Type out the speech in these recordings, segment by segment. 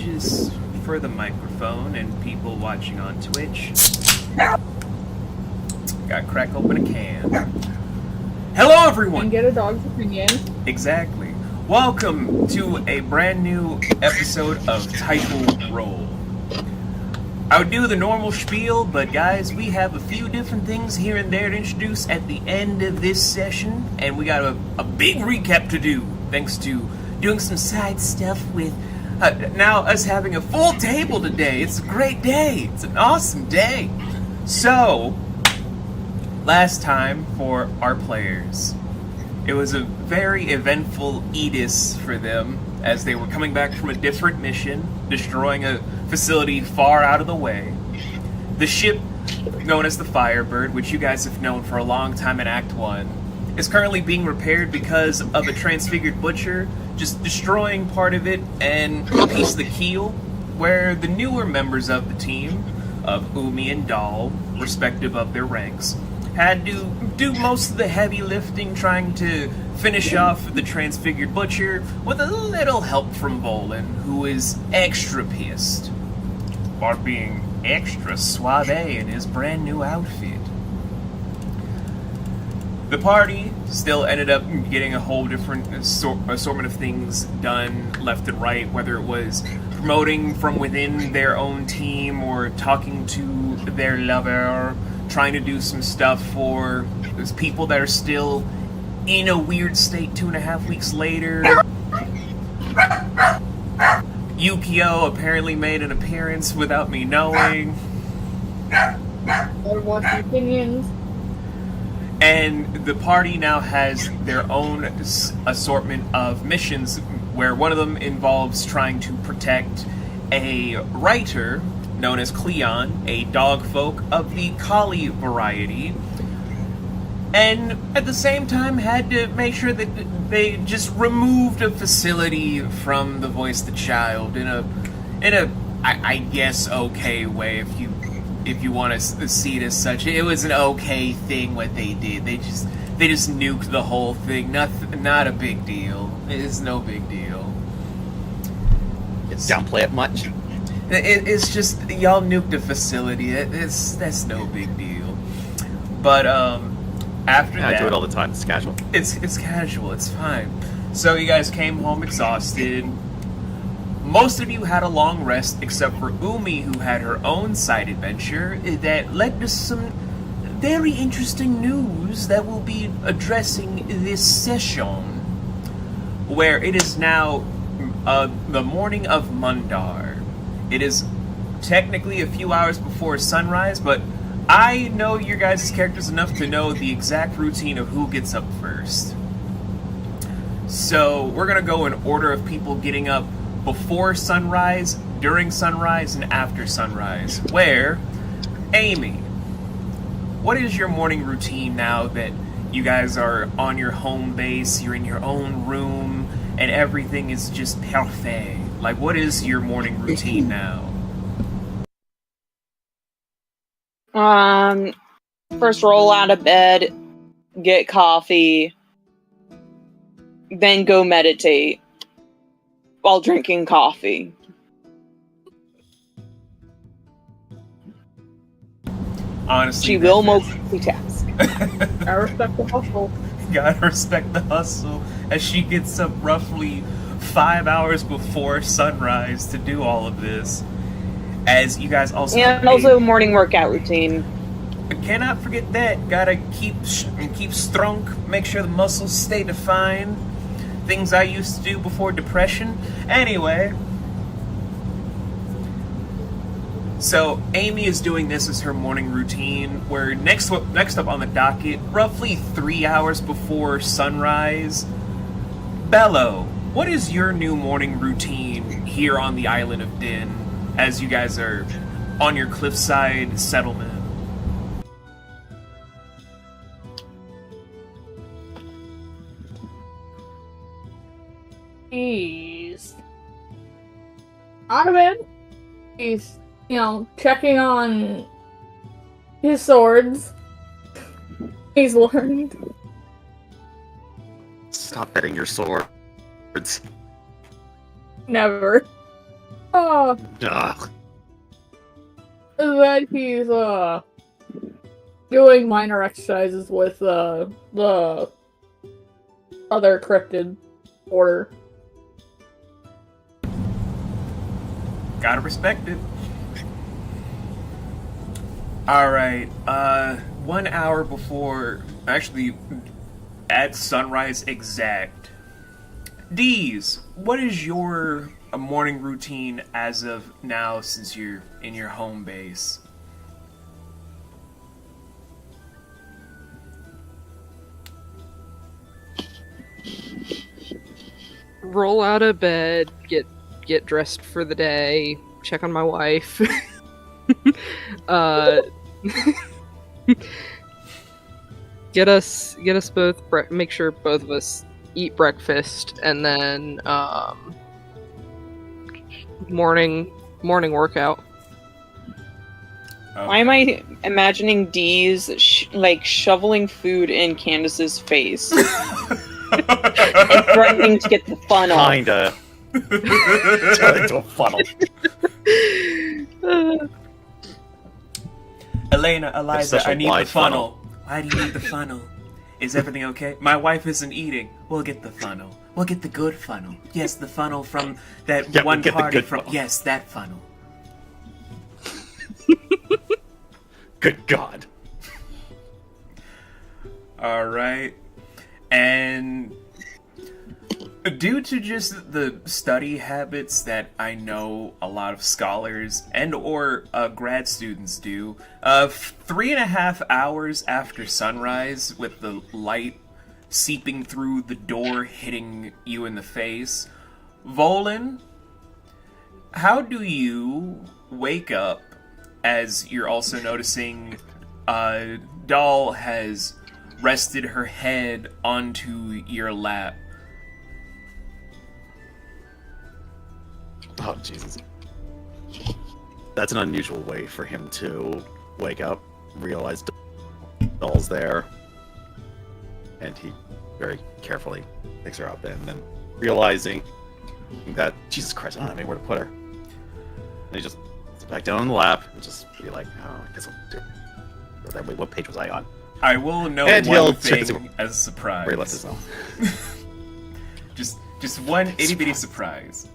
apologies for the microphone and people watching on Twitch. Gotta crack open a can. Hello, everyone! And get a dog's opinion. Exactly. Welcome to a brand new episode of Tidal Roll. I would do the normal spiel, but guys, we have a few different things here and there to introduce at the end of this session, and we got a big recap to do, thanks to doing some side stuff with now us having a full table today. It's a great day. It's an awesome day. So, last time for our players, it was a very eventful Edis for them as they were coming back from a different mission, destroying a facility far out of the way. The ship, known as the Firebird, which you guys have known for a long time in Act 1, is currently being repaired because of a transfigured butcher just destroying part of it and a piece of the keel, where the newer members of the team, of Umi and Dahl, respective of their ranks, had to do most of the heavy lifting trying to finish off the transfigured butcher with a little help from Bolin, who is extra pissed for being extra suave in his brand new outfit. The party still ended up getting a whole different assortment of things done left and right, whether it was promoting from within their own team or talking to their lover, trying to do some stuff for those people that are still in a weird state 2.5 weeks later. Yukio apparently made an appearance without me knowing. Or want the opinions. And the party now has their own assortment of missions, where one of them involves trying to protect a writer known as Cleon, a dogfolk of the collie variety, and at the same time had to make sure that they just removed a facility from the Voice the Child in a I guess okay way, if you want to see it as such. It was an okay thing what they did. They just nuked the whole thing. Not a big deal. It's no big deal. It's downplay it much. It's just y'all nuked a facility. That's no big deal. But after that, I do it all the time. It's casual. It's casual. It's fine. So you guys came home exhausted. Most of you had a long rest, except for Umi, who had her own side adventure that led to some very interesting news that we'll be addressing this session, where it is now the morning of Mundar. It is technically a few hours before sunrise, but I know your guys' characters enough to know the exact routine of who gets up first. So we're going to go in order of people getting up before sunrise, during sunrise, and after sunrise. Where, Amy, what is your morning routine now that you guys are on your home base, you're in your own room, and everything is just parfait? Like, what is your morning routine now? First roll out of bed, get coffee, then go meditate while drinking coffee. Honestly, she will multitask. I respect the hustle. Gotta respect the hustle, as she gets up roughly 5 hours before sunrise to do all of this. As you guys also also morning workout routine. I cannot forget that. Gotta keep strong, make sure the muscles stay defined. Things I used to do before depression. Anyway. So, Amy is doing this as her morning routine, where next up on the docket, roughly 3 hours before sunrise, Bello, what is your new morning routine here on the island of Din, as you guys are on your cliffside settlement? He's out of bed. He's, checking on his swords. He's learned. Stop betting your swords. Never. Ugh. that he's doing minor exercises with the other cryptid order. Gotta respect it. Alright, 1 hour before, actually, at sunrise exact. Deez, what is your morning routine as of now since you're in your home base? Roll out of bed, get dressed for the day, check on my wife. Get us both make sure both of us eat breakfast, and then morning workout. Okay. Why am I imagining D's shoveling food in Candace's face and threatening to get the funnel? Kinda. Turn into a funnel. Elena, Eliza, such a I need the wide funnel. Why do you need the funnel? Is everything okay? My wife isn't eating. We'll get the funnel. We'll get the good funnel. Yes, the funnel from that Yeah, we'll one get the party good from. funnel. Yes, that funnel. Good God. All right, and due to just the study habits that I know a lot of scholars and or grad students do, 3.5 hours after sunrise, with the light seeping through the door, hitting you in the face, Volan, how do you wake up as you're also noticing Doll has rested her head onto your lap? Oh, Jesus. That's an unusual way for him to wake up, realize Doll's there, and he very carefully picks her up, and then realizing that, Jesus Christ, I don't have anywhere to put her. And he just sits back down on the lap and just be like, oh, I guess I'll do it. Wait, what page was I on? I will note And he'll one check thing as a surprise. Where he left his own. Just one itty bitty surprise.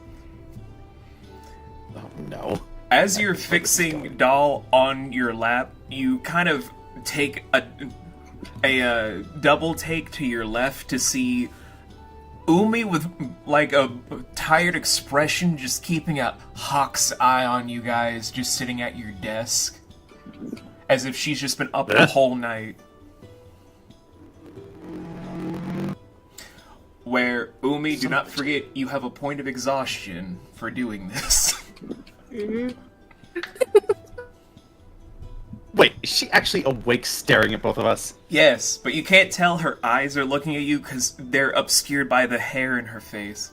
Oh, no. As you're fixing Doll on your lap, you kind of take a double take to your left to see Umi with like a tired expression, just keeping a hawk's eye on you guys, just sitting at your desk, as if she's just been up the whole night. Where, Umi, do not forget you have a point of exhaustion for doing this. Wait, is she actually awake staring at both of us? Yes, but you can't tell her eyes are looking at you because they're obscured by the hair in her face.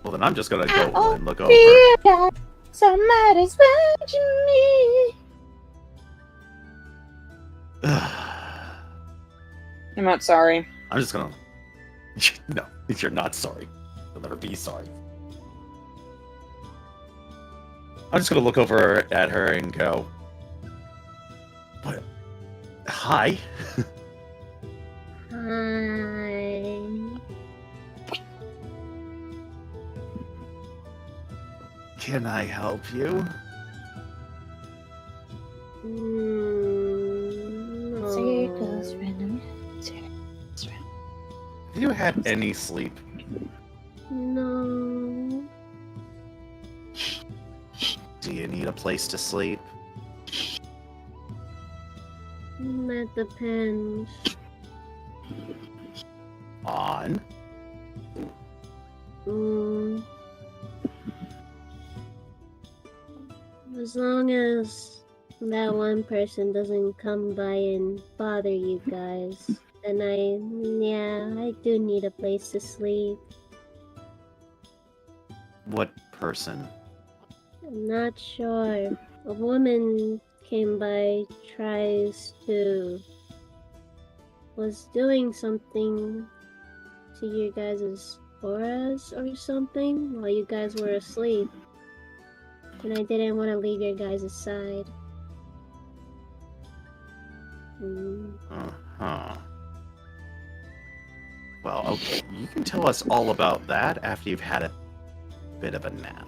Well, then I'm just gonna go and look over. Feel like somebody's watching me. I'm not sorry. I'm just gonna... No, you're not sorry. You'll never be sorry. I'm just gonna look over at her and go... What? Hi? Hi. Can I help you? Circles, random. Have you had any sleep? No. Do you need a place to sleep? That depends. On? As long as that one person doesn't come by and bother you guys. And I do need a place to sleep. What person? I'm not sure. A woman came by, was doing something to you guys' auras or something while you guys were asleep. And I didn't want to leave your guys' side. Uh-huh. Well, okay, you can tell us all about that after you've had a bit of a nap.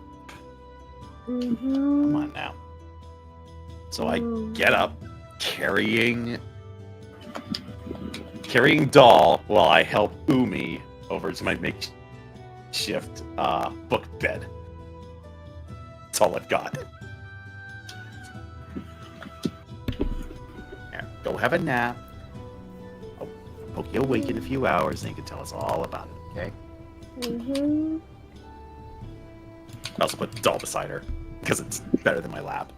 Come on now. So I get up, carrying Doll, while I help Umi over to my makeshift book bed. That's all I've got. Yeah, go have a nap. I'll poke you awake in a few hours, and you can tell us all about it, okay? I also put Doll beside her, because it's better than my lap.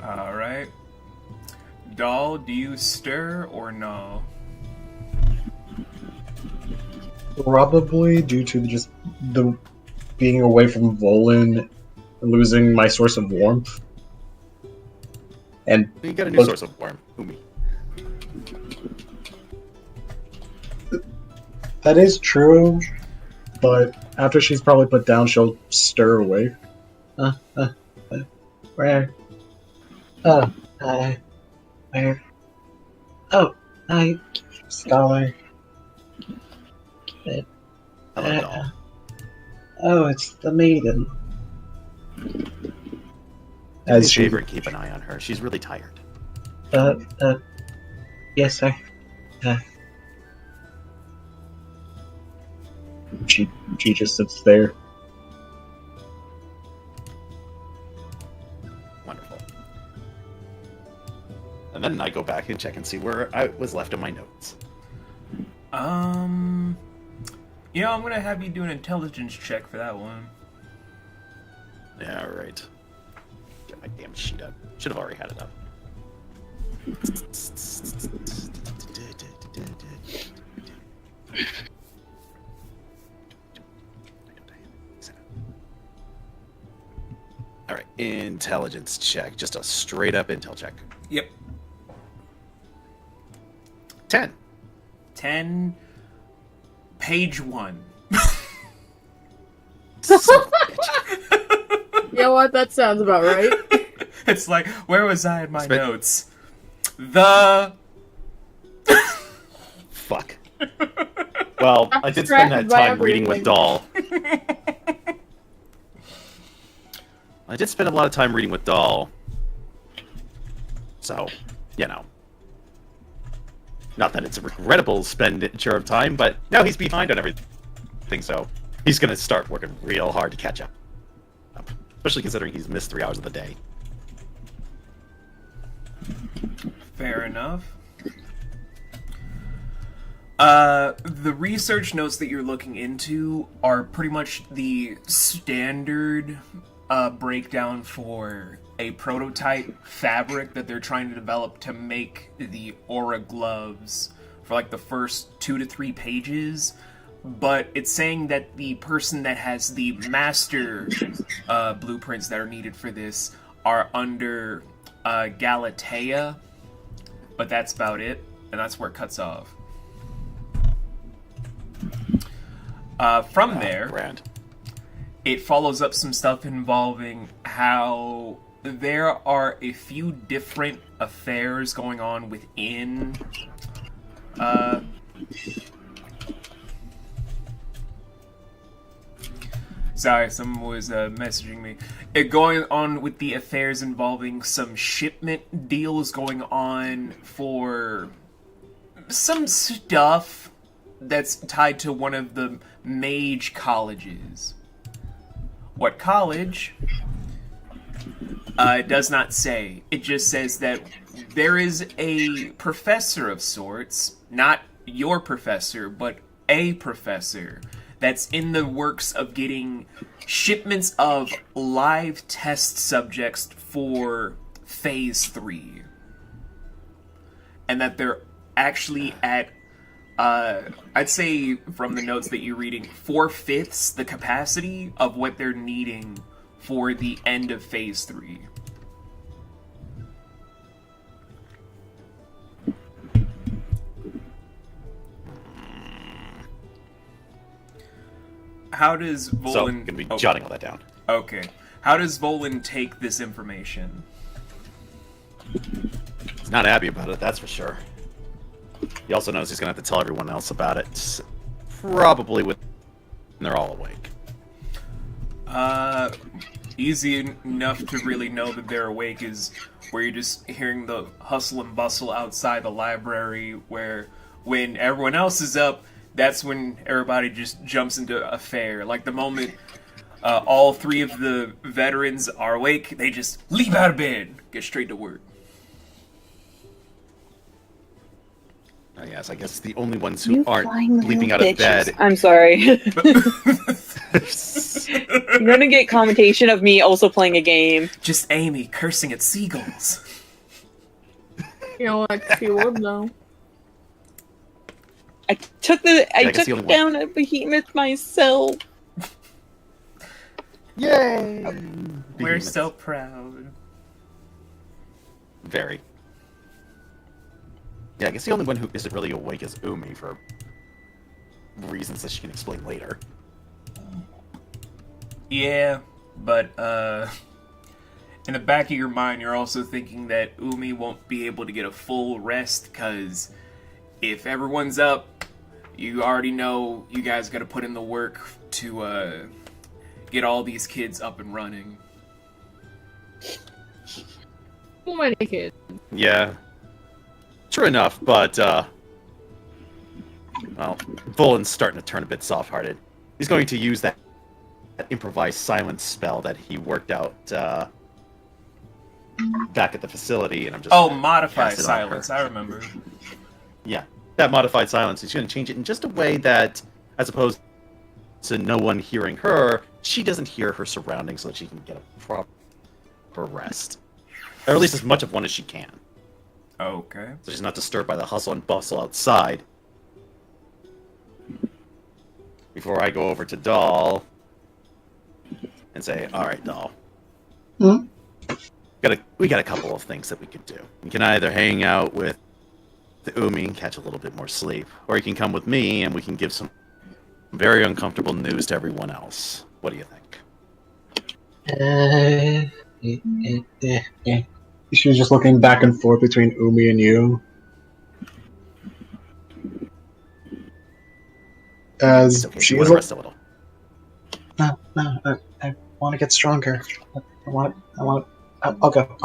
Alright. Doll, do you stir or no? Probably due to just the being away from Volan, losing my source of warmth. And You got a new source of warmth, Umi. that is true, but after she's probably put down, she'll stir away. Where? Oh, hi. Where? Oh, hi, Scholar. Hello, Doll. Oh, it's the maiden. Do me a As she, favor and keep an eye on her. She's really tired. yes, sir. She just sits there. Wonderful. And then I go back and check and see where I was left in my notes. I'm gonna have you do an intelligence check for that one. Yeah, right. Get my damn sheet up. Should have already had it up. Alright, intelligence check. Just a straight up intel check. Yep. 10. 10. Page 1. Son of a bitch. You know what? That sounds about right. It's like, where was I in my Spit. notes? The... Fuck. Well, I did spend that Distracted by time reading with everything. Doll. I did spend a lot of time reading with Doll. So, you know. Not that it's a regrettable expenditure of time, but now he's behind on everything, so he's gonna start working real hard to catch up. Especially considering he's missed 3 hours of the day. Fair enough. The research notes that you're looking into are pretty much the standard breakdown for a prototype fabric that they're trying to develop to make the aura gloves for like the first 2 to 3 pages. But it's saying that the person that has the master blueprints that are needed for this are under Galatea, but that's about it, and that's where it cuts off. From there, Grand. it follows up some stuff involving how there are a few different affairs going on within sorry, someone was messaging me. It going on with the affairs involving some shipment deals going on for some stuff that's tied to one of the mage colleges. What college? It does not say. It just says that there is a professor of sorts, not your professor, but a professor, that's in the works of getting shipments of live test subjects for Phase 3. And that they're actually at, I'd say from the notes that you're reading, 4/5 the capacity of what they're needing for the end of Phase 3. how does Volan... So I'm going to be jotting all that down. Okay. How does Volan take this information? He's not happy about it, that's for sure. He also knows he's going to have to tell everyone else about it. Probably when they're all awake. Easy enough to really know that they're awake is where you're just hearing the hustle and bustle outside the library, where when everyone else is up, that's when everybody just jumps into a fair. Like the moment all three of the veterans are awake, they just leap out of bed, get straight to work. Yes, I guess the only ones who aren't flying leaping little out of bed. bitches. I'm sorry. You're gonna get commentation of me also playing a game. Just Amy cursing at seagulls. You know, like she would though. I took guess the only one. down a behemoth myself. Yay! We're so proud. Very. Yeah, I guess the only one who isn't really awake is Umi for reasons that she can explain later. Yeah, but in the back of your mind, you're also thinking that Umi won't be able to get a full rest, because if everyone's up, you already know you guys got to put in the work to get all these kids up and running. So many kids. Yeah. True enough, but, well, Volan's starting to turn a bit soft-hearted. He's going to use that improvised silence spell that he worked out, back at the facility, and I'm just... Oh, modify cast it on her. silence, I remember. Yeah, that modified silence. He's going to change it in just a way that, as opposed to no one hearing her, she doesn't hear her surroundings so that she can get a proper rest. Or at least as much of one as she can. Okay. So she's not disturbed by the hustle and bustle outside. Before I go over to Doll and say, alright, Doll. Hmm? We got a couple of things that we could do. You can either hang out with the Umi and catch a little bit more sleep, or you can come with me and we can give some very uncomfortable news to everyone else. What do you think? She was just looking back and forth between Umi and you. As Okay, she you was want to like, rest a little. no, I want to get stronger. I'll go.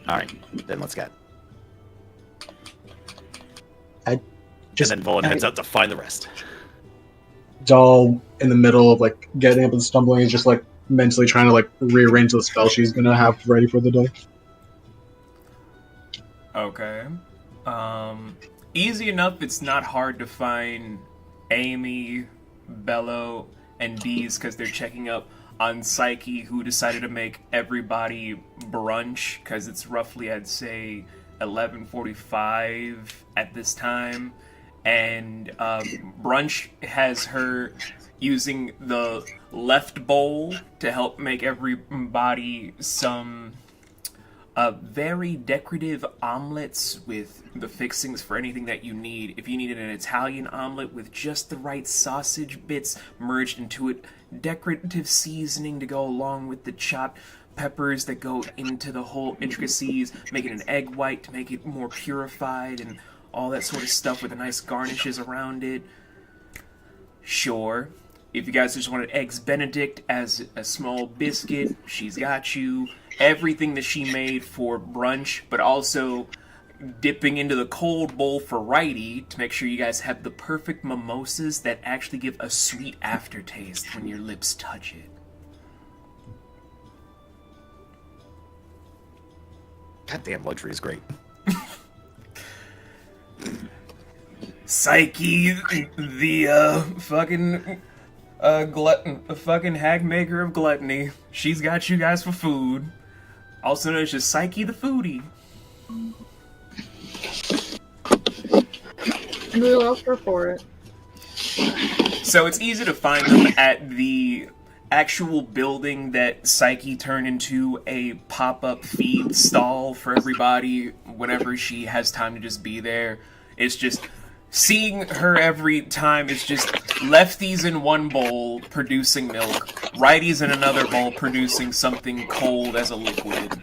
Alright, then let's get. Just And then Volan heads out to find the rest. Doll in the middle of like getting up and stumbling is just like mentally trying to like rearrange the spell she's gonna have ready for the day. Okay. Easy enough, it's not hard to find Amy, Bello, and Deez because they're checking up on Psyche, who decided to make everybody brunch because it's roughly, I'd say, 11:45 at this time. And brunch has her using the left bowl to help make everybody some very decorative omelets with the fixings for anything that you need. If you needed an Italian omelet with just the right sausage bits merged into it, decorative seasoning to go along with the chopped peppers that go into the whole intricacies, making an egg white to make it more purified, and all that sort of stuff with the nice garnishes around it. Sure. If you guys just wanted Eggs Benedict as a small biscuit, she's got you. Everything that she made for brunch, but also dipping into the cold bowl for Righty to make sure you guys have the perfect mimosas that actually give a sweet aftertaste when your lips touch it. Goddamn, luxury is great. Psyche, the fucking hag maker of gluttony. She's got you guys for food. Also known as just Psyche the foodie. Who else for it? So it's easy to find them at the actual building that Psyche turned into a pop-up feed stall for everybody whenever she has time to just be there. It's just Seeing her every time is just lefties in one bowl producing milk, righties in another bowl producing something cold as a liquid.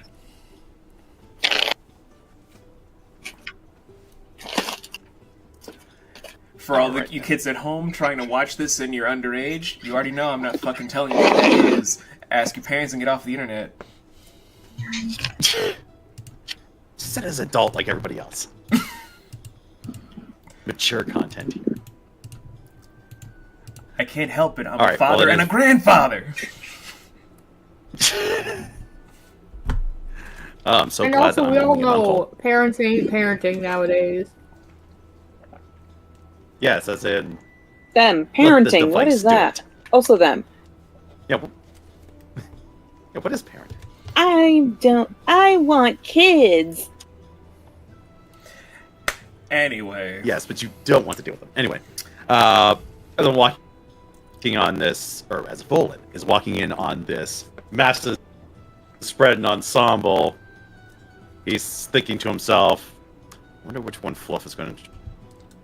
For all the you kids at home trying to watch this and you're underage, you already know I'm not fucking telling you what that is. Ask your parents and get off the internet. Just as adult like everybody else. Mature content here. I can't help it. I'm All a right, father well, it and a is- grandfather. I'm so And glad also, that we I'm all only an uncle. know parents ain't parenting nowadays. Yes, as in Them. Let this Parenting. What device is do that? it. Also them. yeah. Yeah, what is parent? I want kids. Anyway. Yes, but you don't want to deal with them. Anyway, as I'm walking on this, or as Volan is walking in on this massive spread and ensemble, he's thinking to himself, I wonder which one Fluff is going to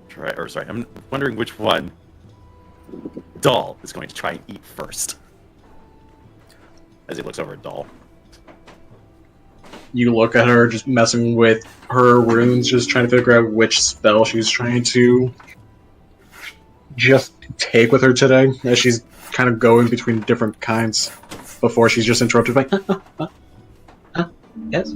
try, or sorry, I'm wondering which one Doll is going to try and eat first. As he looks over at Doll. You look at her just messing with her runes, just trying to figure out which spell she's trying to just take with her today, as she's kind of going between different kinds before she's just interrupted by, yes?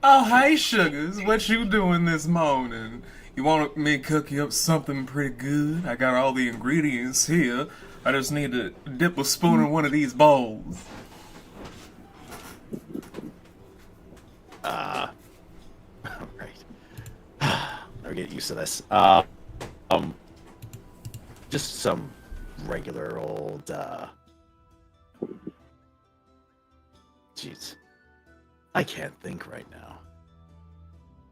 Oh, hey, Sugars. What you doing this morning? You want me to cook you up something pretty good? I got all the ingredients here. I just need to dip a spoon in one of these bowls. Right. I'll get used to this. Just some regular old, Jeez. I can't think right now.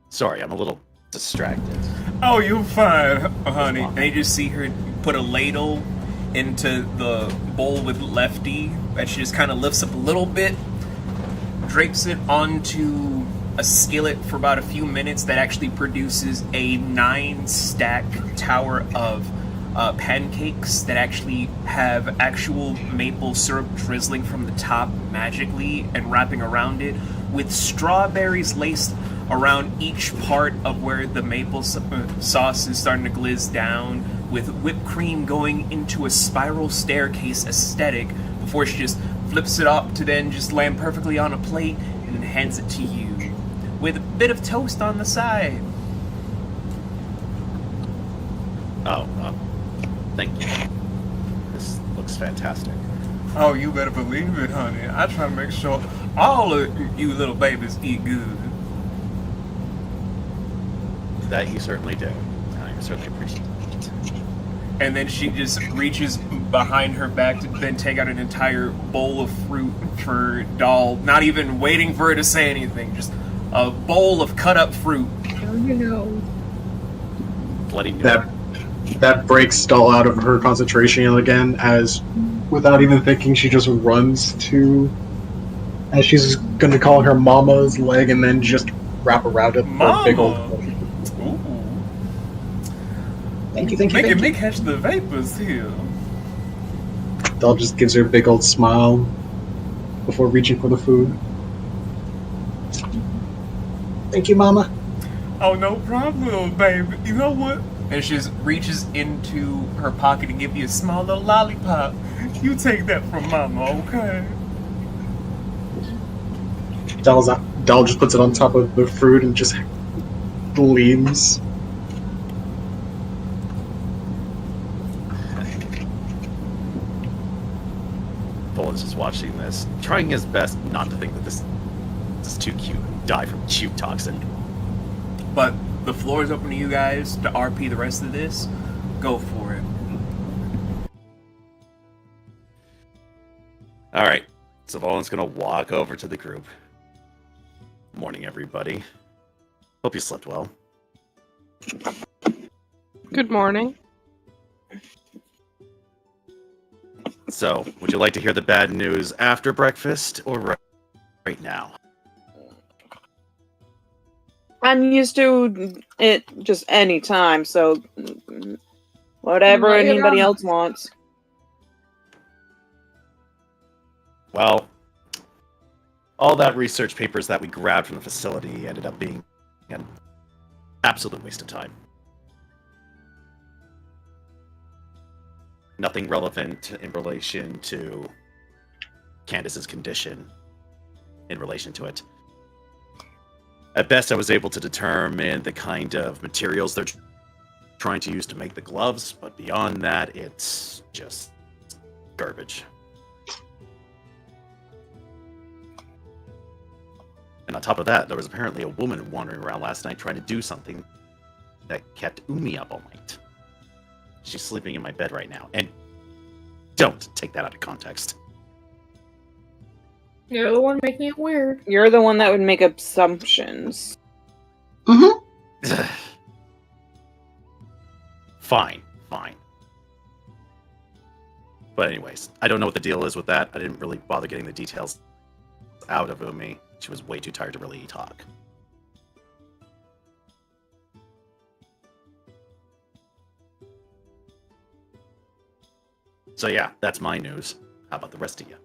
Sorry, I'm a little distracted. Oh, you're fine, honey. And you just see her put a ladle into the bowl with Lefty, and she just kind of lifts up a little bit, drapes it onto a skillet for about a few minutes that actually produces a 9-stack tower of pancakes that actually have actual maple syrup drizzling from the top magically and wrapping around it, with strawberries laced around each part of where the maple sauce is starting to glaze down, with whipped cream going into a spiral staircase aesthetic before she just flips it up to then just land perfectly on a plate and then hands it to you with a bit of toast on the side. Oh, thank you. This looks fantastic. Oh, you better believe it, honey. I try to make sure all of you little babies eat good. That you certainly do. I certainly appreciate it. And then she just reaches behind her back to then take out an entire bowl of fruit for Doll, not even waiting for her to say anything. Just a bowl of cut up fruit. Oh, you know. Bloody new. That breaks Doll out of her concentration again, as without even thinking, she just runs to, as she's gonna call her mama's leg, and then just wrap around it for a big old. Ooh. Thank you. Making me catch the vapors here. Doll just gives her a big old smile before reaching for the food. Thank you, Mama. Oh, no problem, baby. You know what? And she just reaches into her pocket and gives you a small little lollipop. You take that from Mama, okay? Doll just puts it on top of the fruit and just leans. Volan's just watching this, trying his best not to think that this is too cute and die from chew toxin. But the floor is open to you guys to RP the rest of this. Go for it. Alright, so Volan's gonna walk over to the group. Morning, everybody. Hope you slept well. Good morning. So, would you like to hear the bad news after breakfast or right now? I'm used to it just any time, so whatever Lay it anybody on else wants. Well, all that research papers that we grabbed from the facility ended up being an absolute waste of time. Nothing relevant in relation to Candace's condition in relation to it. At best, I was able to determine the kind of materials they're trying to use to make the gloves, but beyond that, it's just garbage. And on top of that, there was apparently a woman wandering around last night trying to do something that kept Umi up all night. She's sleeping in my bed right now. And don't take that out of context. You're the one making it weird. You're the one that would make assumptions. Mm-hmm. Fine. But anyways, I don't know what the deal is with that. I didn't really bother getting the details out of Umi. She was way too tired to really talk. So yeah, that's my news. How about the rest of you?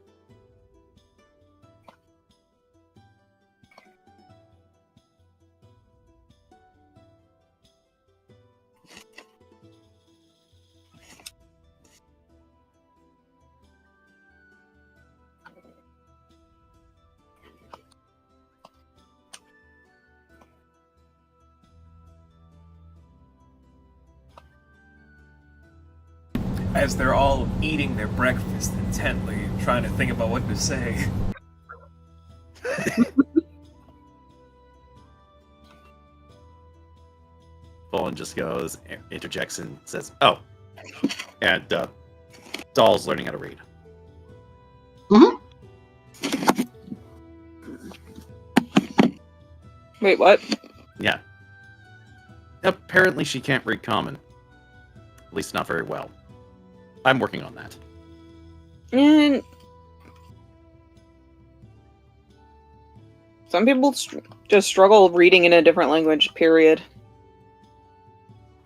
As they're all eating their breakfast intently, trying to think about what to say. Bowen just goes, interjects, and says, "Oh, and Doll's learning how to read." Mm-hmm. Wait, what? Yeah. Apparently, she can't read Common. At least not very well. I'm working on that. And some people just struggle reading in a different language, period.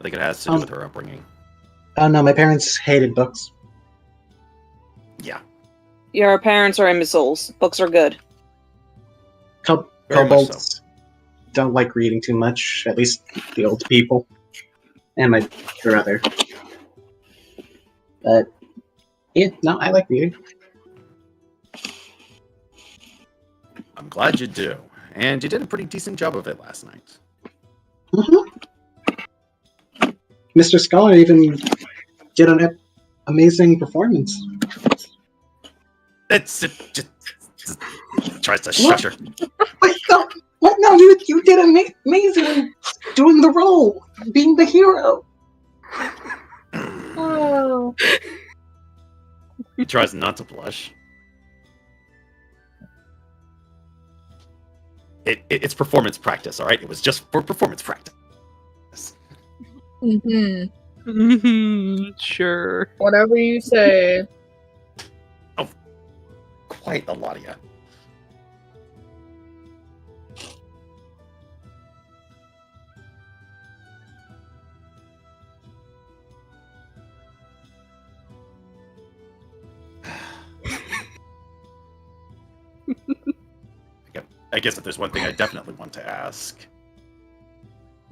I think it has to do with her upbringing. Oh no, my parents hated books. Yeah. Your parents are imbeciles. Books are good. Very much Kobolds don't like reading too much, at least the old people. And my brother. But yeah, no, I like reading. I'm glad you do. And you did a pretty decent job of it last night. Mm-hmm. Mr. Scholar even did an amazing performance. It's it just tries to shush her. Wait, no, what? No, you did amazing doing the role, being the hero. Oh. He tries not to blush. It's performance practice, all right? It was just for performance practice. Sure. Whatever you say. Quite a lot of you. I guess if there's one thing I definitely want to ask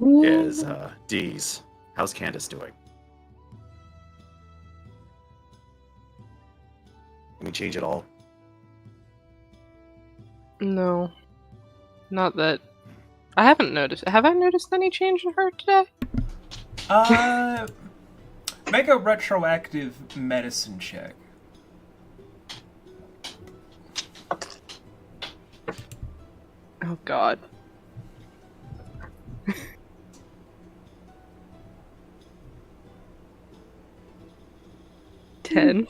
is, Deez, how's Candace doing? Can we change it all? No. Not that. I haven't noticed. Have I noticed any change in her today? Make a retroactive medicine check. Oh god. 10.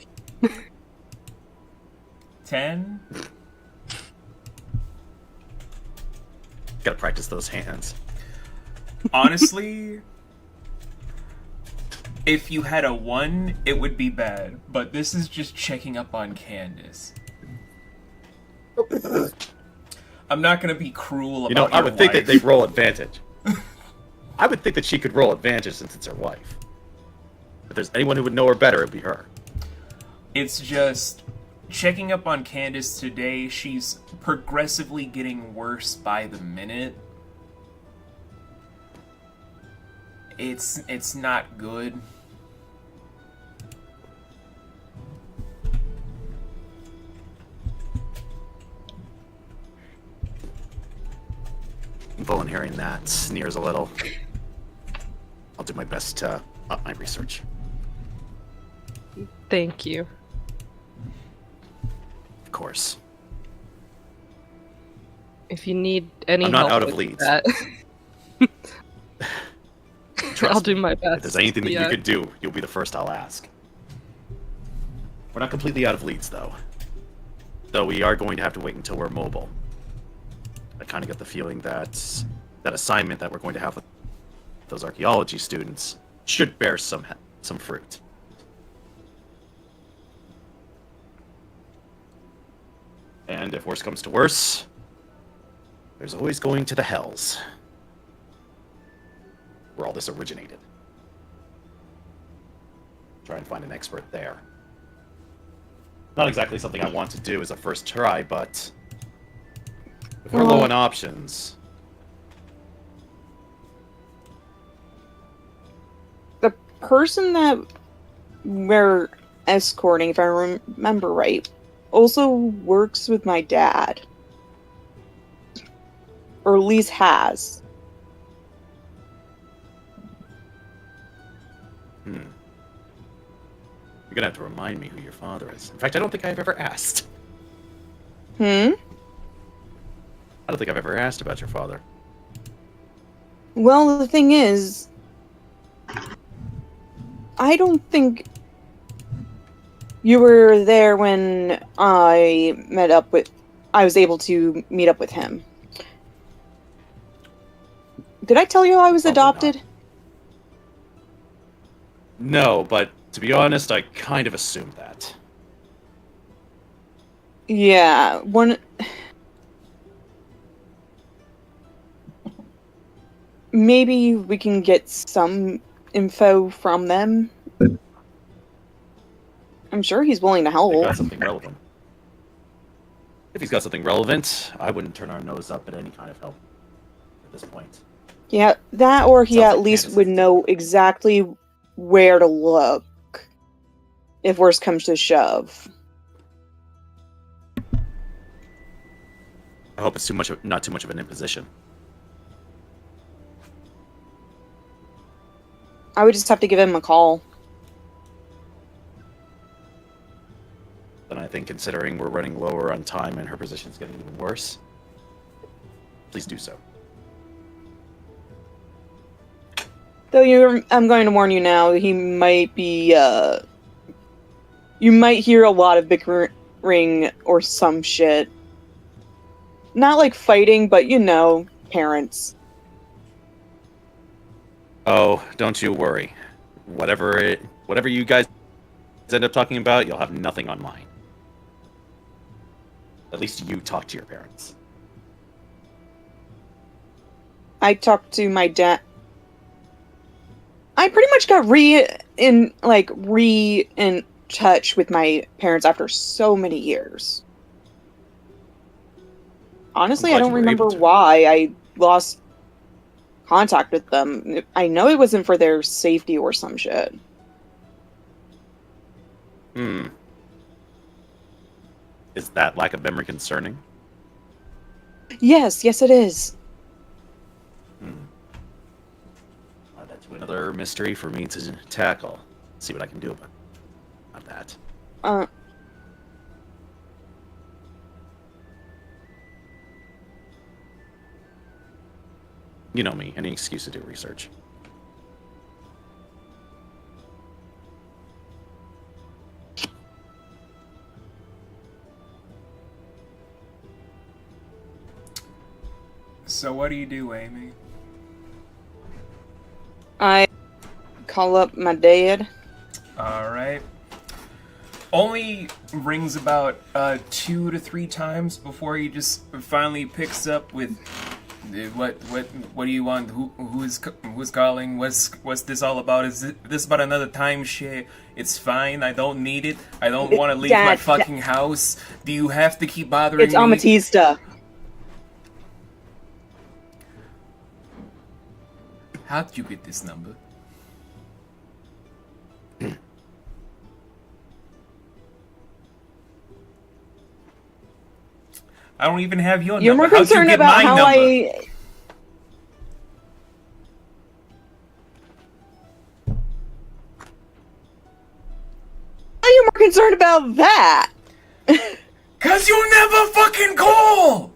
10? Gotta practice those hands. Honestly, if you had a 1, it would be bad. But this is just checking up on Candace. I'm not gonna be cruel about You know, I your would think that wife. they'd roll advantage. I would think that she could roll advantage since it's her wife. If there's anyone who would know her better, it'd be her. It's just checking up on Candace today. She's progressively getting worse by the minute. It's not good. Vaughn, hearing that, sneers a little. I'll do my best to up my research. Thank you. Of course. If you need any I'm not help out of with leads. that, Trust I'll do me. my best. If there's anything that Yeah. you could do, you'll be the first I'll ask. We're not completely out of leads, though. Though we are going to have to wait until we're mobile. I kind of get the feeling that that assignment that we're going to have with those archaeology students should bear some fruit. And if worse comes to worse, there's always going to the hells, where all this originated. Try and find an expert there. Not exactly something I want to do as a first try, but if we're low on options, The person that we're escorting, if I remember right, also works with my dad. Or at least has. You're gonna have to remind me who your father is. In fact, I don't think I've ever asked. Hmm? I don't think I've ever asked about your father. Well, the thing is, I don't think you were there when I was able to meet up with him. Did I tell you I was Probably adopted? not. No, but to be honest, I kind of assumed that. Yeah, maybe we can get some info from them. I'm sure he's willing to If he's got help. something relevant. If he's got something relevant, I wouldn't turn our nose up at any kind of help at this point. Yeah, that or he Sounds at like least Candace would is- know exactly where to look if worse comes to shove. I hope it's not too much of an imposition. I would just have to give him a call. Then I think, considering we're running lower on time and her position's getting even worse, please do so. Though I'm going to warn you now, he might be, you might hear a lot of bickering or some shit. Not like fighting, but parents. Oh, don't you worry. Whatever you guys end up talking about, you'll have nothing on mine. At least you talk to your parents. I talked to my dad. I pretty much got in touch with my parents after so many years. Honestly, I glad don't you were remember able to. why I lost contact with them. I know it wasn't for their safety or some shit. Is that lack of memory concerning? Yes, it is. Add that to another mystery for me to tackle. See what I can do about that. You know me, any excuse to do research. So what do you do, Amy? I call up my dad. All right. only rings about 2 to 3 times before he just finally picks up with what do you want? Who's calling? What's this all about? Is this about another timeshare? It's fine. I don't need it. I don't want to leave my fucking house. Do you have to keep bothering It's me? Amatista. How did you get this number? I don't even have your You're number. more How'd you concerned get about my how number? Why are you more concerned about that? 'Cause you never fucking call!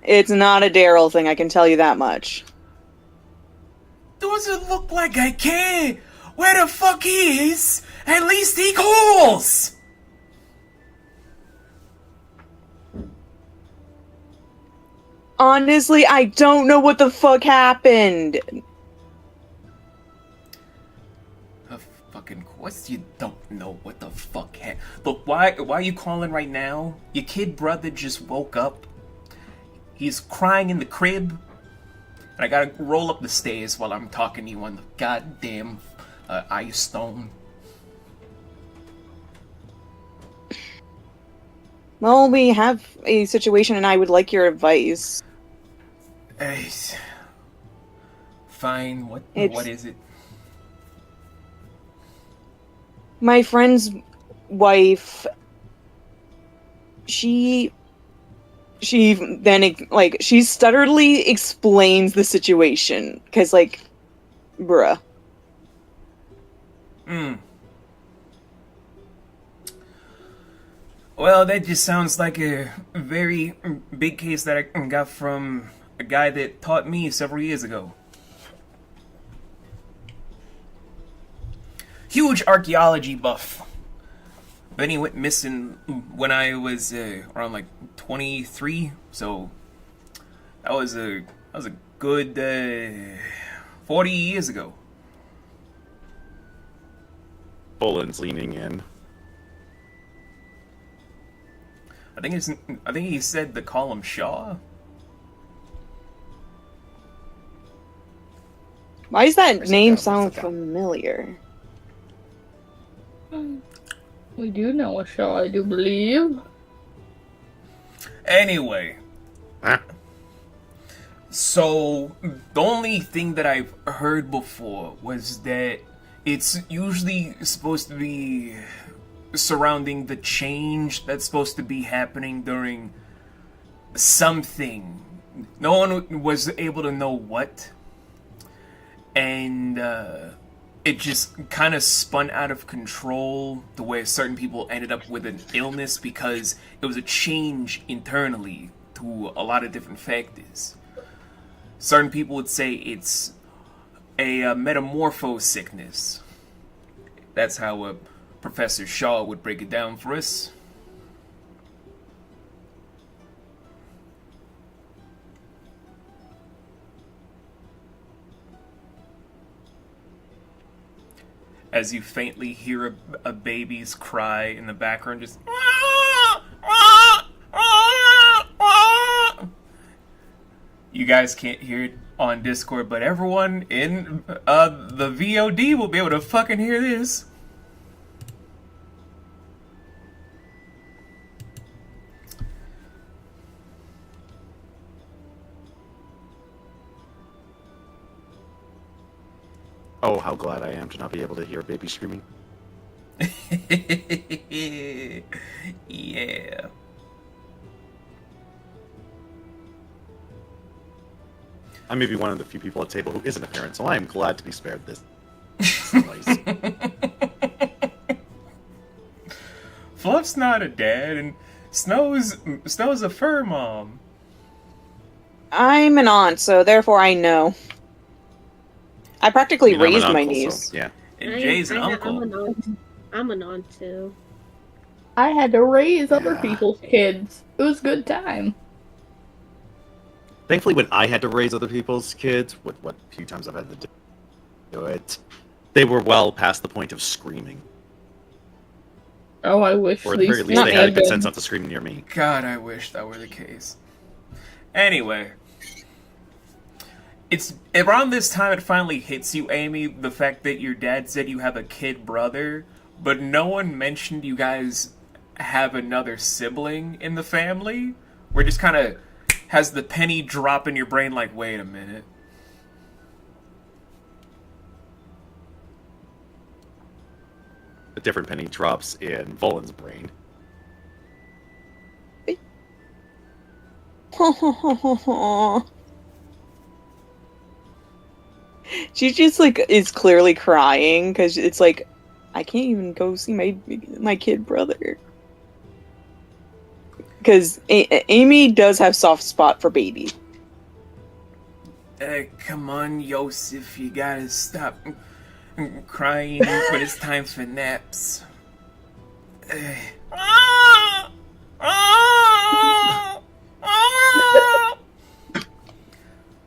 It's not a Daryl thing, I can tell you that much. Doesn't look like I care. Where the fuck he is, at least he calls! Honestly, I don't know what the fuck happened. Of fucking course you don't know what the fuck happened. Look, why are you calling right now? Your kid brother just woke up. He's crying in the crib. And I gotta roll up the stairs while I'm talking to you on the goddamn ice stone. Well, we have a situation and I would like your advice. Hey, fine, what It's- is it? My friend's wife, she then, like, she stutterly explains the situation. Because, like, bruh. Well, that just sounds like a very big case that I got from a guy that taught me several years ago. Huge archaeology buff. Then he went missing when I was around like 23, so that was a good 40 years ago. Boland's leaning in. I think he said to call him Shaw. Why does that Where's name it go? sound Where's it go? familiar? We do know a show, I do believe. Anyway, Huh? so the only thing that I've heard before was that it's usually supposed to be surrounding the change that's supposed to be happening during something. No one was able to know what. And it just kind of spun out of control the way certain people ended up with an illness because it was a change internally to a lot of different factors. Certain people would say it's a metamorpho sickness. That's how Professor Shaw would break it down for us. As you faintly hear a baby's cry in the background, just... You guys can't hear it on Discord, but everyone in the VOD will be able to fucking hear this. Oh, how glad I am to not be able to hear a baby screaming. Yeah. I may be one of the few people at the table who isn't a parent, so I am glad to be spared this noise. Fluff's not a dad, and Snow's a fur mom. I'm an aunt, so therefore I know. I practically I mean, I'm raised an my uncle, niece. so, yeah. And Jay's an uncle. I'm an aunt too. I had to raise other people's kids. It was a good time. Thankfully, when I had to raise other people's kids, what few times I've had to it. They were well past the point of screaming. Oh, I wish Or at the very these least, they had a good ended. sense not to scream near me. God, I wish that were the case. Anyway. It's around this time it finally hits you, Amy, the fact that your dad said you have a kid brother, but no one mentioned you guys have another sibling in the family? Where it just kind of has the penny drop in your brain like, wait a minute. A different penny drops in Volan's brain. She just like is clearly crying because it's like I can't even go see my kid brother. Because Amy does have soft spot for baby. Come on, Yosef, you gotta stop crying when it's time for naps.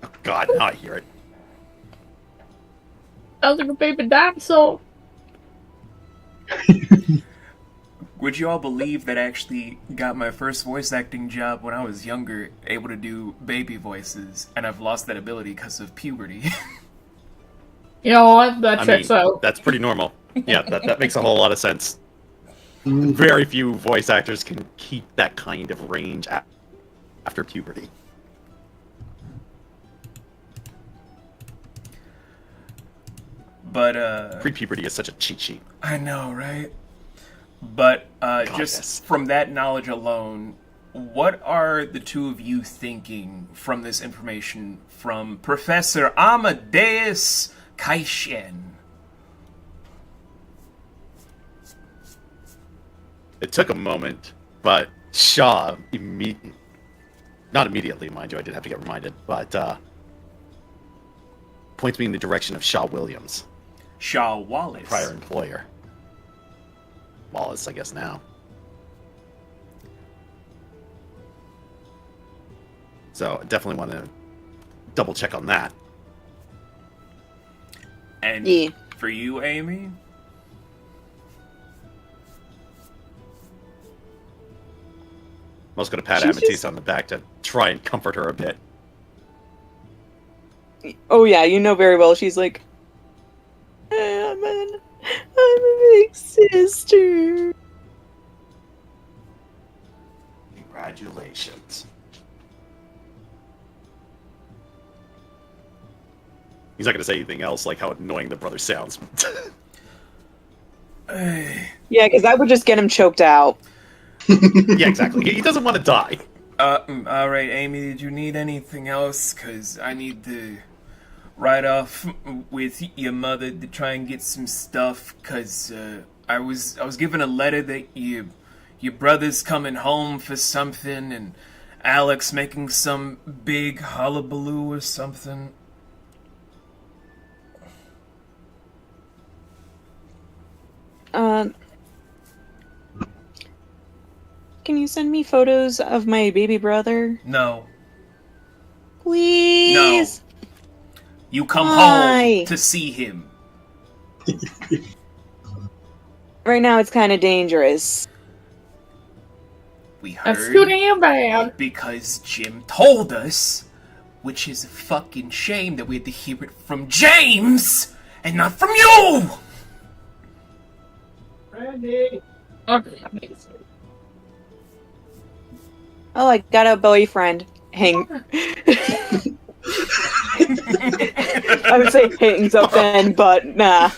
Oh God, now I hear it. Sounds like a baby dinosaur. Would you all believe that I actually got my first voice acting job when I was younger, able to do baby voices, and I've lost that ability because of puberty? You know what? That I checks mean, out. that's pretty normal. Yeah, that makes a whole lot of sense. Very few voice actors can keep that kind of range after puberty. But, Pre-puberty is such a cheat sheet. I know, right? But, just yes. from that knowledge alone, what are the two of you thinking from this information from Professor Amadeus Kaishen? It took a moment, but Shaw not immediately, mind you, I did have to get reminded, but points me in the direction of Shaw Williams, Shaw Wallace. prior employer. Wallace, I guess now. So I definitely want to double check on that. And Yeah. for you, Amy? I was going to pat She's Amethyst just- on the back to try and comfort her a bit. Oh yeah, you know very well. She's like, I'm a big sister. Congratulations. He's not going to say anything else, like how annoying the brother sounds. Yeah, because that would just get him choked out. Yeah, exactly. He doesn't want to die. Alright, Amy, did you need anything else? Because I need to ride off with your mother to try and get some stuff, because I was given a letter that your brother's coming home for something, and Alex making some big hullabaloo or something. Can you send me photos of my baby brother? No. Please? You come Why? home to see him. Right now it's kind of dangerous. We That's heard too damn bad. because Jim told us, which is a fucking shame that we had to hear it from James and not from you! Okay. Oh, I got a boyfriend. Hang. I would say hangs up then, but nah.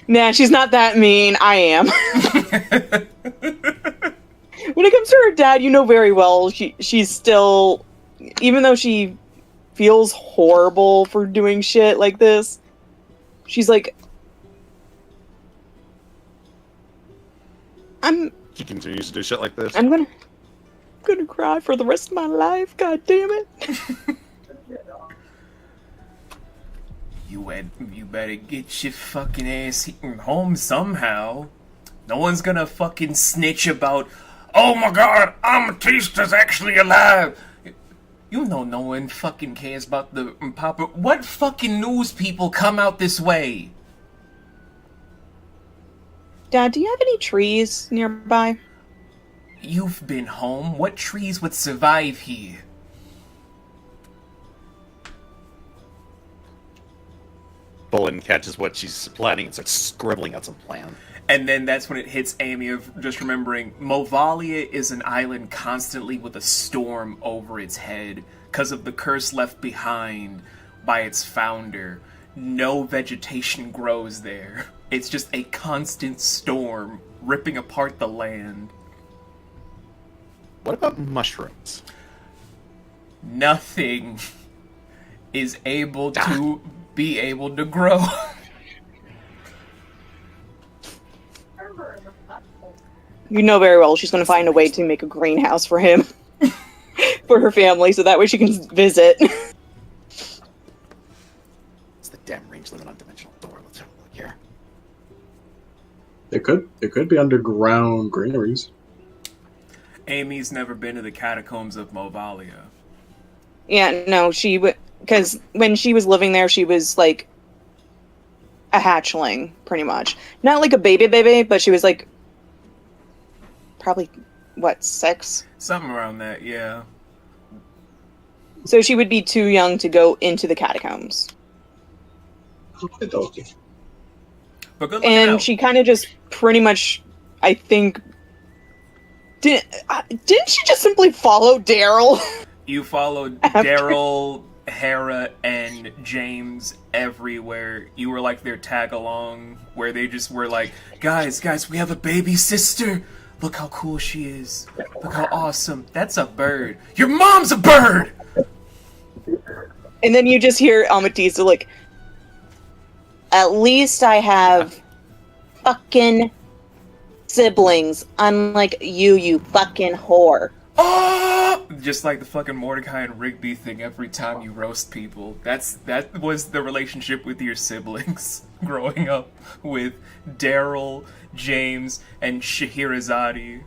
Nah, she's not that mean. I am. When it comes to her dad, you know very well she's still, even though she feels horrible for doing shit like this, she's like, He continues to do shit like this. I'm gonna cry for the rest of my life. God damn it! You better get your fucking ass home somehow. No one's gonna fucking snitch about, oh my god, Amethyst is actually alive. You know no one fucking cares about the Papa. What fucking news people come out this way? Dad, do you have any trees nearby? You've been home. What trees would survive here? Bullen catches what she's planning and starts scribbling out some plan. And then that's when it hits Amy of just remembering Movalia is an island constantly with a storm over its head because of the curse left behind by its founder. No vegetation grows there. It's just a constant storm ripping apart the land. What about mushrooms? Nothing is able to be able to grow. You know very well she's going to find a way to make a greenhouse for him. For her family, so that way she can visit. It's the damn range limit on dimensional door. Let's have a look here. It could be underground granaries. Amy's never been to the catacombs of Movalia. Yeah, no, she would, because when she was living there, she was like a hatchling, pretty much. Not like a baby, but she was like probably, what, 6? Something around that, yeah. So she would be too young to go into the catacombs. But good looking And out. she kind of just pretty much, I think, didn't she just simply follow Daryl? You followed After- Daryl, Hera, and James everywhere. You were like their tag along, where they just were like, guys, we have a baby sister. Look how cool she is. Look how awesome. That's a bird. Your mom's a bird! And then you just hear Amatista like, at least I have fucking siblings, unlike you fucking whore. Oh! Just like the fucking Mordecai and Rigby thing every time you roast people. That was the relationship with your siblings growing up with Daryl, James, and Scheherazade.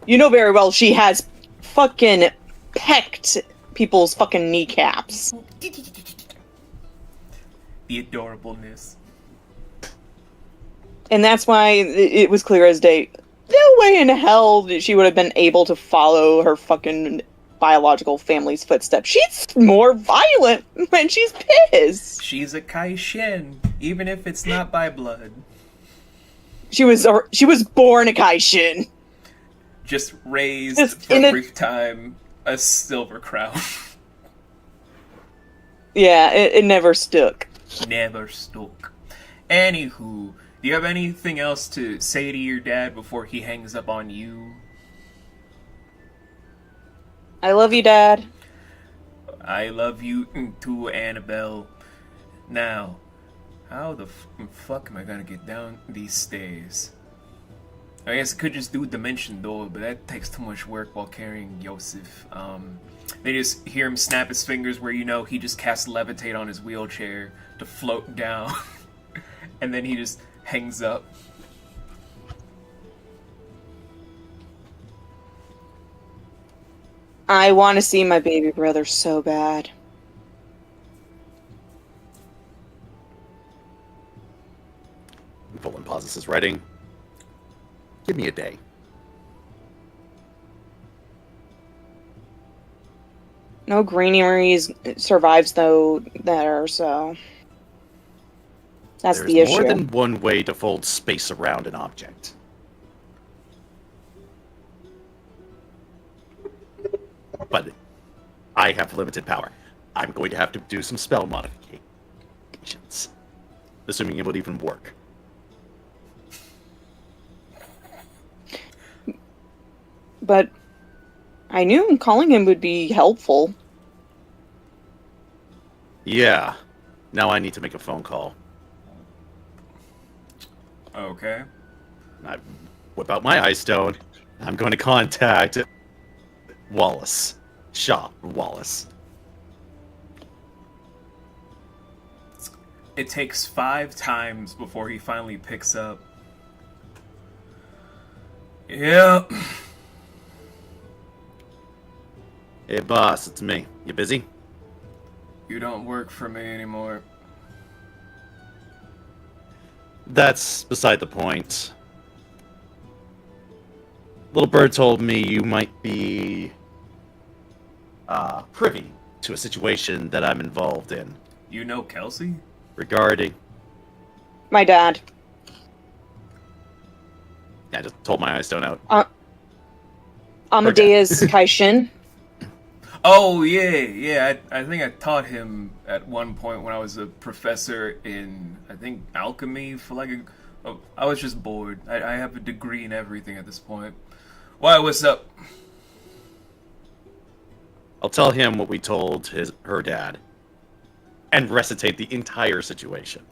You know very well she has fucking pecked people's fucking kneecaps. The adorableness. And that's why it was clear as day. No way in hell that she would have been able to follow her fucking biological family's footsteps. She's more violent when she's pissed. She's a Kai Shin, even if it's not by blood. She was born a Kaishin. Just raised Just for in a a- brief time a silver crown. Yeah, it never stuck. Never stuck. Anywho, do you have anything else to say to your dad before he hangs up on you? I love you, Dad. I love you too, Annabelle. Now, how the fuck am I gonna get down these stairs? I guess I could just do Dimension Door, but that takes too much work while carrying Yosef. They just hear him snap his fingers where you know he just casts Levitate on his wheelchair to float down. And then he just hangs up. I want to see my baby brother so bad. Bullen pauses his writing. Give me a day. No greeneries survives though there, so that's There's the issue. more than one way to fold space around an object. But I have limited power. I'm going to have to do some spell modifications. Assuming it would even work. But I knew calling him would be helpful. Yeah. Now I need to make a phone call. Okay. I whip out my eye stone. I'm going to contact Wallace. Shaw Wallace. It takes 5 times before he finally picks up. Yeah. Hey, boss, it's me. You busy? You don't work for me anymore. That's beside the point. Little bird told me you might be privy to a situation that I'm involved in You know Kelsey? regarding. My dad. I just told my eyes stone out. Amadeus Kaishin. Oh, yeah. I think I taught him at one point when I was a professor in, I think, alchemy for like I was just bored. I have a degree in everything at this point. Why, what's up? I'll tell him what we told her dad, and recitate the entire situation.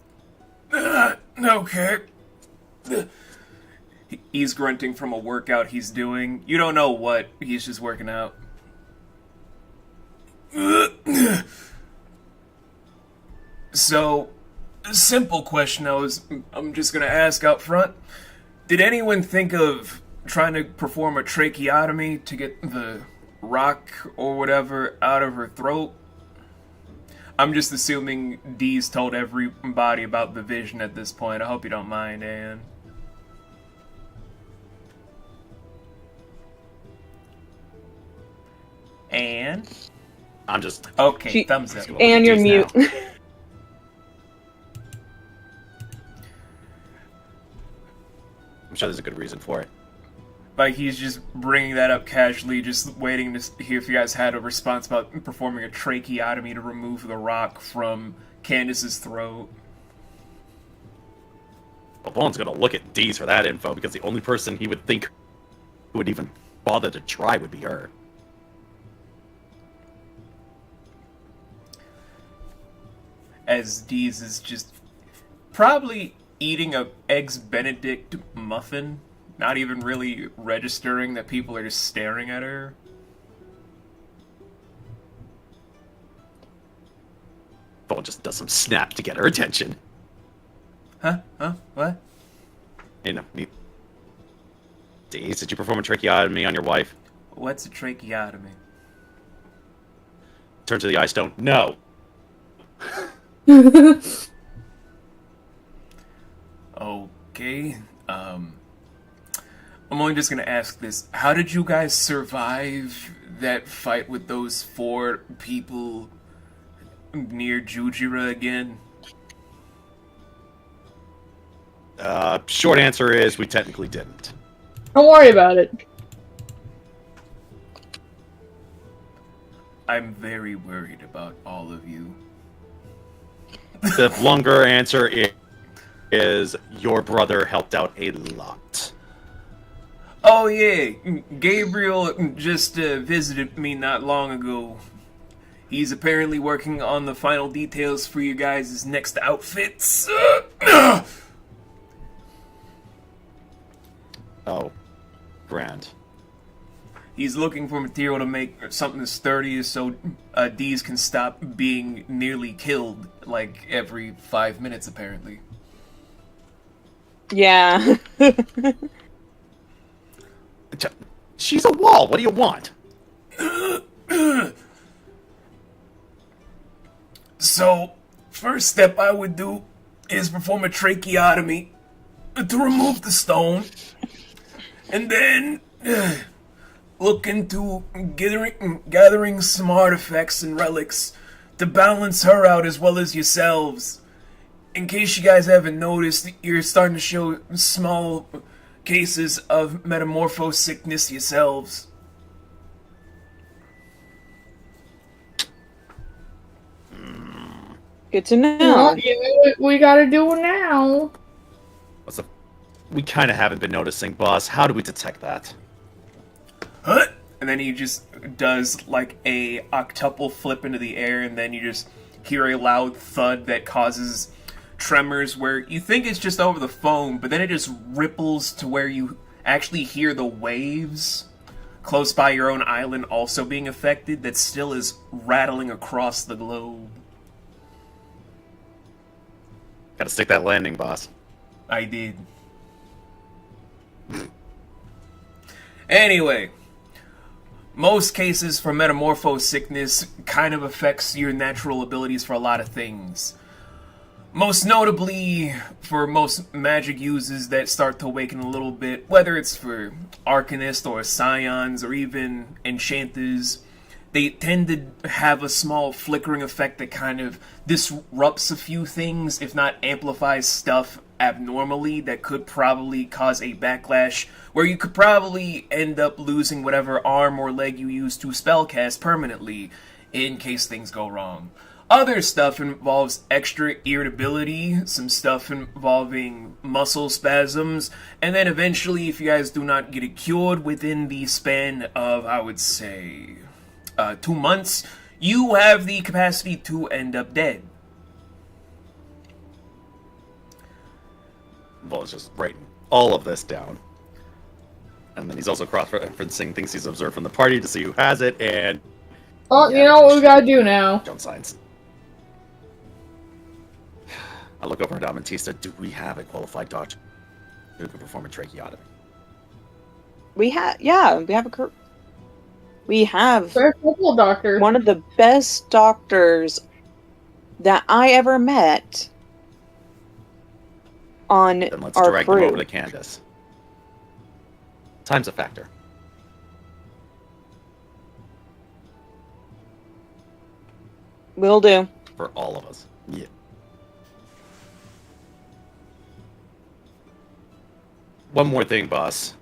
Okay. He's grunting from a workout he's doing. You don't know what. He's just working out. So, simple question I'm just gonna ask out front. Did anyone think of trying to perform a tracheotomy to get the rock or whatever out of her throat? I'm just assuming Dee's told everybody about the vision at this point. I hope you don't mind, Anne. Anne? I'm just. Okay, thumbs up. And you're mute. I'm sure there's a good reason for it. Like, he's just bringing that up casually, just waiting to hear if you guys had a response about performing a tracheotomy to remove the rock from Candace's throat. Well, Bone's gonna look at Dee's for that info because the only person he would think who would even bother to try would be her. As Dee's is just probably eating a Eggs Benedict muffin, not even really registering that people are just staring at her. Bone just does some snap to get her attention. Huh? What? You know, Dee, did you perform a tracheotomy on your wife? What's a tracheotomy? Turn to the eye stone. No. Okay, I'm only just gonna ask this. How did you guys survive that fight with those 4 people near Jujira again? Short answer is we technically didn't. Don't worry about it. I'm very worried about all of you. The longer answer is your brother helped out a lot. Oh yeah, Gabriel just visited me not long ago. He's apparently working on the final details for you guys' next outfits. Oh, grand. He's looking for material to make something sturdy so D's can stop being nearly killed like every 5 minutes apparently. Yeah. She's a wall. What do you want? So, first step I would do is perform a tracheotomy to remove the stone, and then look into gathering some artifacts and relics to balance her out as well as yourselves. In case you guys haven't noticed, you're starting to show small cases of metamorpho sickness yourselves. Good to know. Well, yeah, we gotta do it now. We kind of haven't been noticing, boss. How do we detect that? Huh? And then he just does like a octuple flip into the air, and then you just hear a loud thud that causes tremors where you think it's just over the phone, but then it just ripples to where you actually hear the waves close by your own island also being affected that still is rattling across the globe. Gotta stick that landing, boss. I did. most cases for metamorpho sickness kind of affects your natural abilities for a lot of things. Most notably, for most magic uses that start to awaken a little bit, whether it's for Arcanists or Scions or even Enchanters, they tend to have a small flickering effect that kind of disrupts a few things, if not amplifies stuff abnormally, that could probably cause a backlash, where you could probably end up losing whatever arm or leg you use to spellcast permanently, in case things go wrong. Other stuff involves extra irritability, some stuff involving muscle spasms, and then eventually, if you guys do not get it cured within the span of, I would say, 2 months, you have the capacity to end up dead. Vol is just writing all of this down. And then he's also cross-referencing things he's observed from the party to see who has it, and... Well, you know what we gotta do now. Jump signs. I look over at Amatista. Do we have a qualified doctor who can perform a tracheotomy? We have There's a couple doctors. one of the best doctors that I ever met on Then let's our drag them crew. over to Candace. Time's a factor. Will do. For all of us. Yeah. One more thing, boss.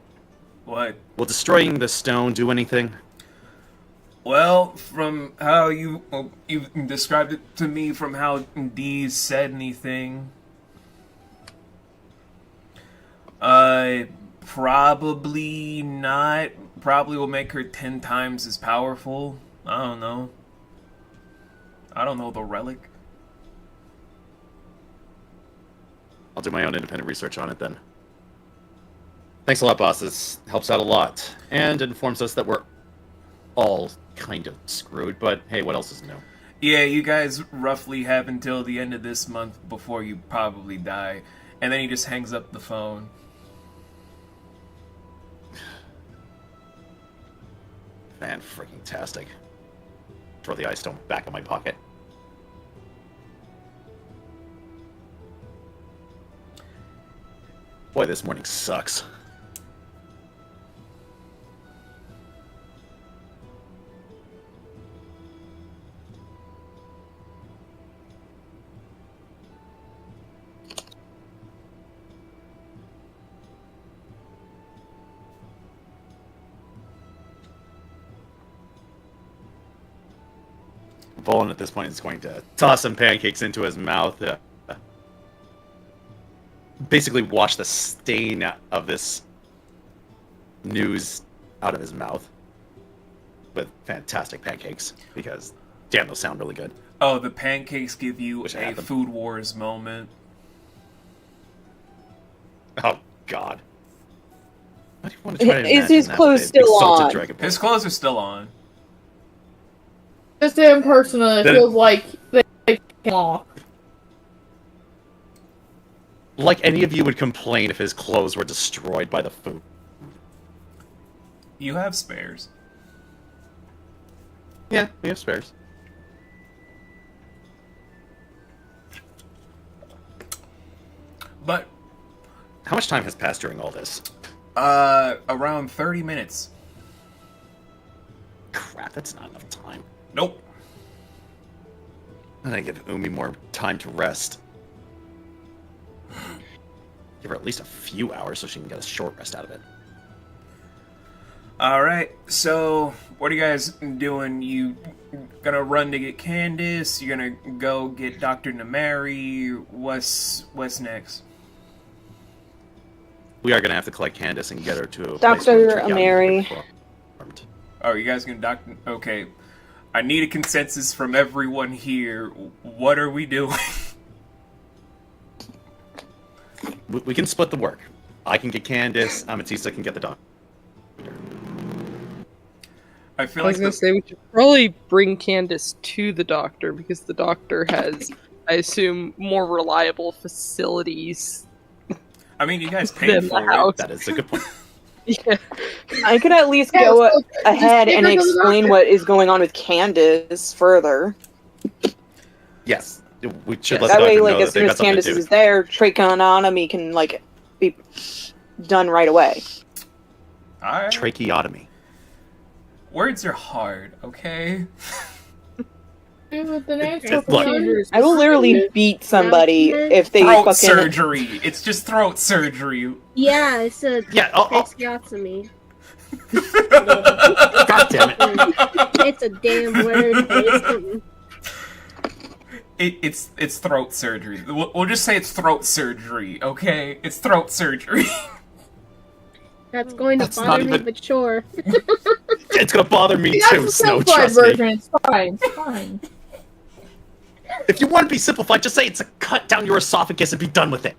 What? Will destroying the stone do anything? Well, from how you've described it to me, from how Dee said anything, probably not. Probably will make her 10 times as powerful. I don't know. I don't know the relic. I'll do my own independent research on it then. Thanks a lot, boss. This helps out a lot. And informs us that we're all kind of screwed, but hey, what else is new? Yeah, you guys roughly have until the end of this month before you probably die. And then he just hangs up the phone. Fan-freaking-tastic. Throw the ice stone back in my pocket. Boy, this morning sucks. Bolin at this point is going to toss some pancakes into his mouth. Basically wash the stain of this news out of his mouth with fantastic pancakes, because damn, those sound really good. Oh, the pancakes give you Wish I a had them. Food Wars moment. Oh God. Why do you want to try to Is imagine his that clothes with a still salted on? dragon His boy? clothes are still on. Just him personally, it Then- feels like they came off. Like any of you would complain if his clothes were destroyed by the food. You have spares. Yeah, we have spares. But, How much time has passed during all this? around 30 minutes. Crap, that's not enough time. Nope. I gotta give Umi more time to rest. Give her at least a few hours so she can get a short rest out of it. Alright, so, what are you guys doing? You gonna run to get Candace? You gonna go get Dr. Namari? What's next? We are gonna have to collect Candace and get her to a place where Dr. the tracheotomy Amari. can be performed. Oh, you guys gonna doctor? Okay. I need a consensus from everyone here. What are we doing? We can split the work. I can get Candace, Amatista can get the doctor. I feel I was like gonna say we should probably bring Candace to the doctor, because the doctor has, I assume, more reliable facilities I mean, you guys paid than the for it. house. That is a good point. Yeah. I could at least Yeah, go so ahead just and take her to the explain doctor. what is going on with Candace further. Yes, we should Yes. let That the way, doctor like, know as that soon they've as got something Candace to do. is there, tracheotomy can, like, be done right away. Alright. Tracheotomy. Words are hard, okay? With the natural Look. procedures. I will literally beat somebody if they Throat fucking... surgery. It's just throat surgery. Yeah, it's a Yeah. tracheotomy. God damn it. It's a damn word, but it's something. It's throat surgery. We'll just say it's throat surgery, okay? It's throat surgery. That's going to That's not bother me, even- but sure. It's gonna bother me That's too, the Snow. simplified Trust me. version. It's fine. It's fine. If you want to be simplified, just say it's a cut down your esophagus and be done with it.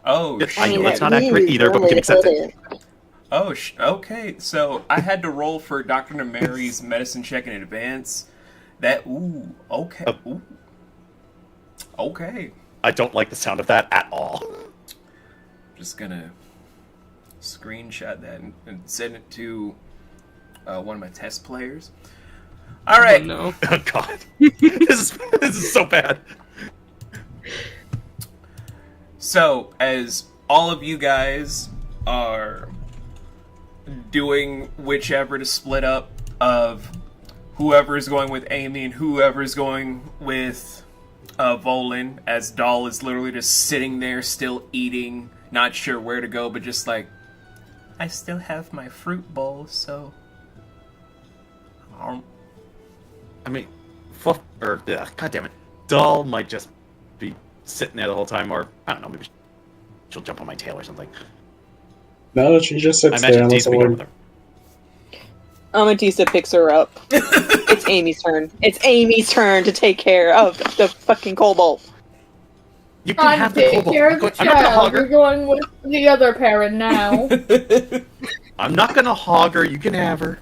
Oh, I know mean, that's that not accurate either, but we can accept it. Oh, okay. So I had to roll for Dr. Nameri's medicine check in advance. Okay. Ooh. Okay. I don't like the sound of that at all. Just gonna screenshot that and send it to one of my test players. All right. Oh, no. Oh god. This is so bad. So, as all of you guys are doing whichever to split up of whoever is going with Amy and whoever is going with Volin, as Doll is literally just sitting there still eating, not sure where to go, but just like, I still have my fruit bowl, so... I mean, God damn it. Doll might just be sitting there the whole time, or I don't know, maybe she'll jump on my tail or something. No, she just I sits there imagine and Dee's lets gonna go her. with her. Amatista picks her up. It's Amy's turn. It's Amy's turn to take care of the fucking kobold. You can Time have to the take kobold. care of the I'm not gonna child. hog You're her. going with the other parent now. I'm not gonna hog her. You can have her.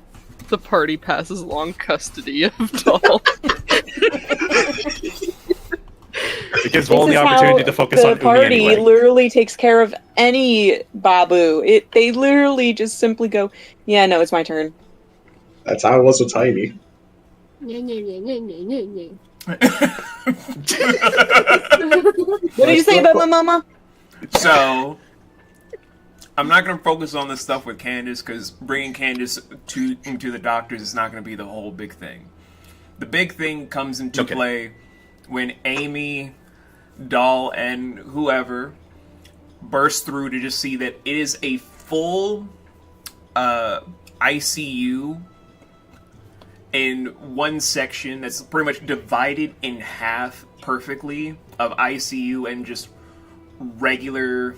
The party passes along custody of Doll. It gives Vol the opportunity to focus the on Umi party anyway. literally takes care of any babu. They literally just simply go, yeah, no, it's my turn. That's how it was with Tiny. What did you say about my mama? So, I'm not going to focus on this stuff with Candace, because bringing Candace to the doctors is not going to be the whole big thing. The big thing comes into play when Amy, Doll, and whoever burst through to just see that it is a full ICU in one section that's pretty much divided in half perfectly of ICU and just regular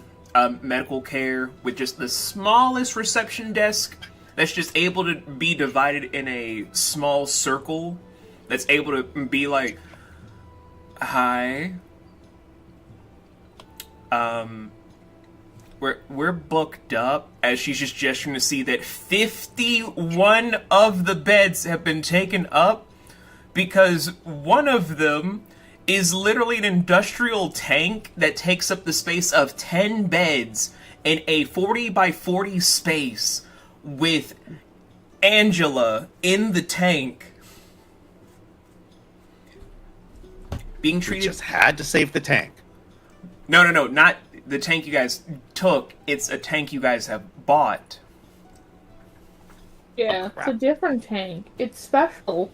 medical care, with just the smallest reception desk that's just able to be divided in a small circle that's able to be like, hi, we're booked up, as she's just gesturing to see that 51 of the beds have been taken up, because one of them is literally an industrial tank that takes up the space of 10 beds in a 40 by 40 space with Angela in the tank being We treated. just had to save the tank. No, not the tank you guys took. It's a tank you guys have bought. Yeah, it's a different tank. It's special.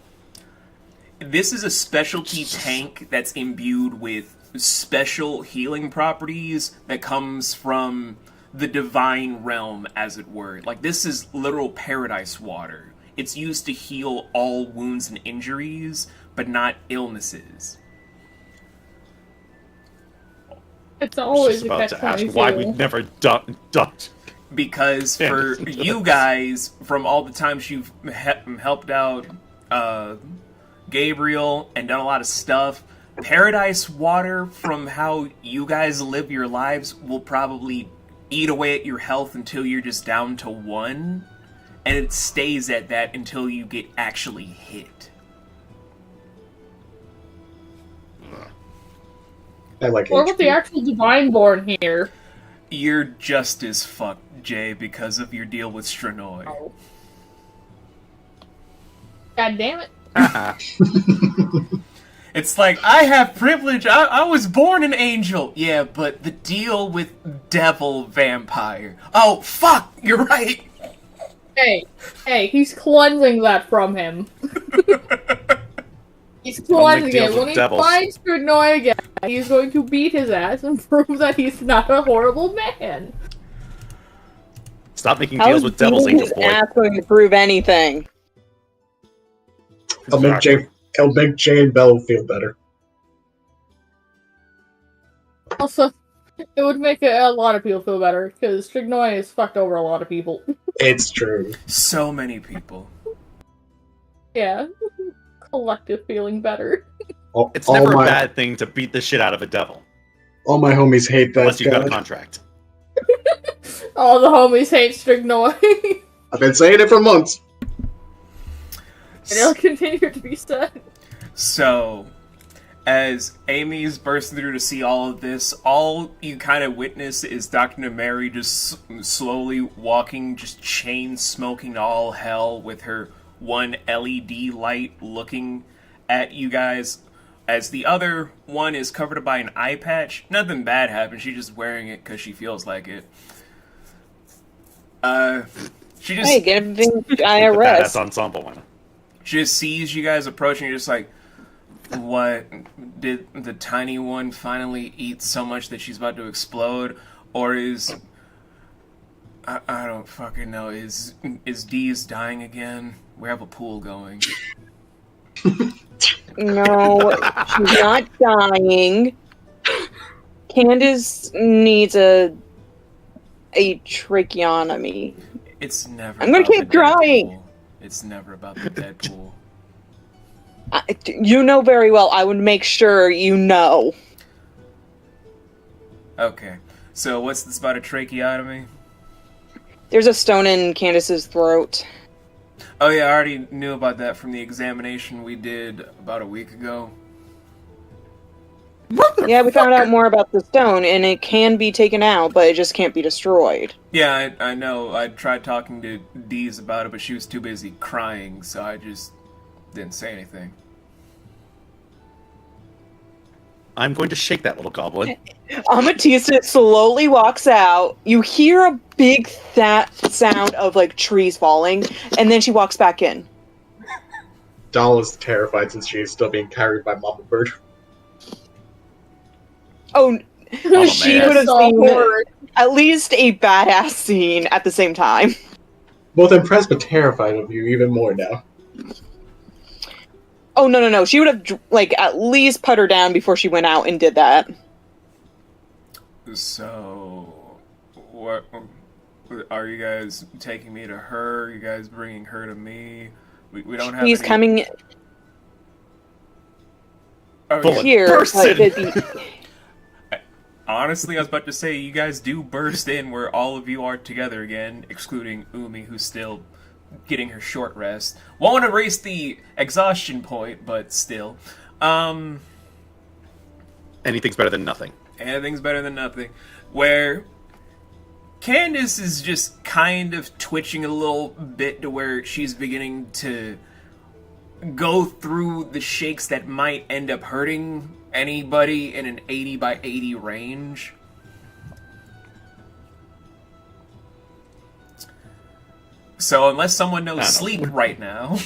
This is a specialty tank that's imbued with special healing properties that comes from the divine realm, as it were. Like, this is literal paradise water. It's used to heal all wounds and injuries, but not illnesses. It's I was always just a about to ask why we catch-22. never ducked. Because Yeah, for just- you guys, from all the times you've helped out Gabriel and done a lot of stuff, paradise water, from how you guys live your lives, will probably eat away at your health until you're just down to 1, and it stays at that until you get actually hit. I like What about the HP. actual Divineborn here? You're just as fucked, Jay, because of your deal with Stranoy. Oh. God damn it. It's like, I have privilege, I was born an angel. Yeah, but the deal with devil vampire. Oh, fuck, you're right. Hey, he's cleansing that from him. He's cleansing deals it. with When he devils. finds Strignoy again, he's going to beat his ass and prove that he's not a horrible man. Stop making How deals is with devils, beating Angel his Boy. ass going to prove anything? It'll make Jay and Belle feel better. Also, it would make a lot of people feel better, because Strignoy has fucked over a lot of people. It's true. So many people. Yeah. Collective feeling better. It's never a bad thing to beat the shit out of a devil. All my homies hate that Unless you've got a guy. contract. All the homies hate Strignoy. I've been saying it for months. And it'll continue to be said. So, as Amy's bursting through to see all of this, all you kind of witness is Dr. Mary just slowly walking, just chain smoking all hell with her one LED light looking at you guys, as the other one is covered by an eye patch. Nothing bad happened, she's just wearing it because she feels like it. She just... Hey, get a big That's IRS. ensemble one. She just sees you guys approaching, just like, what? Did the tiny one finally eat so much that she's about to explode? Or is... I don't fucking know. Is Dee's dying again? We have a pool going. No, she's not dying. Candace needs a tracheotomy. It's never I'm gonna about keep the dead trying. pool. It's never about the dead pool. You know very well. I would make sure you know. Okay. So what's this about a tracheotomy? There's a stone in Candace's throat. Oh yeah, I already knew about that from the examination we did about a week ago. Yeah, we found out more about the stone, and it can be taken out, but it just can't be destroyed. Yeah, I know. I tried talking to Dee's about it, but she was too busy crying, so I just didn't say anything. I'm going to shake that little goblin. Amatista slowly walks out. You hear a big sound of like trees falling, and then she walks back in. Doll is terrified since she is still being carried by Mama Bird. Oh, Oh, she man. would have So seen horrid. at least a badass scene at the same time. Both impressed but terrified of you even more now. Oh no! She would have like at least put her down before she went out and did that. So, what are you guys taking me to her? You guys bringing her to me? We don't have. He's any... coming Oh, Bullet. yeah. here. Person. Honestly, I was about to say you guys do burst in where all of you are together again, excluding Umi, who's still getting her short rest. Won't erase the exhaustion point, but still. Anything's better than nothing. Anything's better than nothing. Where Candace is just kind of twitching a little bit to where she's beginning to go through the shakes that might end up hurting anybody in an 80 by 80 range. So unless someone knows sleep right now...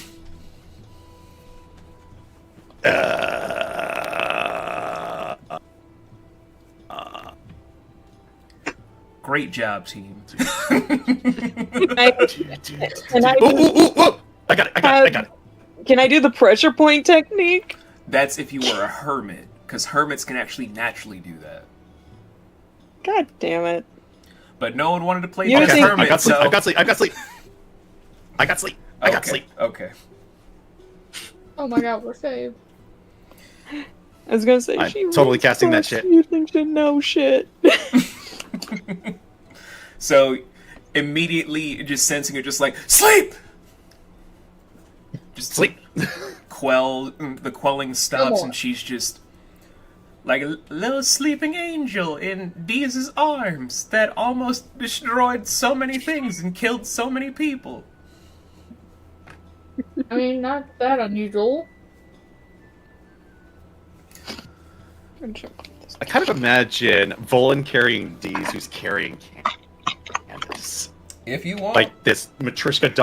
Great job, team. Can I I got it. Can I do the pressure point technique? That's if you were a hermit, because hermits can actually naturally do that. God damn it! But no one wanted to play You this think- hermit, I got sleep. so... I got sleep. I got sleep. I got sleep. I got Okay, sleep. Okay. Oh my god, we're saved. I was gonna say I'm she totally reads casting that books. shit. You think she know shit? So, immediately, just sensing it, just like, sleep! Just Sleep. the quelling stops, and she's just like a little sleeping angel in Deez's arms that almost destroyed so many things and killed so many people. I mean, not that unusual. I kind of imagine Volan carrying Deez, who's carrying Candace. If you want. Like this Matryoshka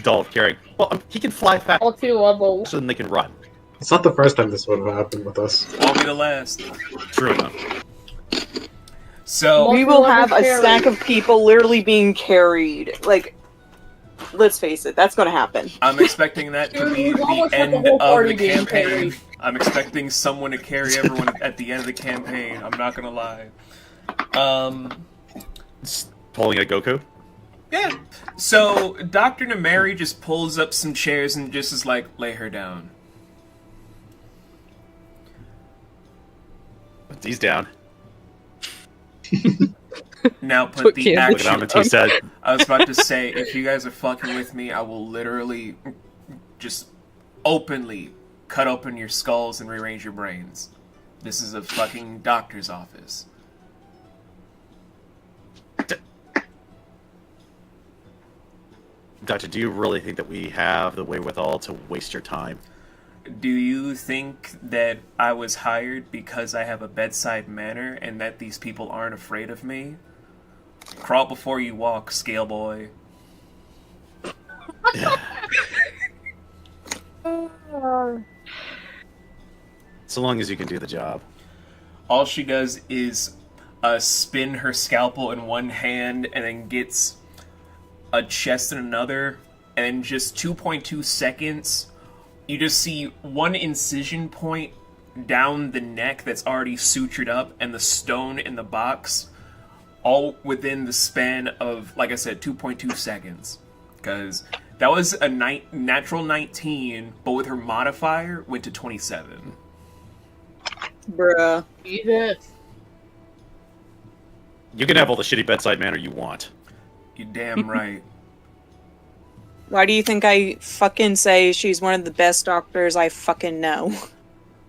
doll carrying. Well, he can fly faster All 2 levels. than they can run. It's not the first time this would have happened with us. I'll be the last. True enough. So, We will have a Carried. stack of people literally being carried. Like, let's face it, that's gonna happen. I'm expecting that to Dude, be we've the almost got end the whole of party the being campaign. carried. I'm expecting someone to carry everyone at the end of the campaign. I'm not gonna lie. It's pulling a Goku. Yeah. So Dr. Namari just pulls up some chairs and just is like, lay her down. He's down. Now put Put the Candace Look at action. Amity said. I was about to say, if you guys are fucking with me, I will literally just openly cut open your skulls and rearrange your brains. This is a fucking doctor's office. Doctor, do you really think that we have the wherewithal to waste your time? Do you think that I was hired because I have a bedside manner and that these people aren't afraid of me? Crawl before you walk, scale boy. So long as you can do the job. All she does is spin her scalpel in one hand and then gets a chest in another, and in just 2.2 seconds, you just see one incision point down the neck that's already sutured up and the stone in the box, all within the span of, like I said, 2.2 seconds. Because that was a natural 19, but with her modifier, went to 27. Bruh. Jesus. You can have all the shitty bedside manner you want. You damn right. Why do you think I fucking say she's one of the best doctors I fucking know?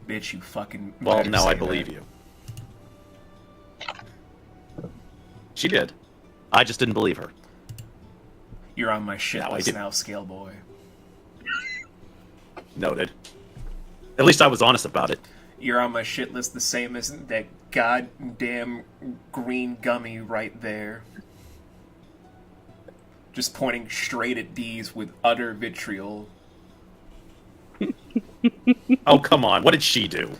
Bitch, you fucking... Well, better now say I that. believe you. She did. I just didn't believe her. You're on my shit No, I list didn't. now, scale boy. Noted. At least I was honest about it. You're on my shit list the same as that goddamn green gummy right there. Just pointing straight at D's with utter vitriol. Oh, come on. What did she do?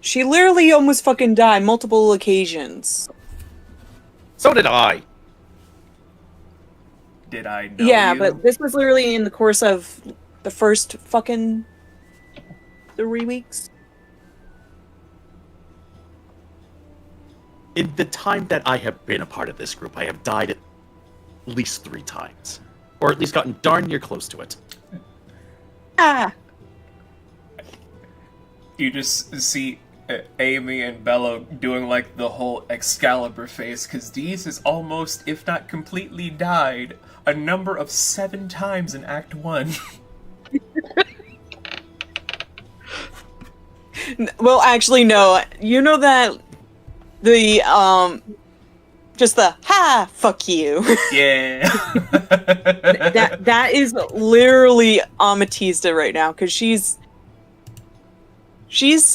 She literally almost fucking died multiple occasions. So did I. Did I know Yeah, you? but this was literally in the course of the first fucking 3 weeks. In the time that I have been a part of this group, I have died at least 3 times. Or at least gotten darn near close to it. Ah! You just see Amy and Bello doing like the whole Excalibur face, because Deez has almost, if not completely, died a number of 7 times in Act 1. Well, actually, no. You know that the, just the, ha, fuck you. Yeah. that is literally Ametista right now, because she's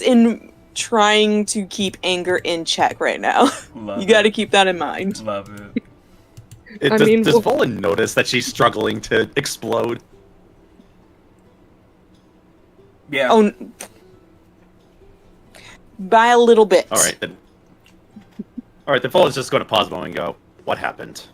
in trying to keep anger in check right now. Love You gotta it. keep that in mind. Love it. I mean, Does well- Volan notice that she's struggling to explode? Yeah. Oh, by a little bit. Alright, then. Alright, then Volan's just going to pause a moment and go, what happened?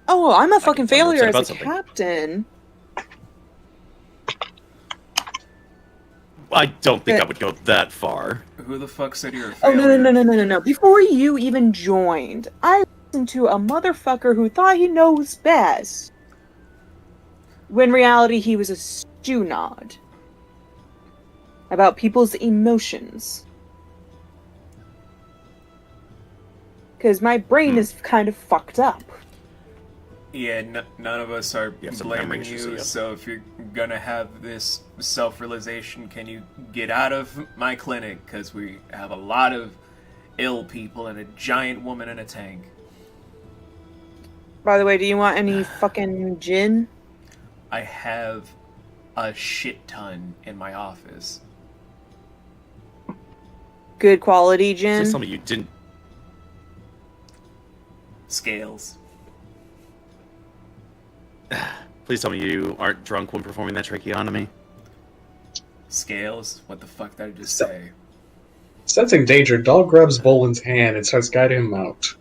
Oh, I'm a fucking find her failure upset as a about something. captain. I don't think I would go that far. Who the fuck said you're a Oh, failure? no. Before you even joined, I listened to a motherfucker who thought he knows best. When in reality, he was a stew nod. About people's emotions. Because my brain is kind of fucked up. Yeah, none of us are You have some blaming memories to see you, it. so if you're gonna have this self-realization, can you get out of my clinic? Because we have a lot of ill people and a giant woman in a tank. By the way, do you want any fucking gin? I have a shit ton in my office. Good quality Please gin? tell me you didn't. Scales. Please tell me you aren't drunk when performing that tracheotomy. Scales? What the fuck did I just say? Sensing danger, Doll grabs Bolin's hand and starts guiding him out.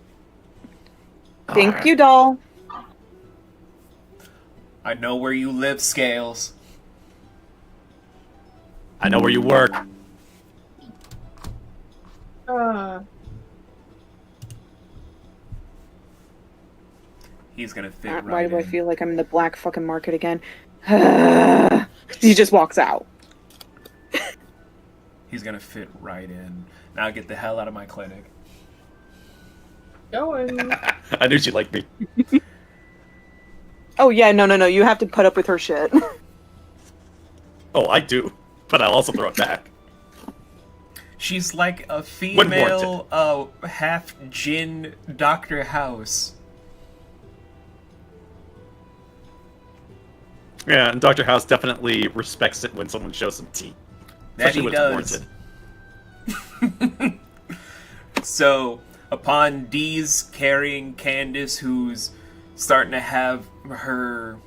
Thank Alright. you, doll. I know where you live, Scales. I know where you work. He's gonna fit Why right do I in. feel like I'm in the black fucking market again? He just walks out. He's gonna fit right in. Now get the hell out of my clinic. Going. I knew she liked me. Oh yeah, no. You have to put up with her shit. Oh, I do. But I'll also throw it back. She's like a When female, half djinn Dr. House. Yeah, and Dr. House definitely respects it when someone shows some teeth. That Especially he when does. it's warranted. So, upon Dee's carrying Candace, who's starting to have her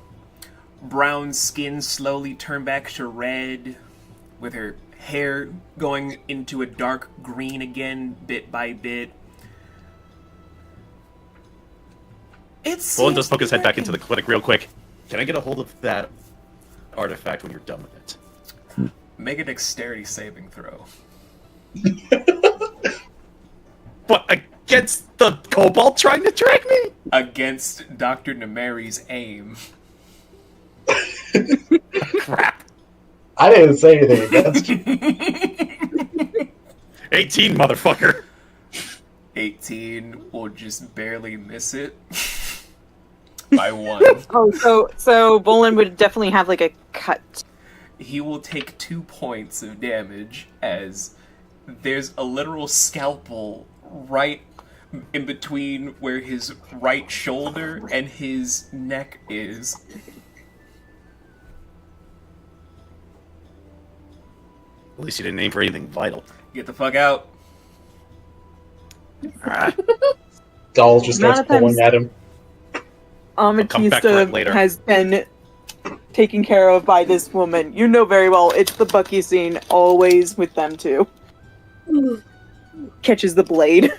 brown skin slowly turn back to red, with her hair going into a dark green again, bit by bit. Bolin does poke his head back into the clinic real quick. Can I get a hold of that artifact when you're done with it? Make a dexterity saving throw. What, against the kobold trying to track me? Against Dr. Nemeri's aim. Crap. I didn't say anything against you. 18, motherfucker. 18 will just barely miss it. By 1. Oh, so Bolin would definitely have like a cut. He will take 2 points of damage as there's a literal scalpel right in between where his right shoulder and his neck is. At least you didn't aim for anything vital. Get the fuck out. Alright. Doll just starts Not a pulling at him. come back for it Amethysta later. has been taken care of by this woman. You know very well it's the Bucky scene, always with them two. Catches the blade.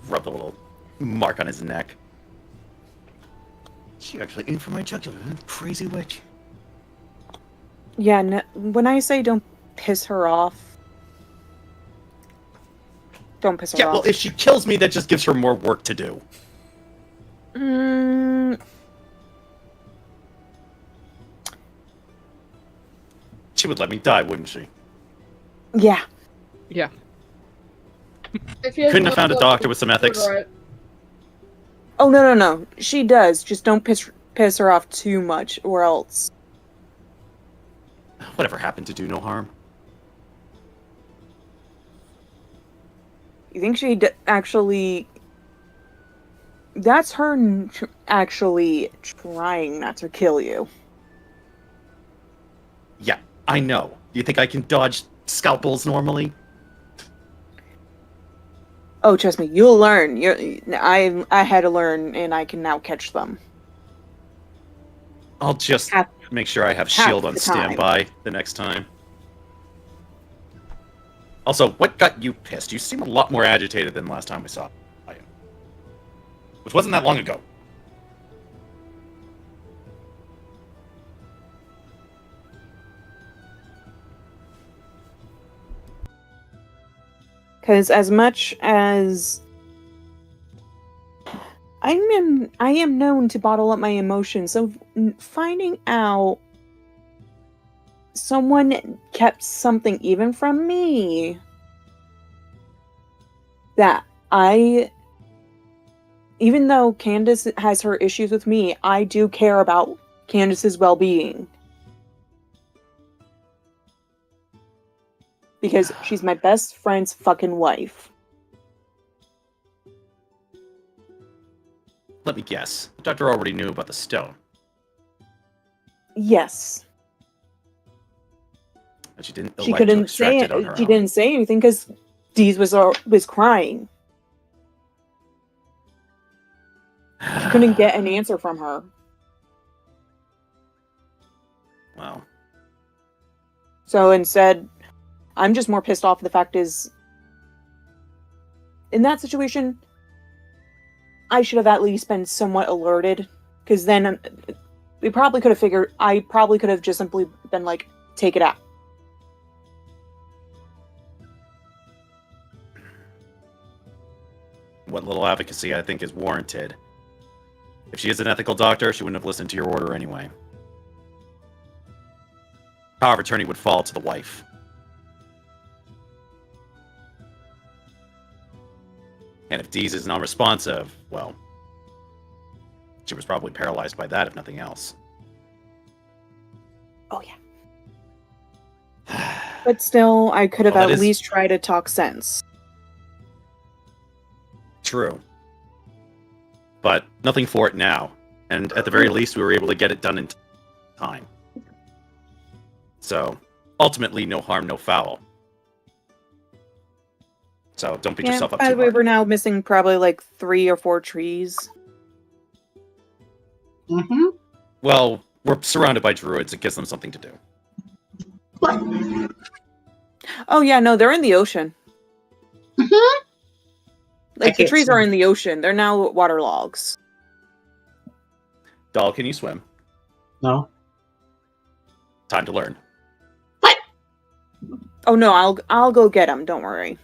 Rub the little mark on his neck. She actually aimed for my jugular, crazy witch. Yeah, no, when I say don't piss her off, don't piss her Yeah, off. well, if she kills me, that just gives her more work to do. She would let me die, wouldn't she? Yeah. Yeah. If you Couldn't have found a doctor with some ethics. Right. Oh no. She does. Just don't piss her off too much, or else. Whatever happened to do no harm? You think she actually? That's her actually trying not to kill you. Yeah, I know. Do you think I can dodge scalpels normally? Oh, trust me, you'll learn. I had to learn, and I can now catch them. I'll just Half- make sure I have half shield on the time. standby the next time. Also, what got you pissed? You seem a lot more agitated than last time we saw you. Which wasn't that long ago. Because as much as I am known to bottle up my emotions, so finding out someone kept something even from me that even though Candace has her issues with me, I do care about Candace's well-being. Because she's my best friend's fucking wife. Let me guess. The doctor already knew about the stone. Yes. But she didn't She elect to couldn't extract say it on her she own. didn't say anything because Deez was crying. She couldn't get an answer from her. Well, So instead, I'm just more pissed off. The fact is, in that situation, I should have at least been somewhat alerted. Because then we probably could have figured. I probably could have just simply been like, take it out. what little advocacy I think is warranted. If she is an ethical doctor, she wouldn't have listened to your order anyway. Power of attorney would fall to the wife. And if Deez is non-responsive, well, she was probably paralyzed by that, if nothing else. Oh yeah. But still, I could have Well, that at is- least tried to talk sense. True. But nothing for it now. And at the very least, we were able to get it done in time. So, ultimately, no harm, no foul. So, don't beat yourself up By too the way, hard. we're now missing probably like 3 or 4 trees. Mm-hmm. Well, we're surrounded by druids. It gives them something to do. Oh yeah, no, they're in the ocean. I Like the can't trees are swim. in the ocean. They're now waterlogs. Doll, can you swim? No. Time to learn. Oh no, I'll go get them. Don't worry.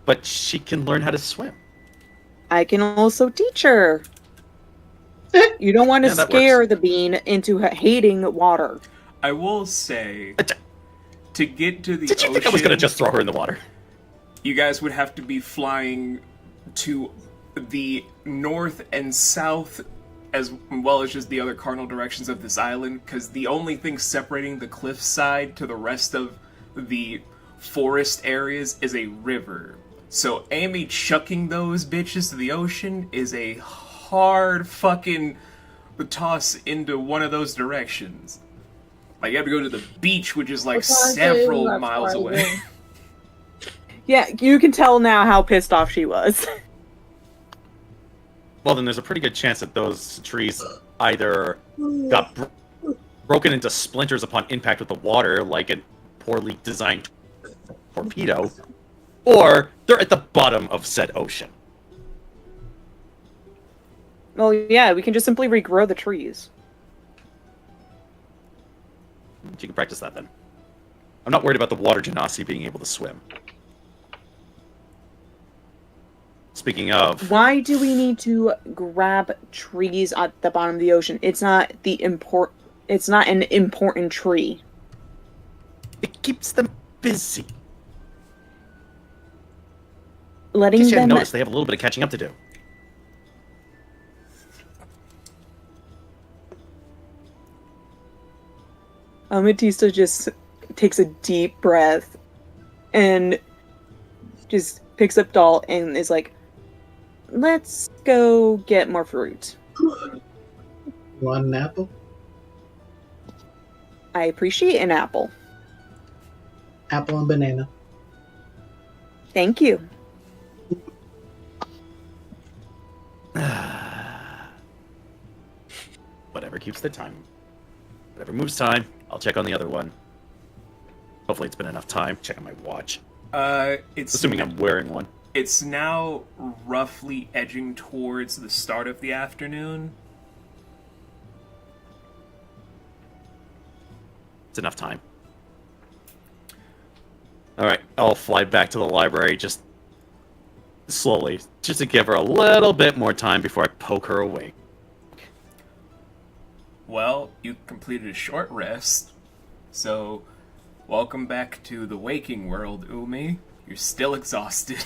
But she can learn how to swim. I can also teach her. You don't want to Yeah, that scare works. the bean into hating water. I will say, to get to the Did you ocean, think I was going to just throw her in the water? you guys would have to be flying to the north and south as well as just the other cardinal directions of this island, because the only thing separating the cliffside to the rest of the forest areas is a river. So Amy chucking those bitches to the ocean is a hard fucking toss into one of those directions. Like, you have to go to the beach, which is like That's why I say several that's miles why I away. do. Yeah, you can tell now how pissed off she was. Well, then there's a pretty good chance that those trees either got broken into splinters upon impact with the water, like a poorly designed torpedo, or they're at the bottom of said ocean. Well, yeah, we can just simply regrow the trees. You can practice that then. I'm not worried about the water genasi being able to swim. Speaking of, Why do we need to grab trees at the bottom of the ocean? It's not It's not an important tree. it keeps them busy. In Letting case you hadn't them. noticed, they have a little bit of catching up to do. Ametista just takes a deep breath and just picks up Doll and is like, let's go get more fruit. Want an apple? I appreciate an apple. Apple and banana. Thank you. Whatever keeps the time. Whatever moves time, I'll check on the other one. Hopefully it's been enough time. Check on my watch. It's Assuming I'm wearing one. It's now roughly edging towards the start of the afternoon. It's enough time. Alright, I'll fly back to the library just slowly, just to give her a little bit more time before I poke her awake. Well, you completed a short rest, so welcome back to the waking world, Umi. You're still exhausted.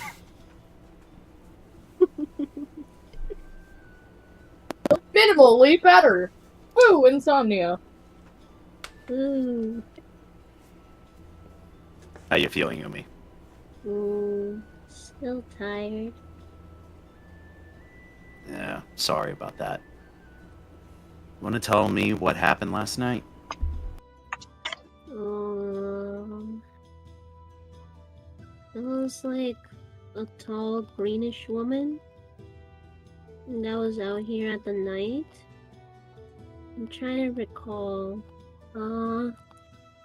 Minimally better. Woo, insomnia. Ooh. How you feeling, Yumi? Still tired. Yeah, sorry about that. Want to tell me what happened last night? It was like a tall greenish woman that was out here at the night. I'm trying to recall.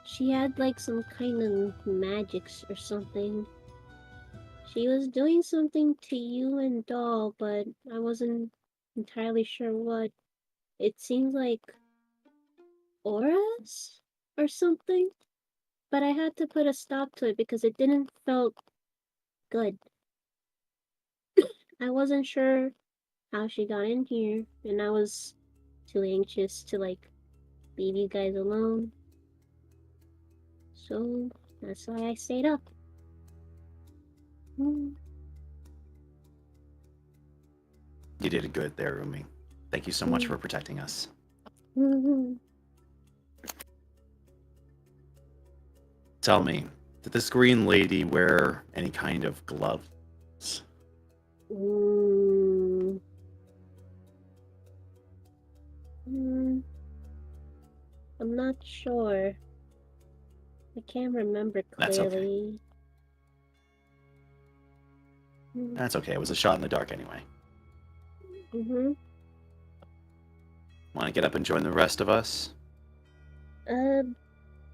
She had like some kind of magics or something. She was doing something to you and Doll, but I wasn't entirely sure what. It seemed like auras or something, but I had to put a stop to it because it didn't felt good. I wasn't sure how she got in here, and I was too anxious to like leave you guys alone. So that's why I stayed up. You did good there, Umi. Thank you so much for protecting us. Tell me, did this green lady wear any kind of gloves? I'm not sure. I can't remember That's okay. clearly. That's okay. It was a shot in the dark anyway. Want to get up and join the rest of us?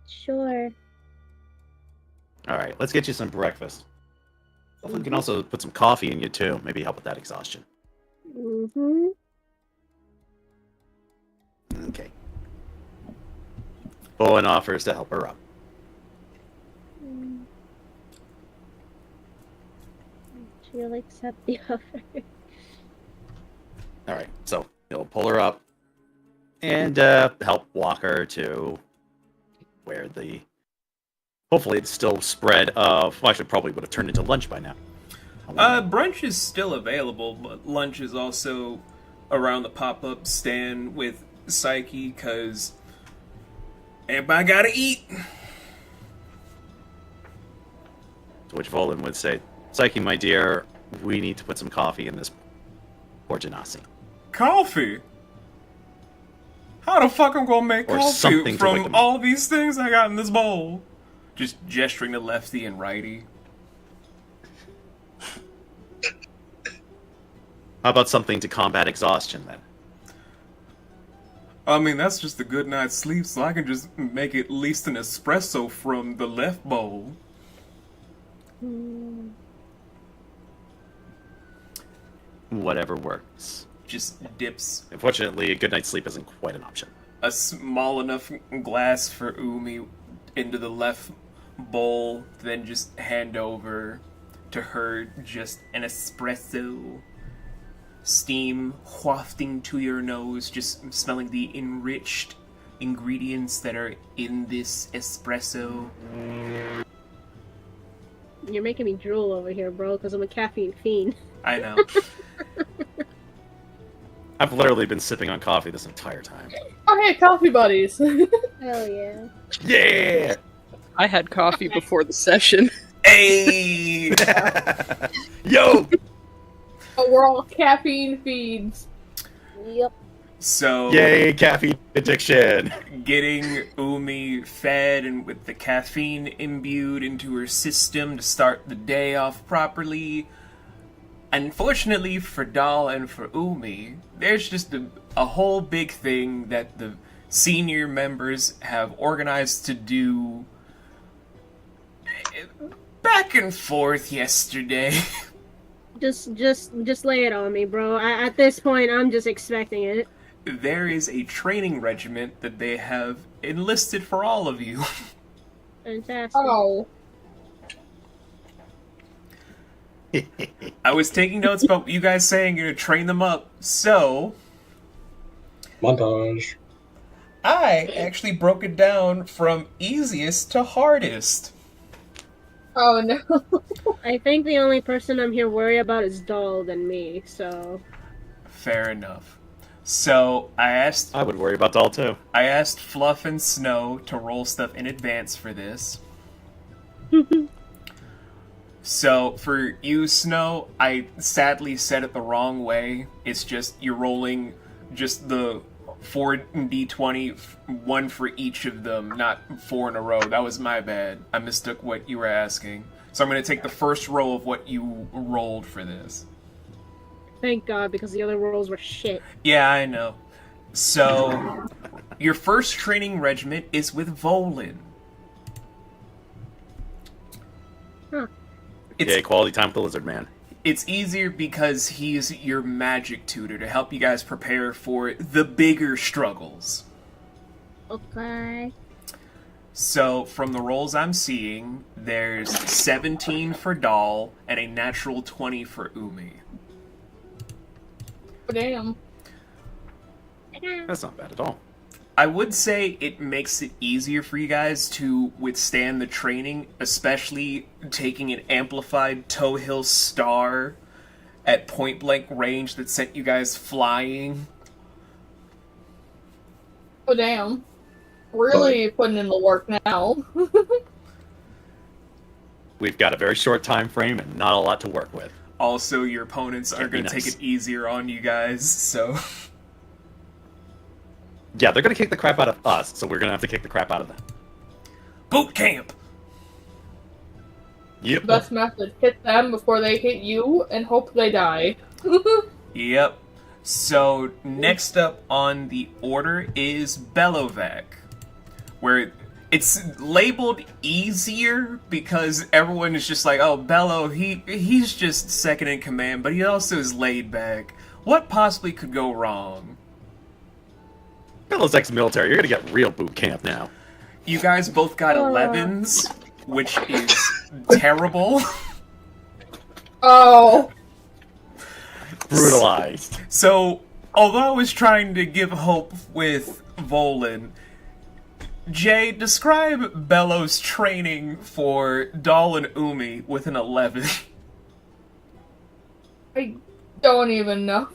Sure. All right, let's get you some breakfast. Hopefully we can also put some coffee in you too. Maybe help with that exhaustion. Okay. Bowen offers to help her up. She'll accept the offer. All right, so he'll pull her up and help walk her to where the... Hopefully it's still spread of... Well, actually, probably would have turned into lunch by now. Brunch is still available, but lunch is also around the pop-up stand with Psyche, because everybody gotta eat. To which Volan would say, Psyche, my dear, we need to put some coffee in this poor Genasi. Coffee? How the fuck I'm gonna make Or coffee something to wake from them up. all these things I got in this bowl? Just gesturing to lefty and righty. How about something to combat exhaustion, then? I mean, that's just a good night's sleep, so I can just make at least an espresso from the left bowl. Whatever works. Just dips Unfortunately, a good night's sleep isn't quite an option. a small enough glass for Umi into the left bowl, then just hand over to her just an espresso. Steam wafting to your nose, just smelling the enriched ingredients that are in this espresso. You're making me drool over here, bro, because I'm a caffeine fiend. I know. I've literally been sipping on coffee this entire time. Oh, hey, coffee buddies. Hell yeah. Yeah! I had coffee before the session. Hey! Yo! Oh, we're all caffeine fiends. Yep. So, Yay, caffeine addiction! getting Umi fed and with the caffeine imbued into her system to start the day off properly. Unfortunately for Dal and for Umi, there's just a whole big thing that the senior members have organized to do back and forth yesterday. Just lay it on me, bro. At this point, I'm just expecting it. There is a training regiment that they have enlisted for all of you. Fantastic. Oh. I was taking notes about you guys saying you're gonna train them up, so Montage. I actually broke it down from easiest to hardest. Oh no. I think the only person I'm here worried about is Doll than me, so... Fair enough. So I would worry about Doll too. I asked Fluff and Snow to roll stuff in advance for this. So for you, Snow, I sadly said it the wrong way. It's just you're rolling just the 4d20, one for each of them, not 4 in a row. That was my bad. I mistook what you were asking. So I'm going to take the first roll of what you rolled for this. Thank God, because the other rolls were shit. Yeah, I know. So, your first training regiment is with Volin. Huh. Yeah, quality time with the lizard man. It's easier because he's your magic tutor to help you guys prepare for the bigger struggles. Okay. So, from the rolls I'm seeing, there's 17 for Doll and a natural 20 for Umi. Damn. That's not bad at all. I would say it makes it easier for you guys to withstand the training, especially taking an amplified Toe Hill Star at point blank range that sent you guys flying. Oh damn. Really putting in the work now. We've got a very short time frame and not a lot to work with. Also, your opponents are Can't be going to nice. take it easier on you guys, so... Yeah, they're gonna kick the crap out of us, so we're gonna have to kick the crap out of them. Boot camp! Yep. Best method. Hit them before they hit you and hope they die. Yep. So, next up on the order is Belovac, where it's labeled easier because everyone is just like, oh, Bello, he's just second in command, but he also is laid back. What possibly could go wrong? Bellow's ex-military. You're gonna get real boot camp now. You guys both got 11s, which is terrible. Oh. Brutalized. So, although I was trying to give hope with Volin, Jay, describe Bello's training for Doll and Umi with an 11. I don't even know.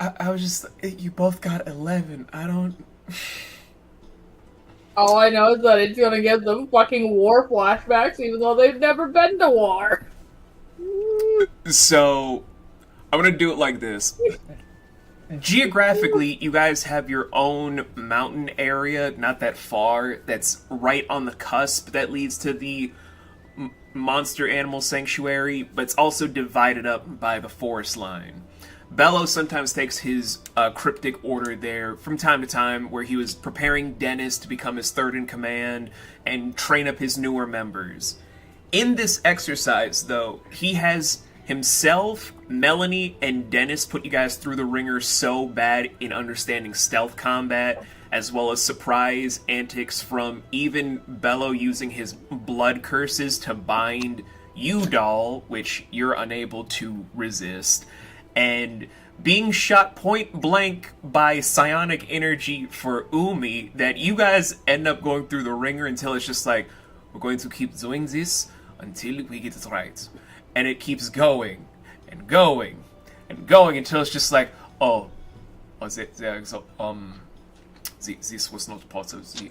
I was just, you both got 11. I don't... All I know is that it's gonna give them fucking war flashbacks even though they've never been to war. So, I'm gonna do it like this. Geographically, you guys have your own mountain area, not that far, that's right on the cusp that leads to the monster animal sanctuary, but it's also divided up by the forest line. Bello sometimes takes his cryptic order there from time to time, where he was preparing Dennis to become his third in command and train up his newer members. In this exercise, though, he has himself, Melanie, and Dennis put you guys through the ringer so bad in understanding stealth combat, as well as surprise antics from even Bello using his blood curses to bind you, Doll, which you're unable to resist, and being shot point blank by psionic energy for Umi, that you guys end up going through the ringer until it's just like, we're going to keep doing this until we get it right. And it keeps going, and going, and going until it's just like, this was not part of the,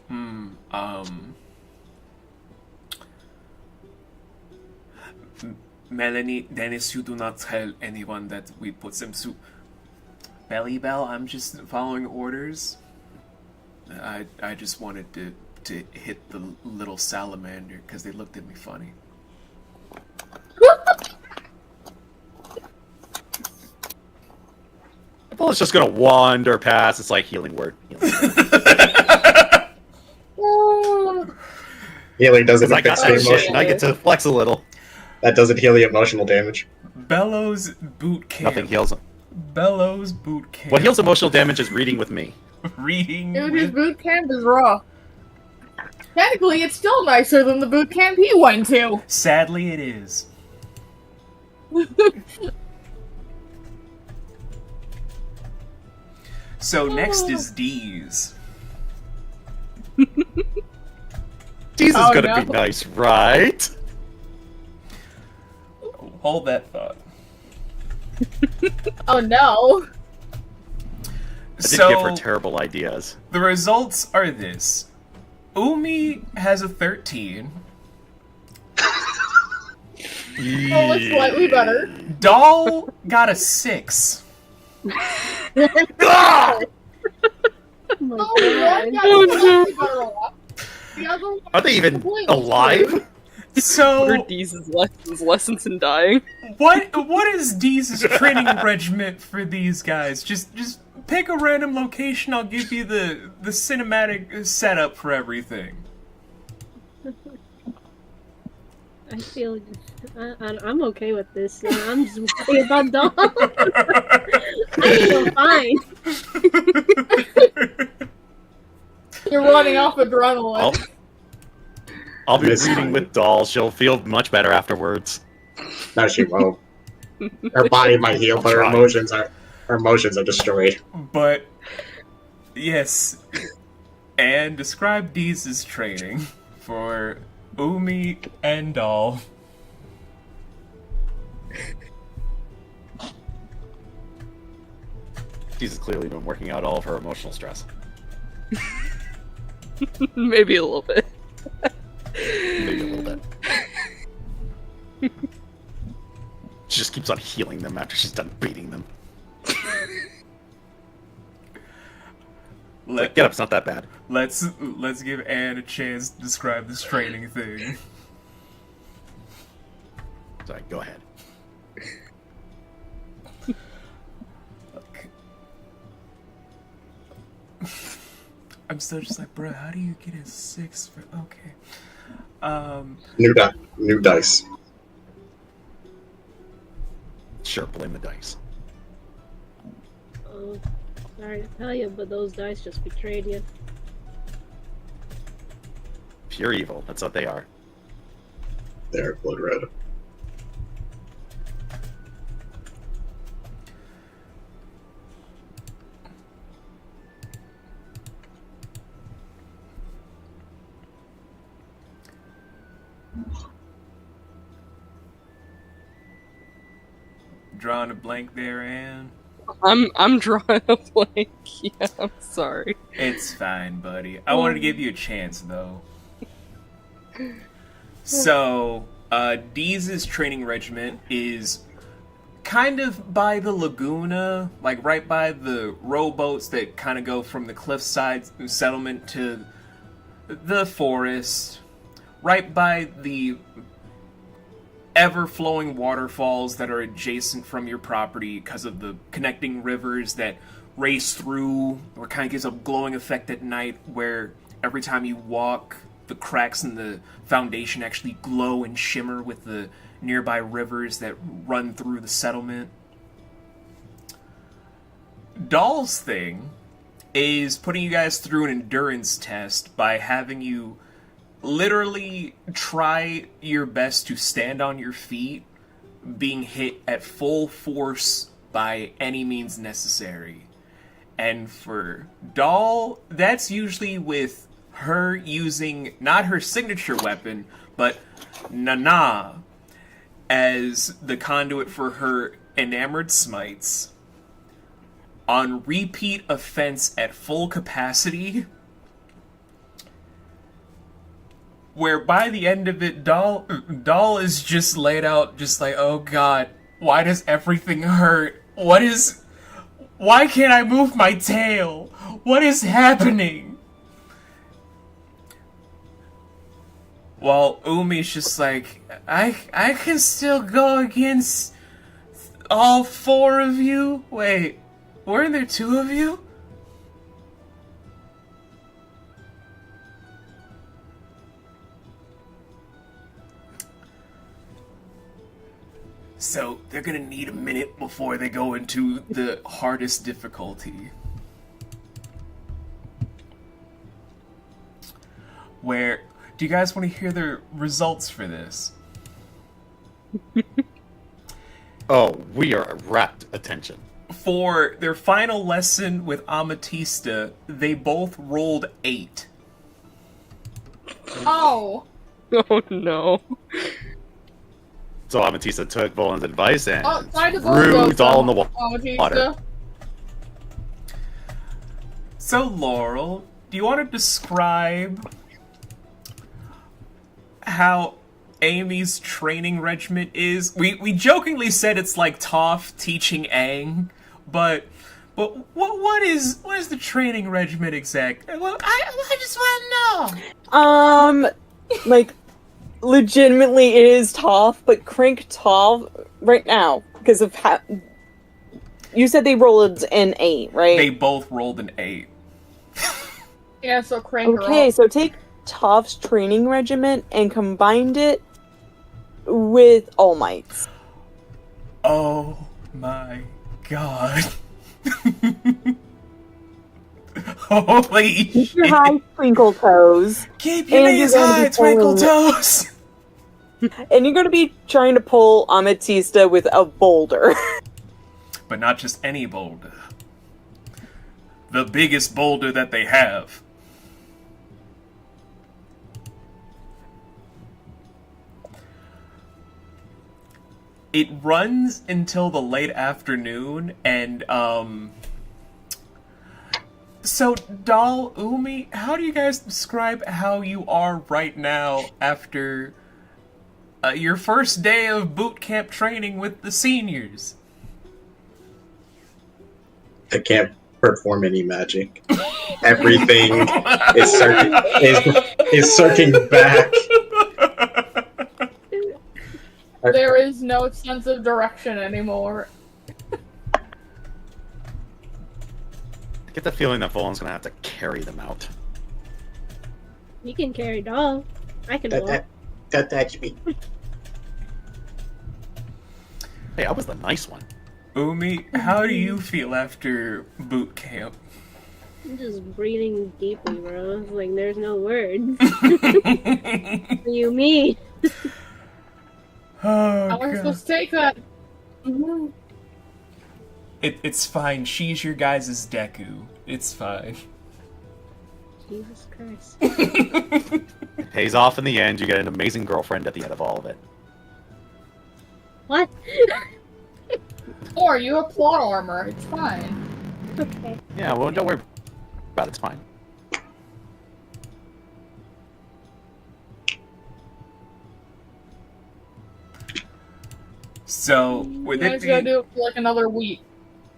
Melanie, Dennis, you do not tell anyone that we put them through. Belly Bell, I'm just following orders. I just wanted to hit the little salamander because they looked at me funny. Bellow's just gonna wander past. It's like healing word. Healing doesn't I got affect the that shit. emotional. I get to flex a little. That doesn't heal the emotional damage. Bellows boot camp. Nothing heals him. Bellows boot camp. What heals emotional damage is reading with me. Reading. Dude, his with- boot camp is raw. Technically, it's still nicer than the boot camp he went to. Sadly, it is. So next is D's. Deez is Oh, gonna no. be nice, right? Hold that thought. Oh no. I did give her terrible ideas. The results are this. Umi has a 13. Oh, it's slightly better. Doll got a 6. Ah! Oh my Oh, yeah, god. yeah, Oh, it's slightly better off. The other one Are they even completely alive? screwed. What are So, Deez's lessons in dying? what is Deez's training regiment for these guys? Just pick a random location, I'll give you the cinematic setup for everything. I feel I'm okay with this. I'm just worried about Dom. I feel fine. You're running off adrenaline. I'll be This reading time. with Doll. She'll feel much better afterwards. No, she won't. Her body might heal, but her Trying. emotions are destroyed. But, yes. And describe Deez's training for Umi and Doll. Deez has clearly been working out all of her emotional stress. Maybe a little bit. Maybe a little bit. She just keeps on healing them after she's done beating them. Like, get up, it's not that bad. Let's give Anne a chance to describe this training thing. Sorry, go ahead. Okay. I'm still just like, bro, how do you get a 6 for okay? New dice. Sure, blame the dice. Oh, sorry to tell you, but those dice just betrayed you. Pure evil, that's what they are. They're blood red. Drawing a blank there, Anne. I'm drawing a blank. Yeah, I'm sorry. It's fine, buddy. I wanted to give you a chance, though. So, Deez's training regiment is kind of by the Laguna, like right by the rowboats that kind of go from the cliffside settlement to the forest, right by the ever-flowing waterfalls that are adjacent from your property because of the connecting rivers that race through, or kind of gives a glowing effect at night where every time you walk, the cracks in the foundation actually glow and shimmer with the nearby rivers that run through the settlement. Doll's thing is putting you guys through an endurance test by having you literally try your best to stand on your feet, being hit at full force by any means necessary. And for Doll, that's usually with her using not her signature weapon, but Nana as the conduit for her enamored smites. On repeat offense at full capacity, where by the end of it, Doll is just laid out, just like, oh god, why does everything hurt? Why can't I move my tail? What is happening? While Umi's just like, I can still go against all 4 of you? Wait, weren't there 2 of you? So, they're gonna need a minute before they go into the hardest difficulty. Where, do you guys want to hear the results for this? Oh, we are rapt attention. For their final lesson with Amatista, they both rolled 8. Oh! Oh no. So Amatista took Volan's advice and Oh, try to threw Dahl in the water. Amatista. So, Laurel, do you want to describe how Amy's training regimen is? We jokingly said it's like Toph teaching Aang, but what is the training regimen exactly? Well, I just want to know. Like, legitimately, it is Toph, but Crank Toph right now because of how you said they rolled an 8, right? They both rolled an 8. Yeah, so crank her Okay, up. so take Toph's training regimen and combined it with All Might's. Oh my god. Holy Keep your shit. high twinkle toes, Keep your and you're knees going to high, be twinkle pulling- toes. and you're going to be trying to pull Ametista with a boulder. But not just any boulder. The biggest boulder that they have. It runs until the late afternoon, and, So, Dal, Umi, how do you guys describe how you are right now after your first day of boot camp training with the seniors? I can't perform any magic. Everything is circling back. There is no sense of direction anymore. I get the feeling that Volan's gonna have to carry them out. You can carry doll. I can walk. That's me. Hey, I was the nice one. Umi, how do you feel after boot camp? I'm just breathing deeply, bro. It's like there's no words. What do you mean? Oh, How am I God. supposed to take that? It's fine. She's your guys' Deku. It's fine. Jesus Christ. It pays off in the end. You get an amazing girlfriend at the end of all of it. What? Or you have plot armor. It's fine. Okay. Yeah, well, don't worry about it. It's fine. So, You with guys it gotta being do it for like another week.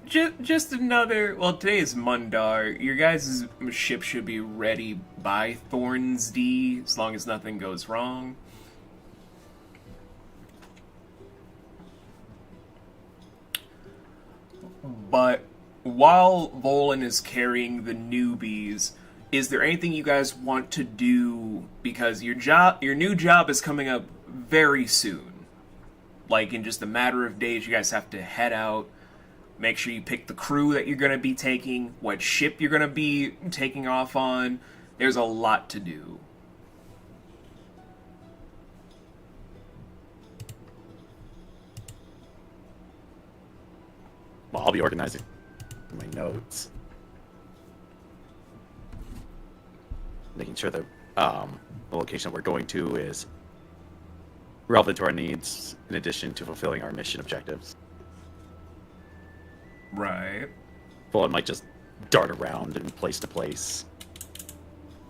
just another. Well, today is Mundar. Your guys' ship should be ready by Thorns D, as long as nothing goes wrong. But while Volan is carrying the newbies, is there anything you guys want to do? Because your new job is coming up very soon. Like in just a matter of days, you guys have to head out. Make sure you pick the crew that you're going to be taking, what ship you're going to be taking off on. There's a lot to do. Well, I'll be organizing my notes. Making sure that the location we're going to is relevant to our needs, in addition to fulfilling our mission objectives. Right. Volan might just dart around and place to place.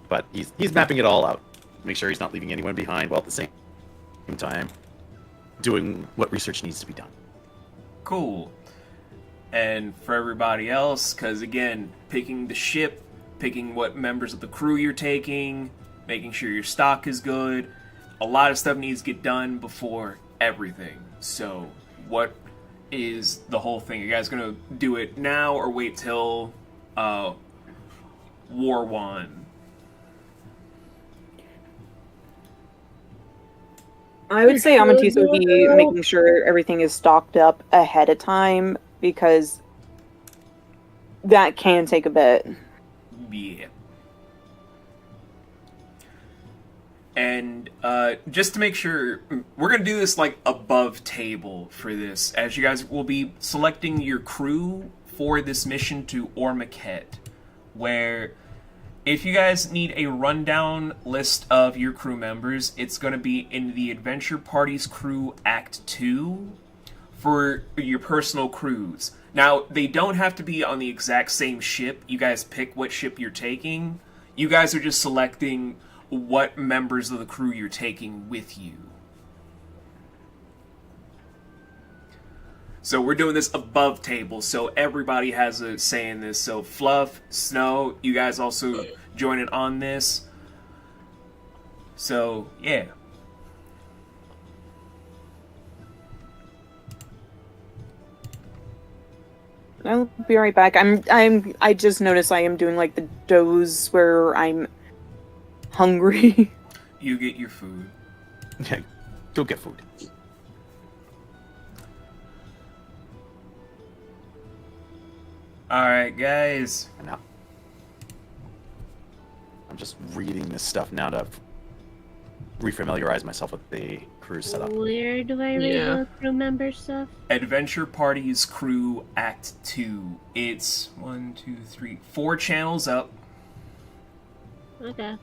But he's mapping it all out. Make sure he's not leaving anyone behind, while at the same time doing what research needs to be done. Cool. And for everybody else, because again, picking the ship, picking what members of the crew you're taking, making sure your stock is good, a lot of stuff needs to get done before everything. So, what is the whole thing? Are you guys gonna do it now or wait till War 1? I would say Ametista would be making sure everything is stocked up ahead of time, because that can take a bit. Yeah. And just to make sure, we're going to do this like above table for this, as you guys will be selecting your crew for this mission to Ormaquette, where if you guys need a rundown list of your crew members, it's going to be in the Adventure Party's Crew Act 2 for your personal crews. Now, they don't have to be on the exact same ship. You guys pick what ship you're taking. You guys are just selecting what members of the crew you're taking with you. So we're doing this above table, so everybody has a say in this. So Fluff, Snow, you guys also join in on this. So, yeah. I'll be right back. I just noticed I am doing like the doze where I'm hungry. You get your food. Okay, go get food. Alright, guys. I know. I'm just reading this stuff now to refamiliarize myself with the crew setup. Where do I read the crew member stuff? Adventure Party's Crew Act 2. It's 4 channels up. Okay.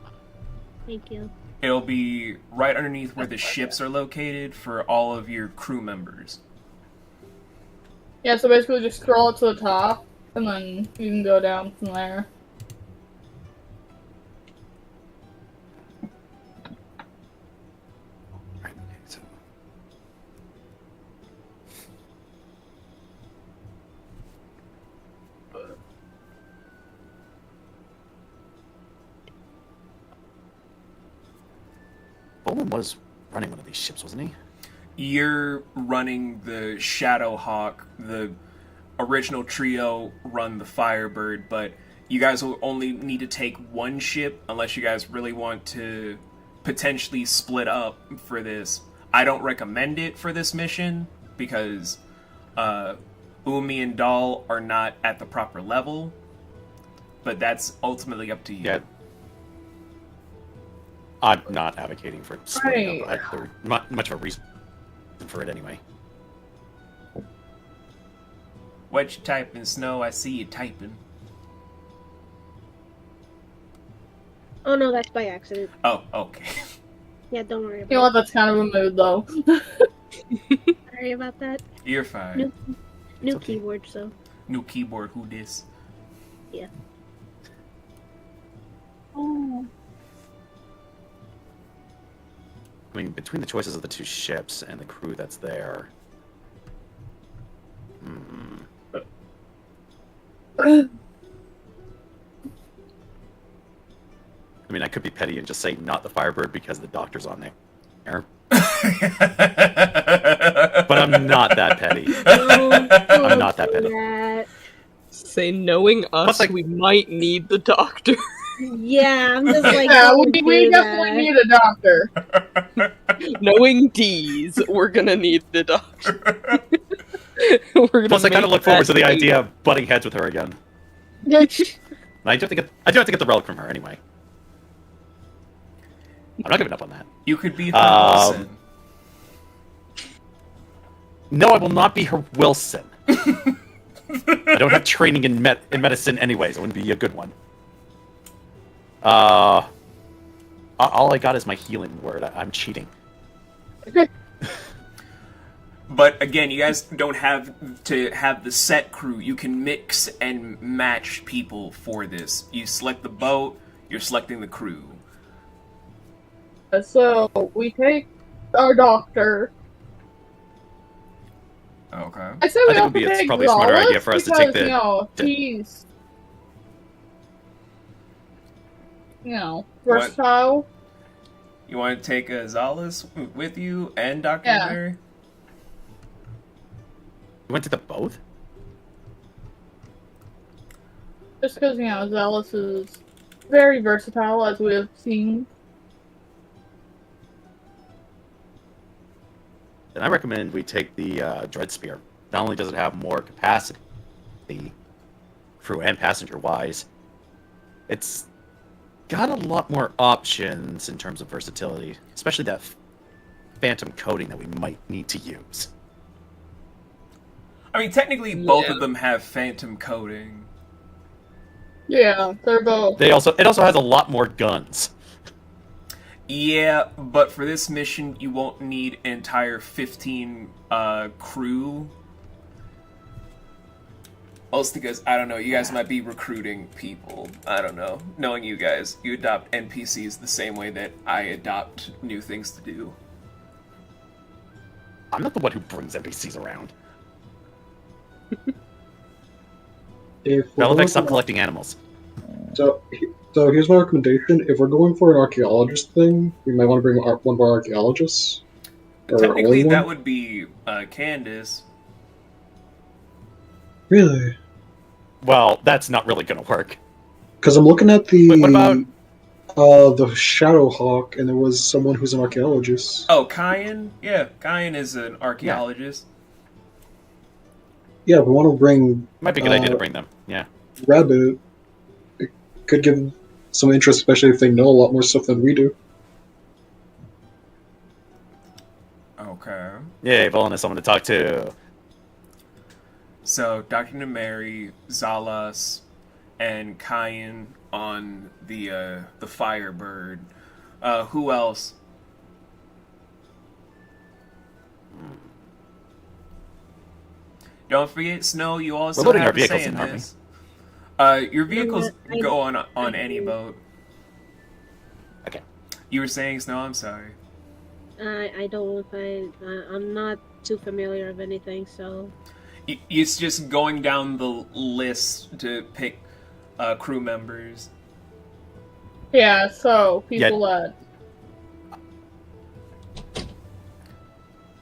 Thank you. It'll be right underneath where the ships are located for all of your crew members. Yeah, so basically just scroll it to the top, and then you can go down from there. Right, okay, so... Bowman was running one of these ships, wasn't he? You're running the Shadowhawk. The original trio run the Firebird, but you guys will only need to take one ship unless you guys really want to potentially split up for this. I don't recommend it for this mission because Umi and Dahl are not at the proper level, but that's ultimately up to you. Yeah. I'm not advocating for splitting up. There's not much of a reason for it anyway. What you typing, Snow? I see you typing. Oh no, that's by accident. Oh, okay. Yeah, don't worry about You know what? That's kind of a mood, though. it. Sorry about that. You're fine. New okay. keyboard, so. New keyboard, who dis? Yeah. Oh. I mean, between the choices of the two ships and the crew that's there... I mean, I could be petty and just say not the Firebird because the Doctor's on there. But I'm not that petty. I'm not that petty. That. Say, knowing us, Plus, like- we might need the doctor. Yeah, I'm just like. Yeah, going we through definitely that. need a doctor. Knowing D's, we're gonna need the doctor. We're gonna Plus, I kind of make look forward that to the date. idea of butting heads with her again. And I do have to get the relic from her anyway. I'm not giving up on that. You could be her Wilson. No, I will not be her Wilson. I don't have training in medicine anyways. It wouldn't be a good one. All I got is my healing word. I'm cheating. But again, you guys don't have to have the set crew. You can mix and match people for this. You select the boat, you're selecting the crew. So, we take our doctor. Okay. I said we I think also it's take probably a smarter idea Wallace for us to because, take the- you know, to- he's... You know, versatile. You want to take Zalas with you and Dr. Yeah. Mary? You went to the both? Just because, you know, Zealous is very versatile, as we have seen. Then I recommend we take the Dread Spear. Not only does it have more capacity, crew and passenger-wise, it's got a lot more options in terms of versatility, especially that phantom coating that we might need to use. I mean, technically, both Yeah. of them have phantom coating. Yeah, they're both. It also has a lot more guns. Yeah, but for this mission, you won't need an entire 15 crew. Also because, I don't know, you guys might be recruiting people. I don't know. Knowing you guys, you adopt NPCs the same way that I adopt new things to do. I'm not the one who brings NPCs around. Bellavic, stop collecting animals. So here's my recommendation. If we're going for an archaeologist thing, we might want to bring one of our archaeologists. Or Technically, only that one. would be Candace. Really? Well, that's not really going to work. Because I'm looking at Wait, what about... the Shadowhawk, and there was someone who's an archaeologist. Oh, Kyan? Yeah, Kyan is an archaeologist. Yeah, we want to bring... Might be a good idea to bring them, yeah. Rabbit. It could give some interest, especially if they know a lot more stuff than we do. Okay. Yay, Valen has someone to talk to. So, Dr. Nemeri, Zalas, and Kyan on the Firebird. Who else? Don't forget, Snow, you also We're loading have our a vehicles say in in, aren't we? this. Your vehicles go on any boat. Okay. You were saying, Snow, I'm sorry. I don't. I'm not too familiar of anything, so. It's just going down the list to pick crew members. Yeah, so people that.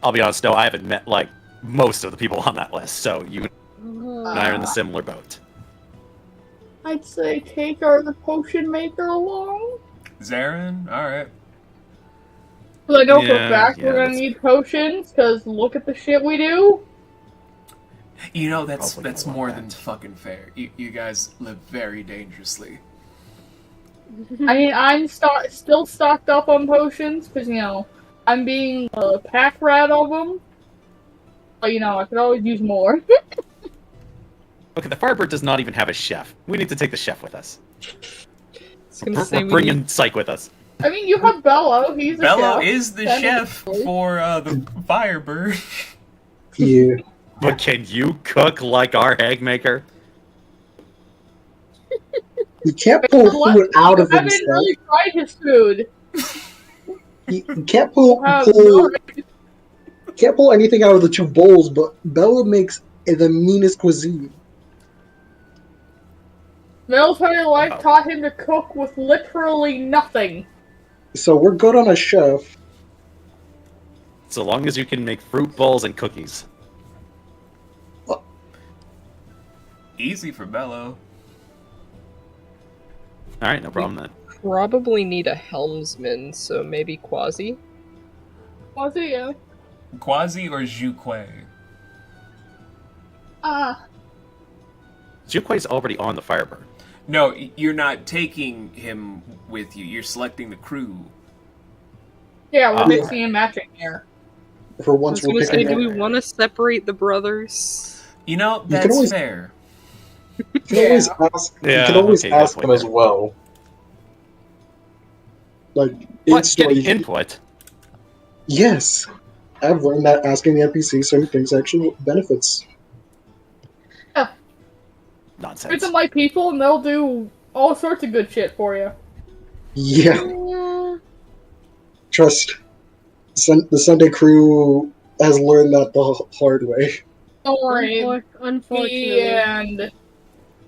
I'll be honest, no, I haven't met, like, most of the people on that list, so you and I are in a similar boat. I'd say take our potion maker along. Zarin? Alright. Because I know for a Yeah, fact we're gonna that's need potions, because look at the shit we do. You know, that's Probably gonna more want than that. fucking fair. You guys live very dangerously. I mean, I'm still stocked up on potions, because, you know, I'm being a pack rat of them. But, you know, I could always use more. Okay, the Firebird does not even have a chef. We need to take the chef with us. Say We're bringing Psyche with us. I mean, you have Bello, he's a Bello chef. is the chef for the Firebird. Yeah. But can you cook like our Hagmaker? You can't pull food out of I haven't himself. really tried his food. You can't pull No, can't pull anything out of the two bowls, but Bella makes the meanest cuisine. military life taught him to cook with literally nothing. So we're good on a chef. So long as you can make fruit bowls and cookies. Easy for Bello. Alright, no problem then. Probably need a helmsman, so maybe Quasi? Was it you? Quasi or Juque? Juque's already on the Firebird. No, you're not taking him with you. You're selecting the crew. Yeah, we're Ah. mixing and matching here. For I once, was we're gonna say, picking. do we want to separate the brothers? You know, can that's always- fair. You can always ask. Yeah, you can always okay, ask good them point as there. well. Like in But story, get input. yes, I've learned that asking the NPC certain things actually benefits. Treat Nonsense. them like people and they'll do all sorts of good shit for you. Yeah, Yeah. trust. The Sunday crew has learned that the hard way. Don't worry, Unfortunately. me and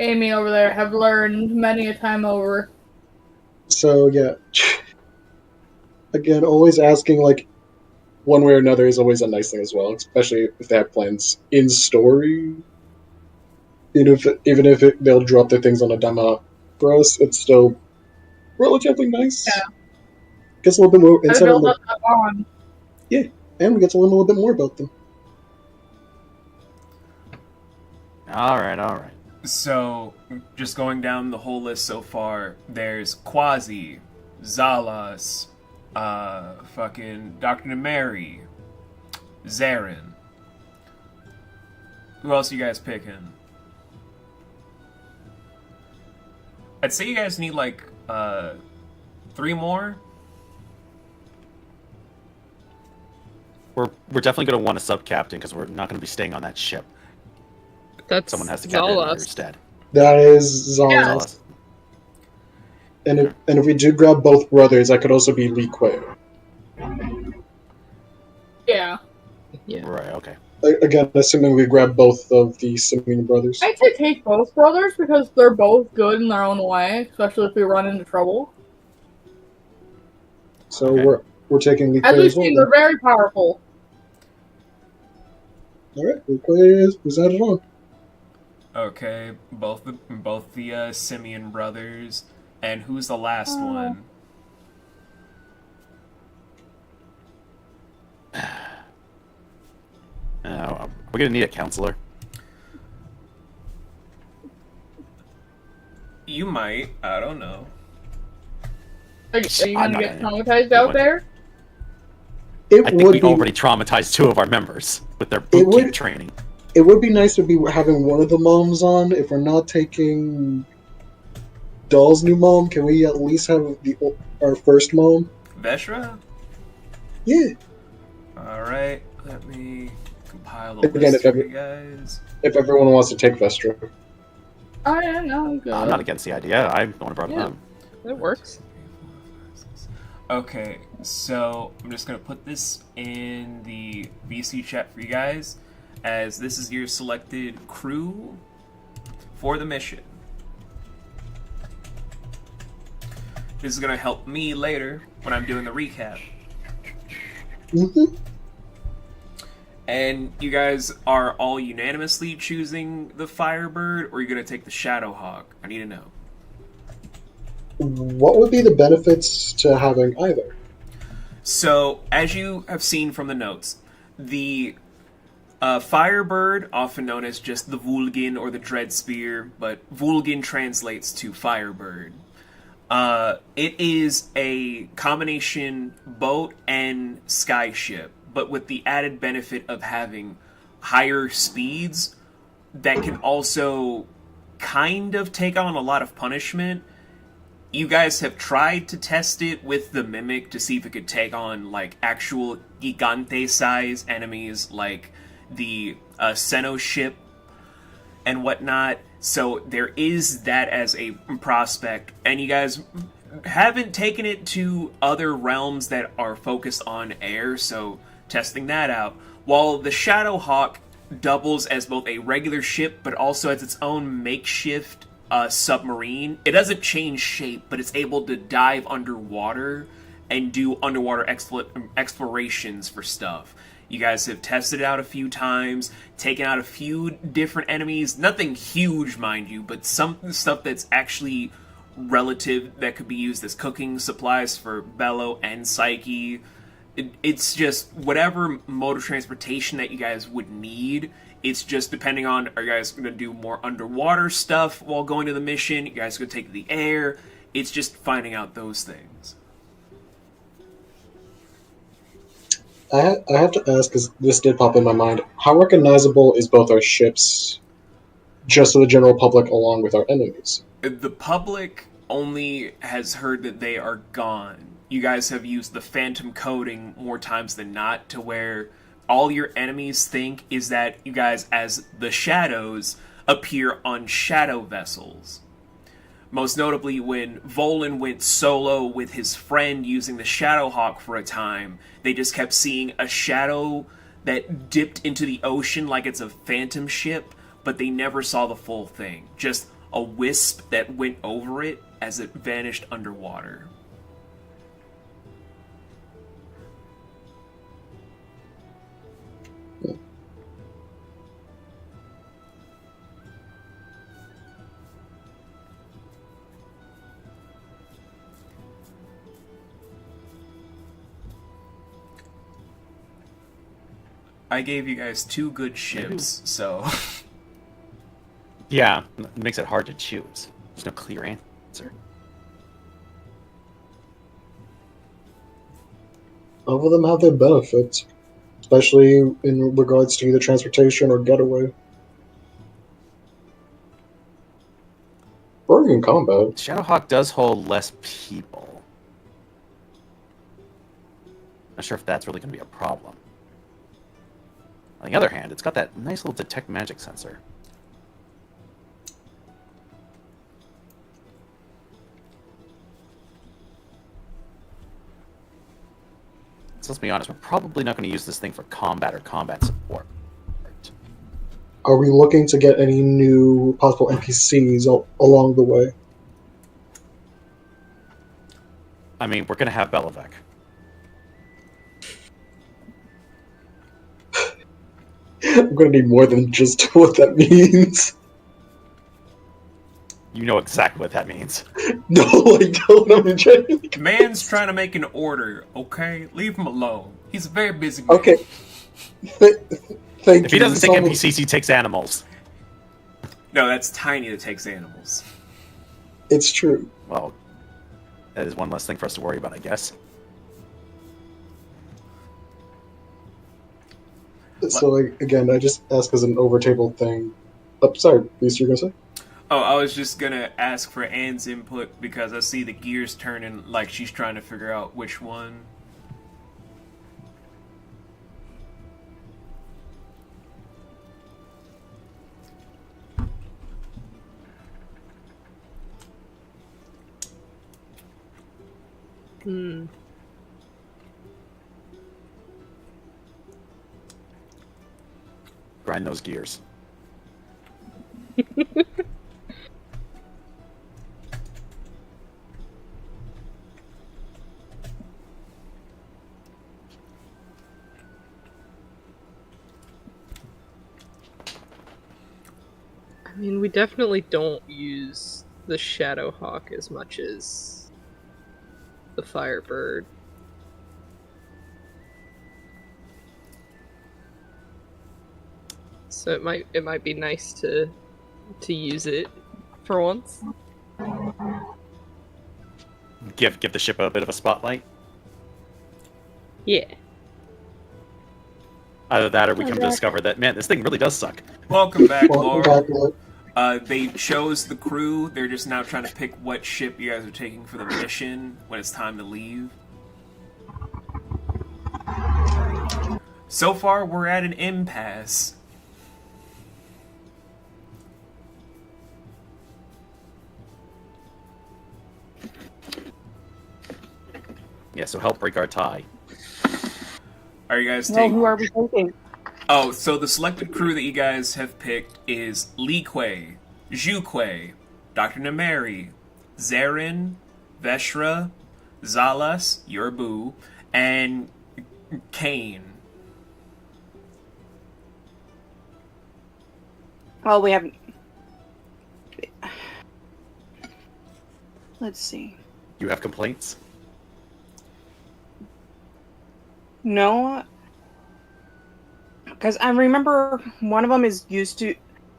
Amy over there have learned many a time over. So yeah, again, always asking like one way or another is always a nice thing as well, especially if they have plans in story. Even if they'll drop their things on a demo for us, it's still relatively nice. Yeah. Gets a little bit more I insight on build them, up that bond. and we get to learn a little bit more about them. Alright. So, just going down the whole list so far, there's Quasi, Zalas, fucking Dr. Nemeri, Zarin. Who else you guys picking? I'd say you guys need like 3 more. We're definitely going to want a sub-captain because we're not going to be staying on that ship. That's Someone has to captain it Zalas. instead. That is Zalas. Zalas. And if we do grab both brothers, that could also be Li Kuei. Yeah. Yeah. Right, okay. Again, assuming we grab both of the Simeon brothers. I'd say take both brothers because they're both good in their own way, especially if we run into trouble. So Okay. we're taking Li As Kuei we've as well. seen, then. they're very powerful. Alright, Li Kuei is added on. Okay, both the Simeon brothers, and who's the last one? We're going to need a counselor. You might. I don't know. Are you I'm gonna not get gonna- traumatized out there? It I think would we be already traumatized 2 of our members with their It boot would- camp training. it would be nice to be having one of the moms on. If we're not taking Doll's new mom, can we at least have our first mom? Veshra? Yeah. Alright, let me compile the Again, list if for you every- guys. If everyone wants to take Vestra. Oh yeah, no, I'm good. I'm not against the idea. I'm going to brought it Yeah. up. That works. Okay, so I'm just gonna put this in the VC chat for you guys, as this is your selected crew for the mission. This is gonna help me later when I'm doing the recap. Mm-hmm. And you guys are all unanimously choosing the Firebird, or are you gonna take the Shadowhawk? I need to know. What would be the benefits to having either? So, as you have seen from the notes, the Firebird, often known as just the Vulgin or the Dread Spear, but Vulgin translates to Firebird. It is a combination boat and skyship, but with the added benefit of having higher speeds that can also kind of take on a lot of punishment. You guys have tried to test it with the Mimic to see if it could take on like actual gigante size enemies like the Seno ship and whatnot. So there is that as a prospect, and you guys haven't taken it to other realms that are focused on air, so testing that out. While the Shadowhawk doubles as both a regular ship but also as its own makeshift submarine. It doesn't change shape, but it's able to dive underwater and do underwater explorations for stuff. You guys have tested it out a few times, taken out a few different enemies. Nothing huge, mind you, but some stuff that's actually relative that could be used as cooking supplies for Bello and Psyche. It's just whatever mode of transportation that you guys would need. It's just depending on, are you guys going to do more underwater stuff while going to the mission? You guys going to take the air? It's just finding out those things. I have to ask, because this did pop in my mind, how recognizable is both our ships, just to the general public, along with our enemies? The public only has heard that they are gone. You guys have used the phantom coding more times than not, to where all your enemies think is that you guys, as the shadows, appear on shadow vessels. Most notably when Volan went solo with his friend using the Shadowhawk for a time, they just kept seeing a shadow that dipped into the ocean like it's a phantom ship, but they never saw the full thing. Just a wisp that went over it as it vanished underwater. I gave you guys 2 good ships, so... Yeah, it makes it hard to choose. There's no clear answer. All of them have their benefits, especially in regards to either transportation or getaway. Or strong in combat. Shadowhawk does hold less people. Not sure if that's really going to be a problem. On the other hand, it's got that nice little detect magic sensor. So let's be honest, we're probably not going to use this thing for combat or combat support. Are we looking to get any new possible NPCs along the way? I mean, we're going to have Belovec. I'm gonna need more than just what that means. You know exactly what that means. No, I don't. I'm genuinely... Man's trying to make an order, okay? Leave him alone. He's a very busy man. Okay. Thank you. If he doesn't take NPCs, he takes animals. No, that's Tiny that takes animals. It's true. Well, that is one less thing for us to worry about, I guess. So, like, again, I just ask as an over-table thing. Oh, sorry, Beast, you're gonna say? Oh, I was just gonna ask for Anne's input because I see the gears turning like she's trying to figure out which one. Grind those gears. I mean, we definitely don't use the Shadowhawk as much as the Firebird. So it might be nice to use it for once. Give the ship a bit of a spotlight. Yeah. Either that, or we come to discover that, man, this thing really does suck. Welcome back, Welcome Laura. back, Laura. They chose the crew. They're just now trying to pick what ship you guys are taking for the mission when it's time to leave. So far, we're at an impasse. Yeah, so help break our tie. Are you guys Well, taking... who are we thinking? Oh, so the selected crew that you guys have picked is Li Kuei, Zhu Kuei, Dr. Nameri, Zarin, Veshra, Zalas, your boo, and Kane. Well, we haven't. Let's see. You have complaints? No, because I remember one of them is used to.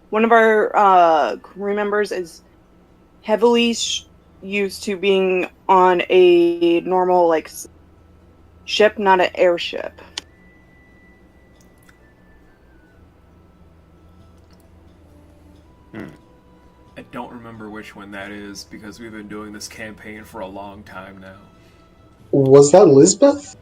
One of our crew members is heavily used to being on a normal like ship, not an airship. I don't remember which one that is because we've been doing this campaign for a long time now. Was that Lisbeth?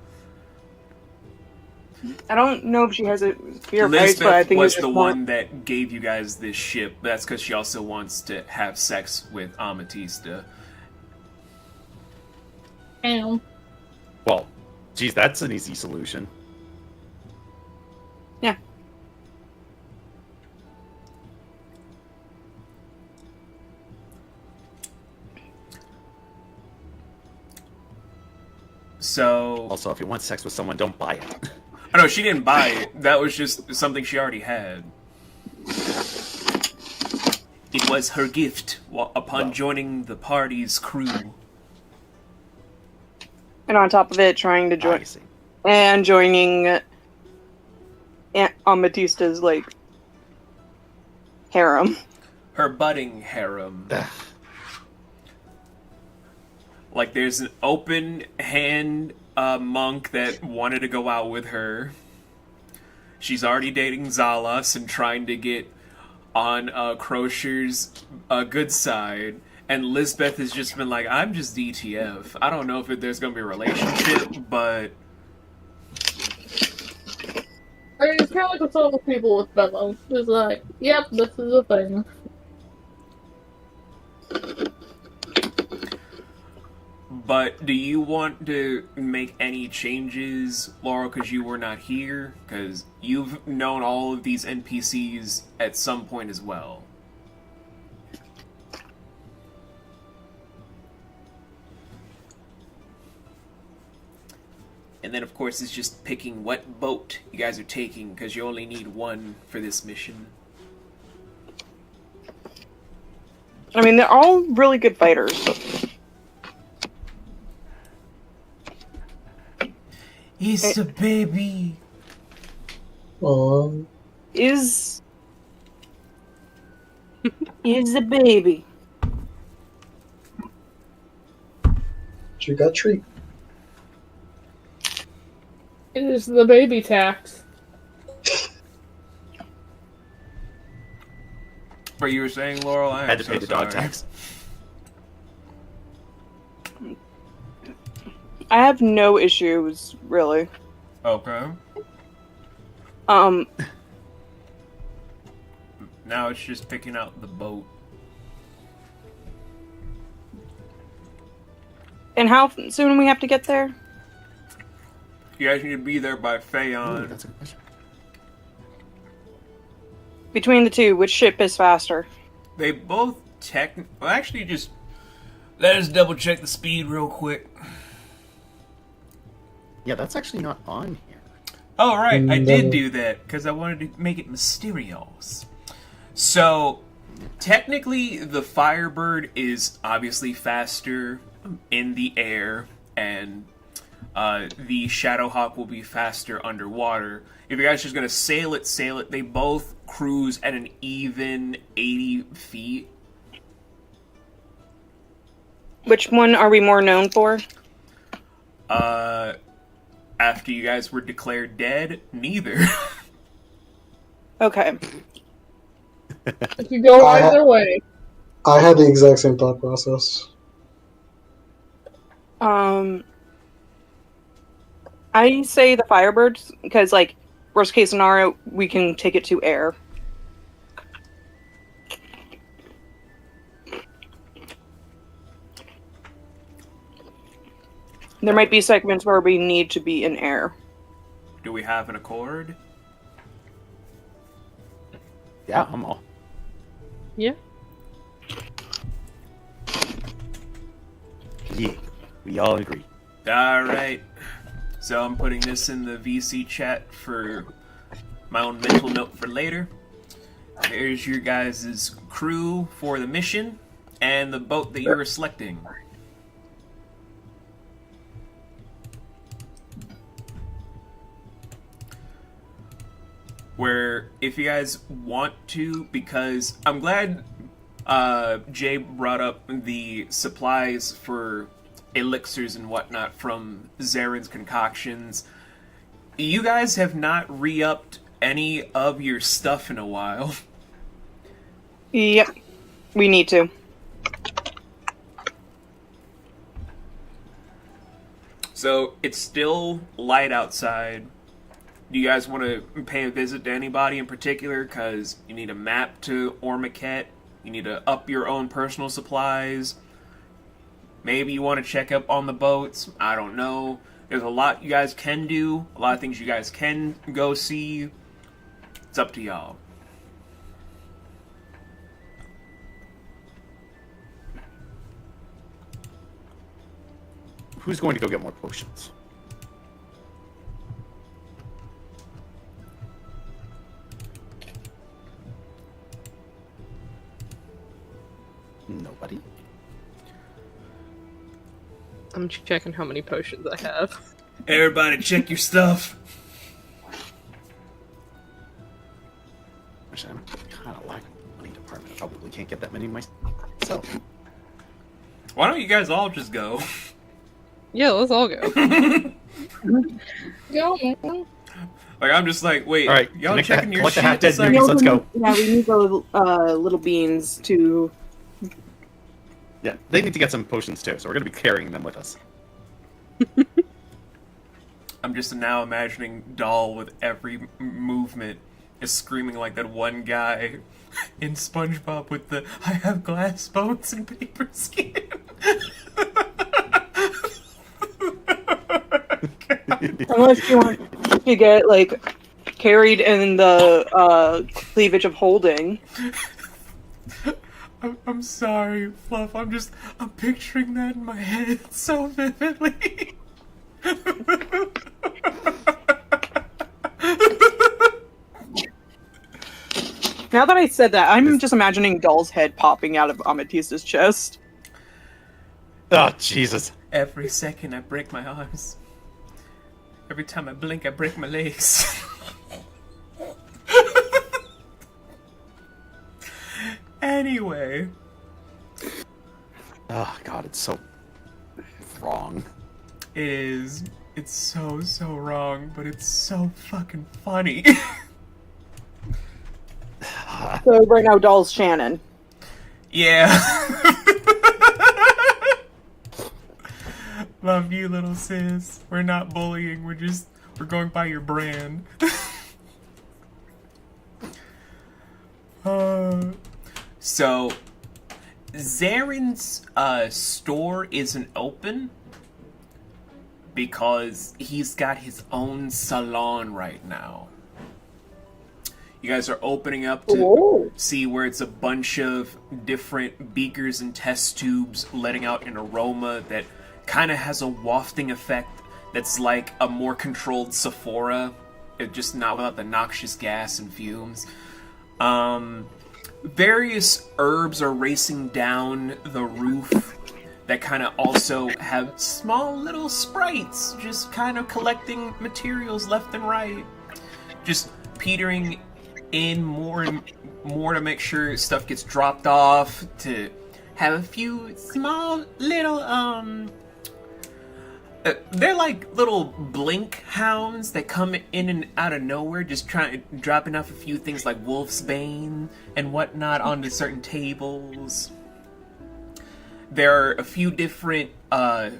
I don't know if she has a fear of heights, Lisbeth but I think was it's the more... one that gave you guys this ship. That's because she also wants to have sex with Amatista. Damn. Well, geez, that's an easy solution. Yeah. So... Also, if you want sex with someone, don't buy it. Oh, no, she didn't buy it. That was just something she already had. It was her gift upon joining the party's crew. And on top of it, trying to join I see. and joining Amatista's like harem. Her budding harem. Ugh. Like, there's an open hand monk that wanted to go out with her. She's already dating Zalas and trying to get on Crocier's good side. And Lisbeth has just been like, I'm just DTF. I don't know if there's going to be a relationship, but... I mean, it's kind of like with all the people with Bello. It's like, yep, this is a thing. But do you want to make any changes, Laurel, because you were not here? Because you've known all of these NPCs at some point as well. And then, of course, it's just picking what boat you guys are taking, because you only need one for this mission. I mean, they're all really good fighters. It's a baby. Aww. Is a baby. She got treat. It is the baby tax. But you were saying, Laurel, I Had to pay the dog tax. I have no issues, really. Okay. Um, Now it's just picking out the boat. and how soon we have to get there? You guys need to be there by Phaon. That's a good question. Between the two, which ship is faster? They both well, actually, just let us double check the speed real quick. Yeah, that's actually not on here. Oh, right, I did No. do that because I wanted to make it mysterious. So, technically, the Firebird is obviously faster in the air, and the Shadowhawk will be faster underwater. If you guys are just going to sail it, they both cruise at an even 80 feet. Which one are we more known for? After you guys were declared dead, neither. Okay. It could go either way. I had the exact same thought process. I say the Firebirds because, like, worst case scenario, we can take it to air. There might be segments where we need to be in air. Do we have an accord? Yeah, I'm all. Yeah. Yeah, we all agree. Alright. So I'm putting this in the VC chat for my own mental note for later. There's your guys' crew for the mission and the boat that you were selecting. Where, if you guys want to, because I'm glad Jay brought up the supplies for elixirs and whatnot from Zaren's concoctions. You guys have not re-upped any of your stuff in a while. Yep. We need to. So, it's still light outside. Do you guys want to pay a visit to anybody in particular? Because you need a map to Ormaquette. You need to up your own personal supplies. Maybe you want to check up on the boats. I don't know. There's a lot you guys can do. A lot of things you guys can go see. It's up to y'all. Who's going to go get more potions? Nobody? I'm checking how many potions I have. Everybody check your stuff. Actually, I'm kind of lacking in the money department. I probably can't get that many myself. Why don't you guys all just go? Yeah, let's all go. Go, man. Like, I'm just like, wait, All right, y'all checking your collect the shit? half-dead It's like- newbies. Let's go. Yeah, we need the little beans to Yeah, they need to get some potions too, so we're gonna be carrying them with us. I'm just now imagining Doll with every movement is screaming like that one guy in SpongeBob with the "I have glass bones and paper skin." Unless you want to get, like, carried in the cleavage of holding. I'm sorry, Fluff. I'm picturing that in my head so vividly. Now that I said that, I'm just imagining Doll's head popping out of Amatista's chest. Oh, Jesus. Every second I break my arms. Every time I blink, I break my legs. Anyway. Oh, God, it's so wrong. It is. It's so wrong, but it's so fucking funny. So right now, Doll's Shannon. Yeah. Love you, little sis. We're not bullying. We're going by your brand. So, Zaren's store isn't open because he's got his own salon right now. You guys are opening up to see where it's a bunch of different beakers and test tubes letting out an aroma that kind of has a wafting effect that's like a more controlled Sephora, just not without the noxious gas and fumes. Various herbs are racing down the roof that kind of also have small little sprites just kind of collecting materials left and right. Just petering in more and more to make sure stuff gets dropped off, to have a few small little they're like little blink hounds that come in and out of nowhere, just dropping off a few things like wolf's bane and whatnot onto certain tables. There are a few different I'd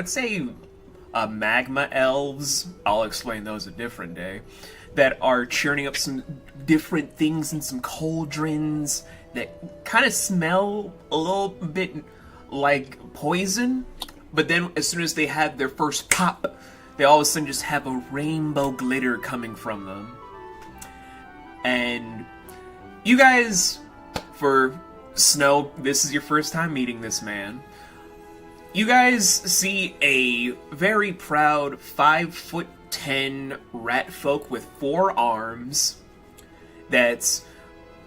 say magma elves, I'll explain those a different day, that are churning up some different things in some cauldrons that kind of smell a little bit like poison, but then as soon as they have their first pop, they all of a sudden just have a rainbow glitter coming from them. And you guys, for Snow, this is your first time meeting this man. You guys see a very proud 5'10" rat folk with 4 arms that's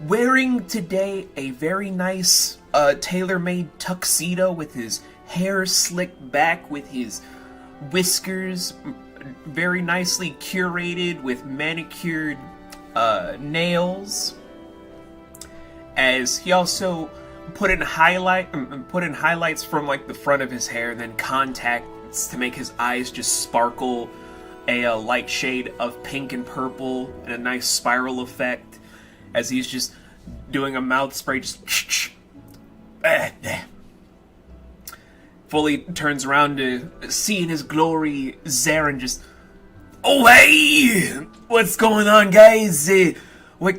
wearing today a very nice tailor-made tuxedo with his hair slicked back, with his whiskers very nicely curated with manicured nails. As he also put in highlights from like the front of his hair, and then contacts to make his eyes just sparkle a light shade of pink and purple and a nice spiral effect, as he's just doing a mouth spray, just fully turns around to see in his glory Zaren just, "Oh hey, what's going on, guys? Why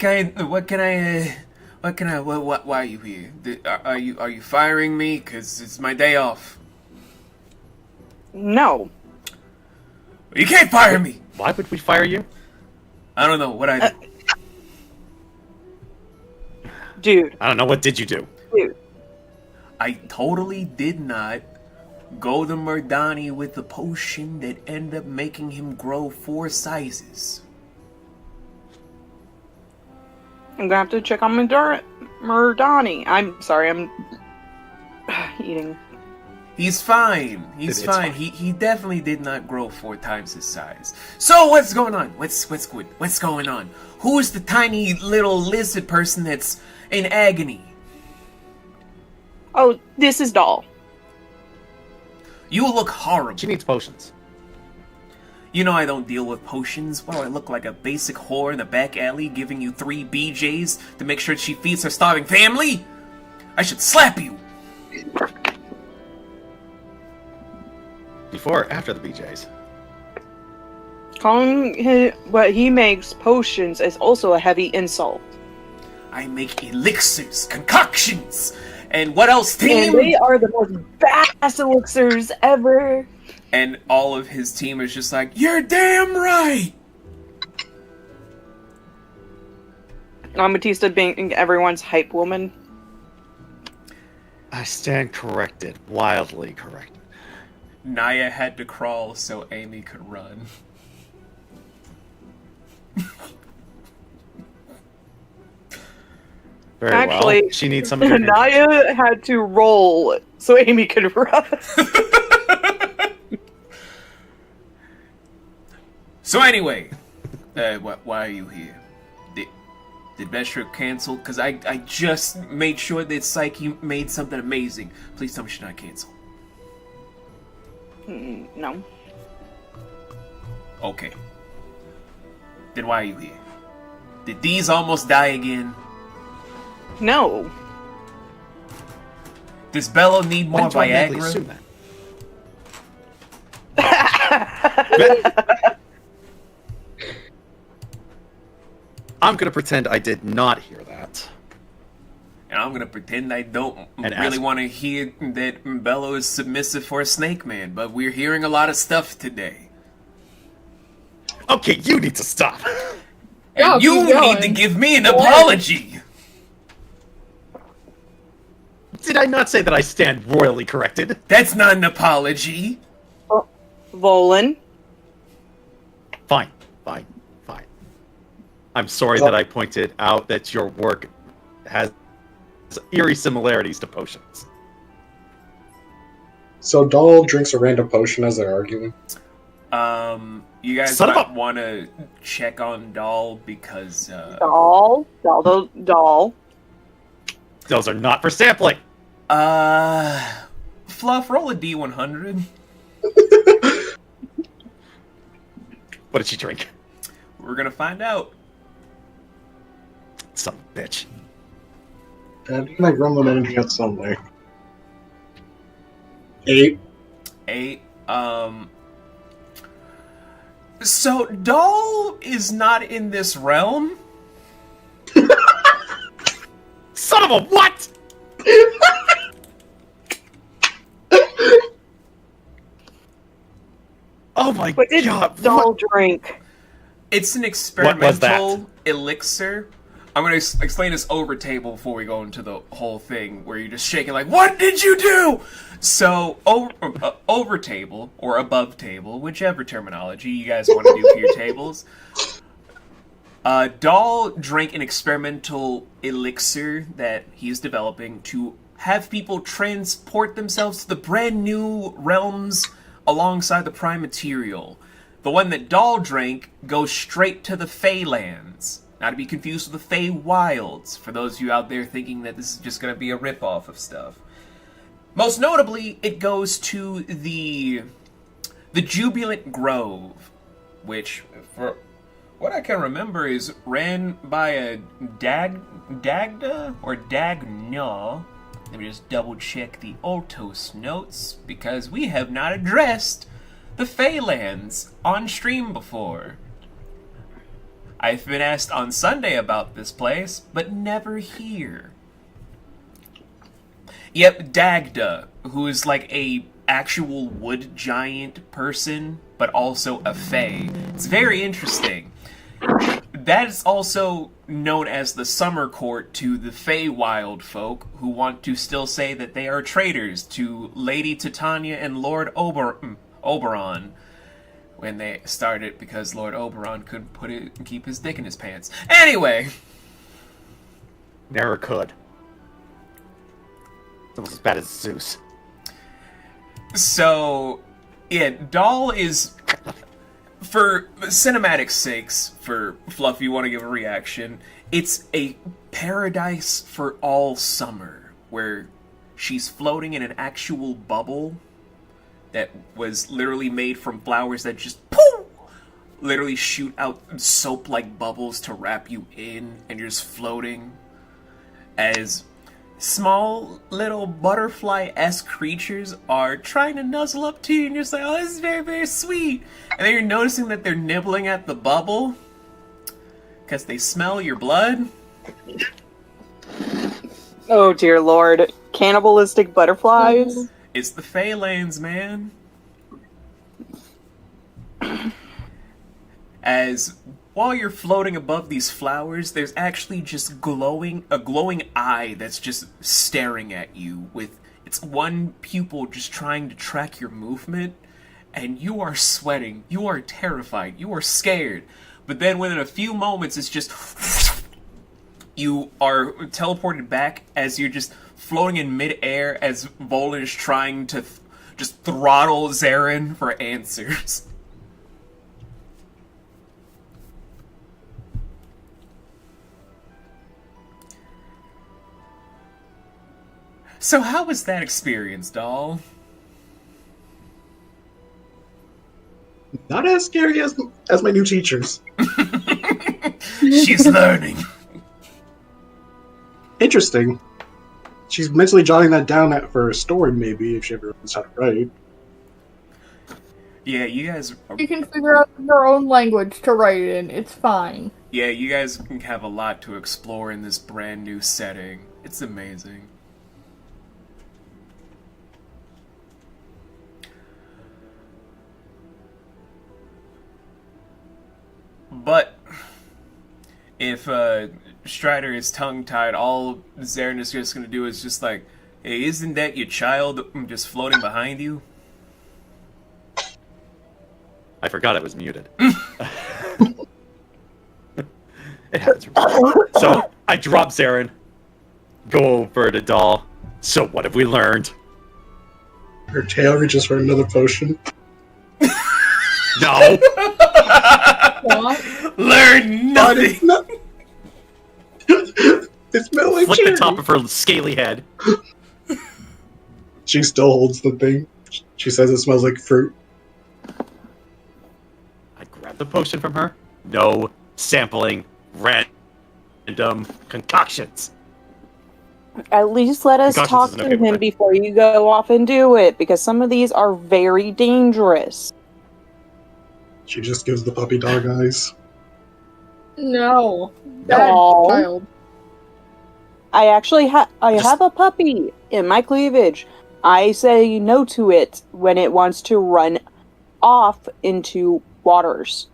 are you here? Are you firing me? 'Cause it's my day off." No. You can't fire me! Why would we fire you? I don't know what I did. Dude. I don't know. What did you do? Dude. I totally did not go to Murdani with a potion that ended up making him grow 4 sizes. I'm gonna have to check on Murdani. I'm sorry, I'm eating. He's fine. It's Fine. fine. He definitely did not grow 4 times his size. So what's going on? What's good? What's going on? Who is the tiny little lizard person that's in agony? Oh, this is Doll. You look horrible. She needs potions. You know I don't deal with potions. What do I look like, a basic whore in the back alley giving you 3 BJs to make sure she feeds her starving family? I should slap you. Before or after the BJs? Calling what he makes potions is also a heavy insult. I make elixirs, concoctions, and what else, And team? they are the most badass elixirs ever. And all of his team is just like, you're damn right! Amethysta being everyone's hype woman. I stand corrected. Wildly corrected. Naya had to crawl so Amy could run. Very Actually, well. She needs some of your Naya had to roll so Amy could run. So anyway, why are you here? Did Vestra cancel? Because I just made sure that Psyche made something amazing. Please tell me she not cancel. No. Okay. Then why are you here? Did these almost die again? No. Does Bello need more Why do I automatically Viagra? assume that? I'm gonna pretend I did not hear that. And I'm gonna pretend I don't And really ask- want to hear that Bello is submissive for a snake man, but we're hearing a lot of stuff today. Okay, you need to stop. Yeah, And you keep going. need to give me an apology! Did I not say that I stand royally corrected? That's not an apology! Volan. Fine. I'm sorry that I pointed out that your work has eerie similarities to potions. So Doll drinks a random potion as they're arguing. You guys Son of might a- want to check on Doll because, Doll. Those are not for sampling. Fluff, roll a D100. What did she drink? We're gonna find out. Son of a bitch. I think my gremlin energy at some way. 8. 8. So Doll is not in this realm? Son of a what? Oh my What did god. Doll What? drink? It's an was experimental elixir. I'm going to explain this over table before we go into the whole thing, where you're just shaking like, what did you do? So, over table, or above table, whichever terminology you guys want to do for your tables, Dahl drank an experimental elixir that he's developing to have people transport themselves to the brand new realms alongside the prime material. The one that Dahl drank goes straight to the Feylands. Not to be confused with the Fey Wilds, for those of you out there thinking that this is just going to be a ripoff of stuff. Most notably, it goes to the Jubilant Grove, which, for what I can remember, is ran by a Dagda or Dagna. Let me just double check the Oltos notes, because we have not addressed the Feylands on stream before. I've been asked on Sunday about this place, but never here. Yep, Dagda, who is like a actual wood giant person, but also a Fey. It's very interesting. That is also known as the summer court to the Fey wild folk, who want to still say that they are traitors to Lady Titania and Lord Oberon, when they started, because Lord Oberon couldn't keep his dick in his pants. Anyway! Never could. It's almost as bad as Zeus. So, yeah, Doll is, for cinematic sakes, for Fluff, you want to give a reaction, it's a paradise for all summer, where she's floating in an actual bubble that was literally made from flowers that just poof, literally shoot out soap-like bubbles to wrap you in, and you're just floating as small little butterfly-esque creatures are trying to nuzzle up to you, and you're just like, oh, this is very, very sweet. And then you're noticing that they're nibbling at the bubble because they smell your blood. Oh dear lord. Cannibalistic butterflies? It's the Phalanx, man. As while you're floating above these flowers, there's actually just a glowing eye that's just staring at you with its one pupil just trying to track your movement, and you are sweating, you are terrified, you are scared. But then within a few moments, it's just you are teleported back as you're just floating in midair as Volan is trying to just throttle Zarin for answers. So how was that experience, doll? Not as scary as my new teachers. She's learning. Interesting. She's mentally jotting that down for a story, maybe, if she ever learns how to write. Yeah, you guys... You can figure out your own language to write in. It's fine. Yeah, you guys have a lot to explore in this brand new setting. It's amazing. But if Strider is tongue-tied, all Zarin is just going to do is just like, hey, isn't that your child just floating behind you? I forgot it was muted. It happens. So I drop Zarin, go over to Doll. So what have we learned? Her tail reaches for another potion. No! What? Learn nothing! It's smelling Flick the top of her scaly head. She still holds the thing. She says it smells like fruit. I grab the potion from her. No sampling random concoctions. At least let us Concoctions talk isn't to okay with him me. before you go off and do it, because some of these are very dangerous. She just gives the puppy dog eyes. No. Bad No. child. I actually have a puppy in my cleavage. I say no to it when it wants to run off into waters.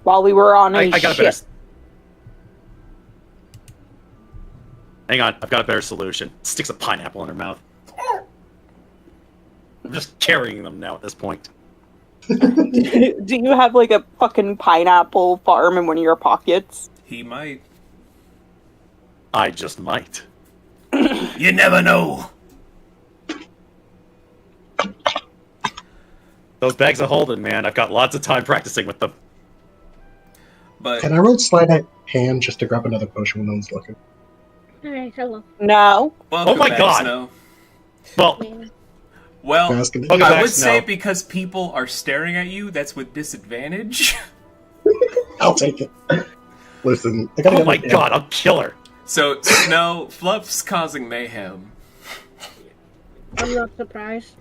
While we were on a I got a ship. better... Hang on, I've got a better solution. Sticks a pineapple in her mouth. I'm just carrying them now at this point. Do you have like a fucking pineapple farm in one of your pockets? He might. I just might. You never know. Those bags of holding, man. I've got lots of time practicing with them. But Can I roll sleight of hand just to grab another potion when no one's looking? Alright, hello. No. welcome Oh my back, God. Snow. Well, Yeah. Well, Asking Welcome I back, would say Snow. because people are staring at you, that's with disadvantage. I'll take it. Listen, I gotta oh get my my god, I'll kill her. So, Snow, Fluff's causing mayhem. I'm not surprised.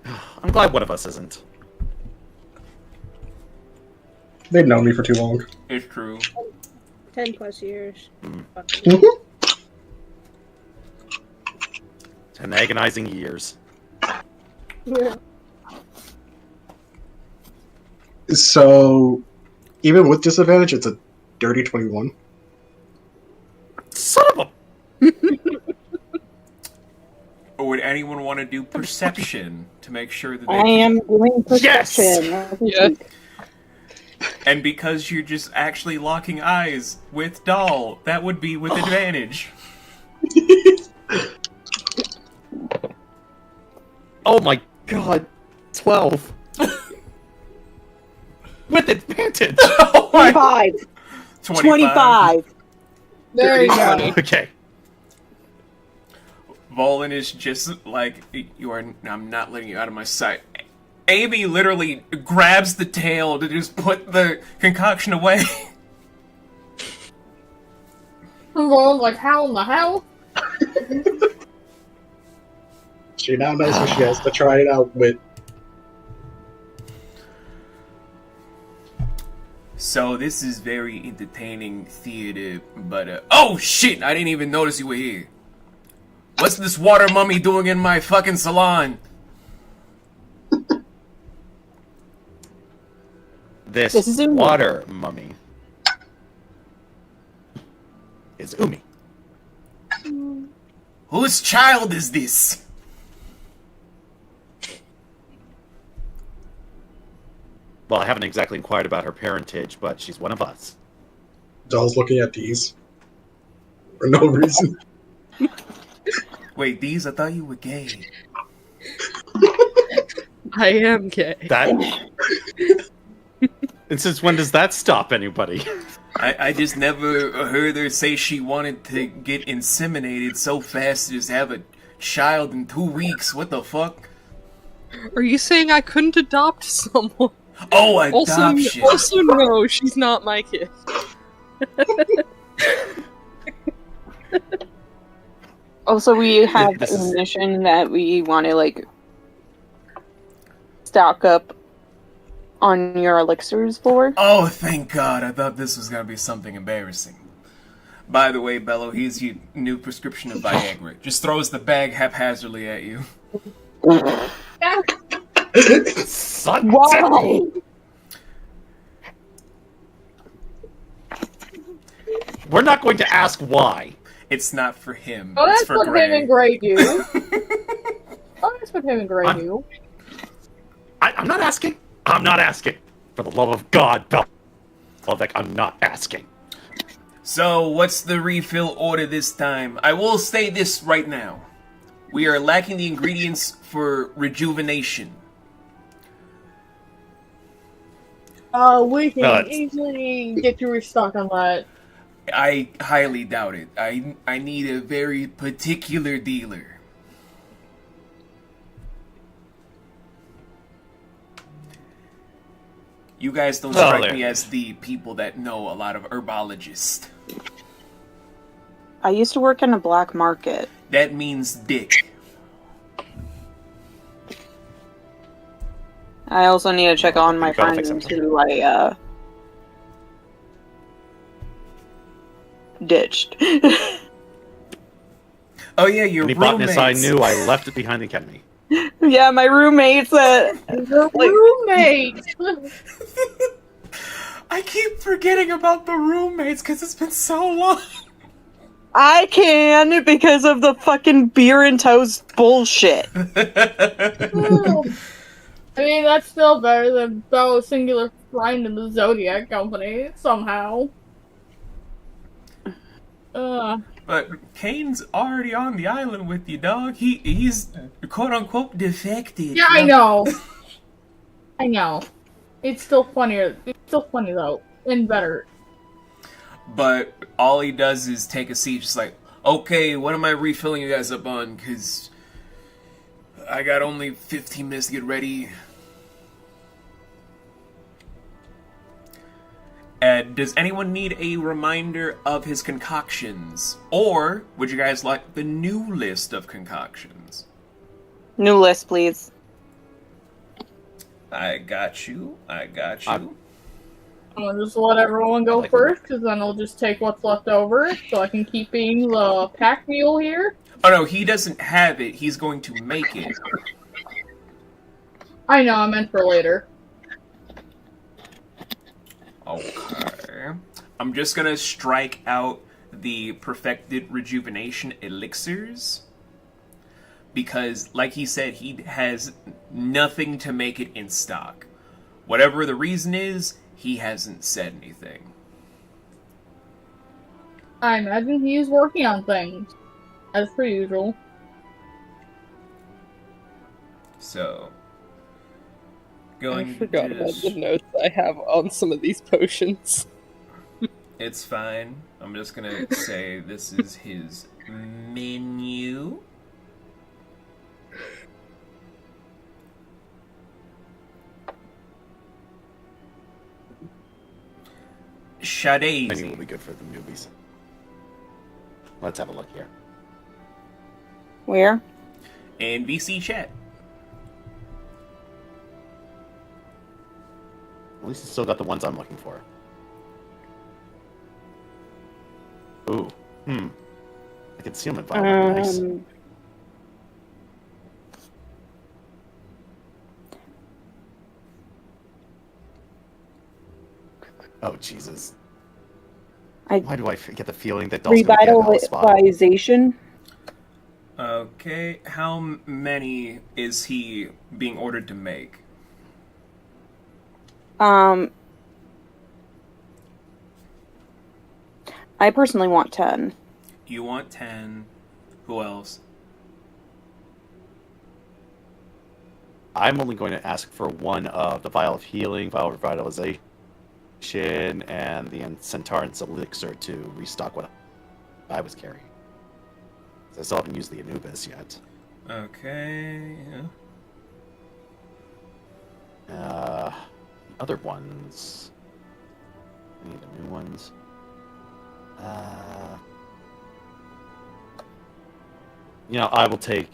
I'm glad one of us isn't. They've known me for too long. It's true. 10 plus years. Mhm. 10 agonizing years. Yeah. So, even with disadvantage, it's a dirty 21. Son of a... Or would anyone want to do perception to make sure that they I am doing Yes! perception. Yes. And because you're just actually locking eyes with Doll, that would be with advantage. Oh my god. 12. With advantage. Oh my- 25. 25. 25. There you go. Okay. Volan is just like, I'm not letting you out of my sight. Amy literally grabs the tail to just put the concoction away. Ron's like, how in the hell? She now knows who she has to try it out with. So this is very entertaining theater, but oh shit! I didn't even notice you were here. What's this water mummy doing in my fucking salon? This This is Umi. water mummy is Umi. Whose child is this? Well, I haven't exactly inquired about her parentage, but she's one of us. Doll's looking at these for no reason. Wait, these? I thought you were gay. I am gay. That. And since when does that stop anybody? I just never heard her say she wanted to get inseminated so fast to just have a child in 2 weeks. What the fuck? Are you saying I couldn't adopt someone? Oh, adoption. Also, no, she's not my kid. Also, we have This a is- mission that we want to, like, stock up on your elixirs for. Oh, thank God. I thought this was gonna be something embarrassing. By the way, Bello, here's your new prescription of Viagra. Just throws the bag haphazardly at you. Son, Why? we're not going to ask why. It's not for him. Oh, it's that's for what him Gray. and Gray do. Oh, that's what him and Gray do. I'm not asking. I'm not asking. For the love of God, Belvec, I'm not asking. So, what's the refill order this time? I will say this right now. We are lacking the ingredients for rejuvenation. We can No, it's- easily get you restocked on that. I highly doubt it. I need a very particular dealer. You guys don't Well, strike there. me as the people that know a lot of herbologists. I used to work in a black market. That means dick. I also need to check on my You gotta fix friends it. who I, ditched. Oh yeah, your Any roommates. botanist I knew, I left it behind the academy. Yeah, my roommates, Your roommate! I keep forgetting about the roommates because it's been so long. I can because of the fucking beer and toast bullshit. I mean, that's still better than Bella's singular friend in the Zodiac Company, somehow. But Kane's already on the island with you, dog. He's quote unquote defected. Yeah, I know. I know. It's still funnier. It's still funny though, and better. But all he does is take a seat, just like, okay, what am I refilling you guys up on? Because I got only 15 minutes to get ready. Does anyone need a reminder of his concoctions? Or would you guys like the new list of concoctions? New list, please. I got you. I got you. I'm- I'm gonna just let everyone go Like- first, because then I'll just take what's left over, so I can keep being the pack mule here. Oh no, he doesn't have it. He's going to make it. I know, I meant for later. Okay. I'm just gonna strike out the perfected rejuvenation elixirs. Because, like he said, he has nothing to make it in stock. Whatever the reason is, he hasn't said anything. I imagine he is working on things, as per usual. So, I going forgot to about the notes I have on some of these potions. It's fine. I'm just gonna say this is his menu. Many will Shadazy. be good for the newbies. Let's have a look here. Where? And VC chat. At least it's still got the ones I'm looking for. Ooh. The concealment vial would be nice. Oh, Jesus. Why do I get the feeling that Dulce gonna get Alice spot? Revitalization. Okay, how many is he being ordered to make? I personally want 10. You want 10. Who else? I'm only going to ask for one of the vial of healing, vial of revitalization, and the Centaur's elixir to restock what I was carrying. I still haven't used the Anubis yet. Okay. Other ones. Any of the new ones? I will take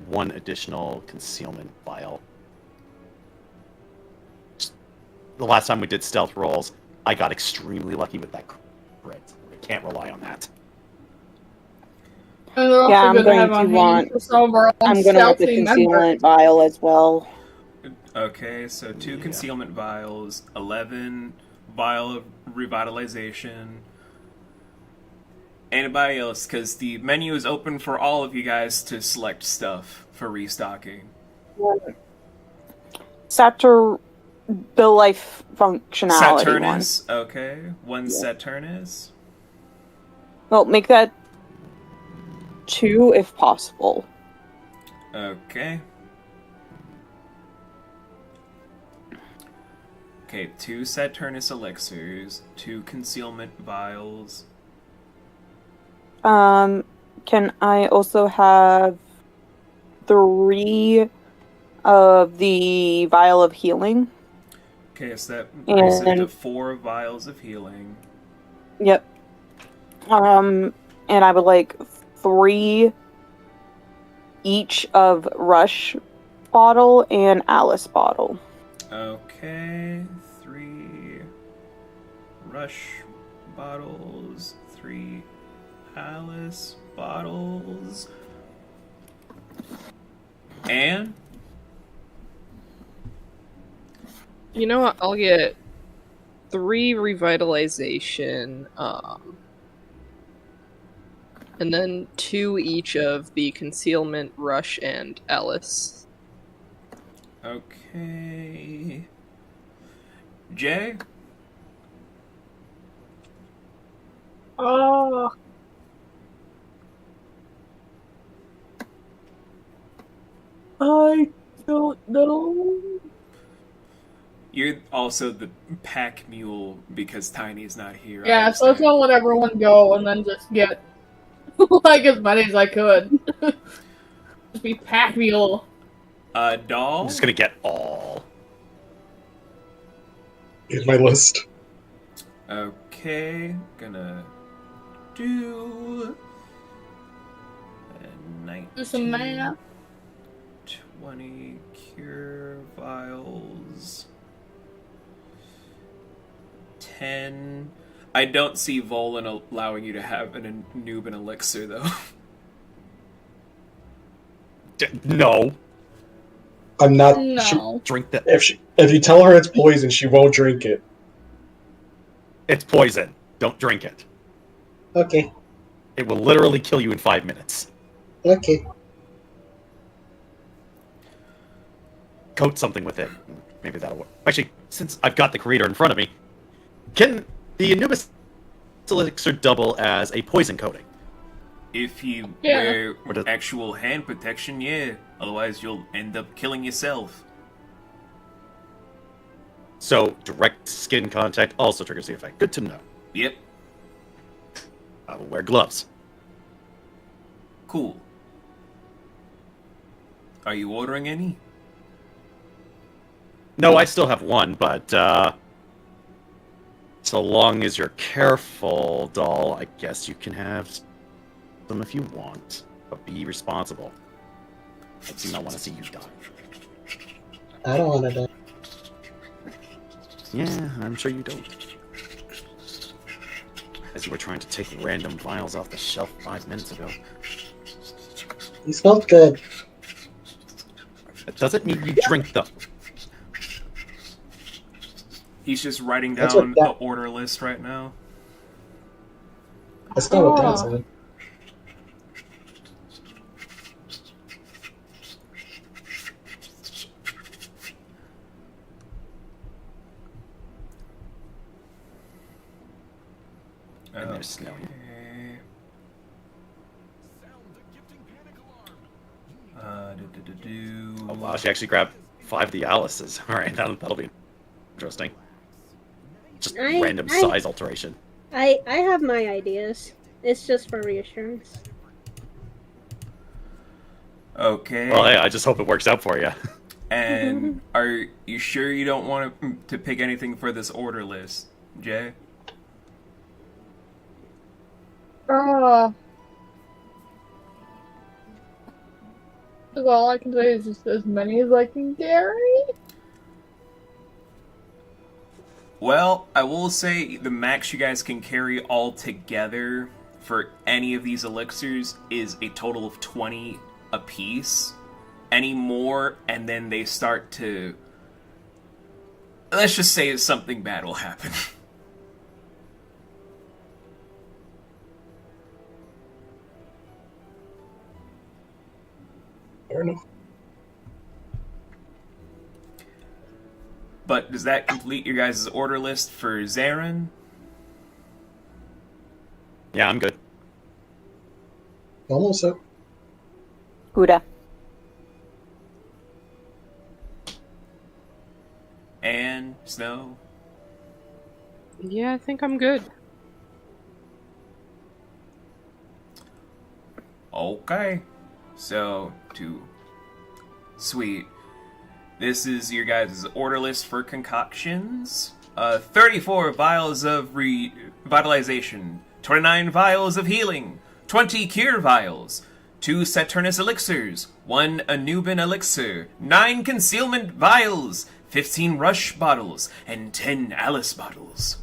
one additional concealment vial. The last time we did stealth rolls, I got extremely lucky with that crit. I can't rely on that. And they're also I'm gonna going have to a hand want. for some of our I'm going to want the unstealthy concealment members. vial as well. Okay, so 2 concealment vials, 11 vial of revitalization. Anybody else? Because the menu is open for all of you guys to select stuff for restocking. Satur, the life functionality Saturnus, okay. One Saturnus. one. Well, make that 2 if possible. Okay. Okay, 2 Saturnus elixirs, 2 concealment vials. Can I also have 3 of the vial of healing? Okay, so that brings it to And 4 vials of healing. yep. And I would like 3 each of Rush bottle and Alice bottle. Okay, 3 Rush bottles, 3 Alice bottles. And You know what? I'll get 3 revitalization, and then 2 each of the concealment, Rush, and Alice. okay. Jay? Oh. I don't know. You're also the pack mule because Tiny's not here. I Yeah, so I was understand. gonna let everyone go and then just get like as many as I could. Just be pack mule. Doll? I'm just gonna get all. Here's my list. Okay, gonna do 19, Do some math. 20 cure vials, 10. I don't see Volan allowing you to have an Anuban elixir though. No. I'm not. No. Drink that. If you tell her it's poison, she won't drink it. It's poison. Don't drink it. Okay. It will literally kill you in 5 minutes. Okay. Coat something with it. Maybe that'll work. Actually, since I've got the creator in front of me, can the Anubis elixir double as a poison coating? If you Yeah. wear Or does- actual hand protection, yeah. Otherwise, you'll end up killing yourself. So, direct skin contact also triggers the effect. Good to know. Yep, I will wear gloves. cool. Are you ordering any? No, I still have one, but So long as you're careful, doll, I guess you can have some if you want. But be responsible. I do not want to see you die. I don't want to die. Yeah, I'm sure you don't. As you were trying to take random vials off the shelf 5 minutes ago. He smelled good. That doesn't mean you drink them. He's just writing That's down what that- the order list right now. That's not what Dad Oh. said. And there's Snowy. Okay. Oh wow, she actually grabbed 5 of the Alice's. Alright, that'll be interesting. Just random size alteration. I have my ideas. It's just for reassurance. Okay. Well, hey, I just hope it works out for you. And are you sure you don't want to pick anything for this order list, Jay? All I can say is just as many as I can carry. Well, I will say the max you guys can carry all together for any of these elixirs is a total of 20 apiece. Any more, and then they start to... Let's just say something bad will happen. Fair enough. But does that complete your guys' order list for Zarin? Yeah, I'm good. Almost so. Huda. And Snow? Yeah, I think I'm good. Okay. So, sweet. This is your guys' order list for concoctions. 34 vials of revitalization, 29 vials of healing, 20 cure vials, 2 Saturnus elixirs, 1 Anuban elixir, 9 concealment vials, 15 rush bottles, and 10 Alice bottles.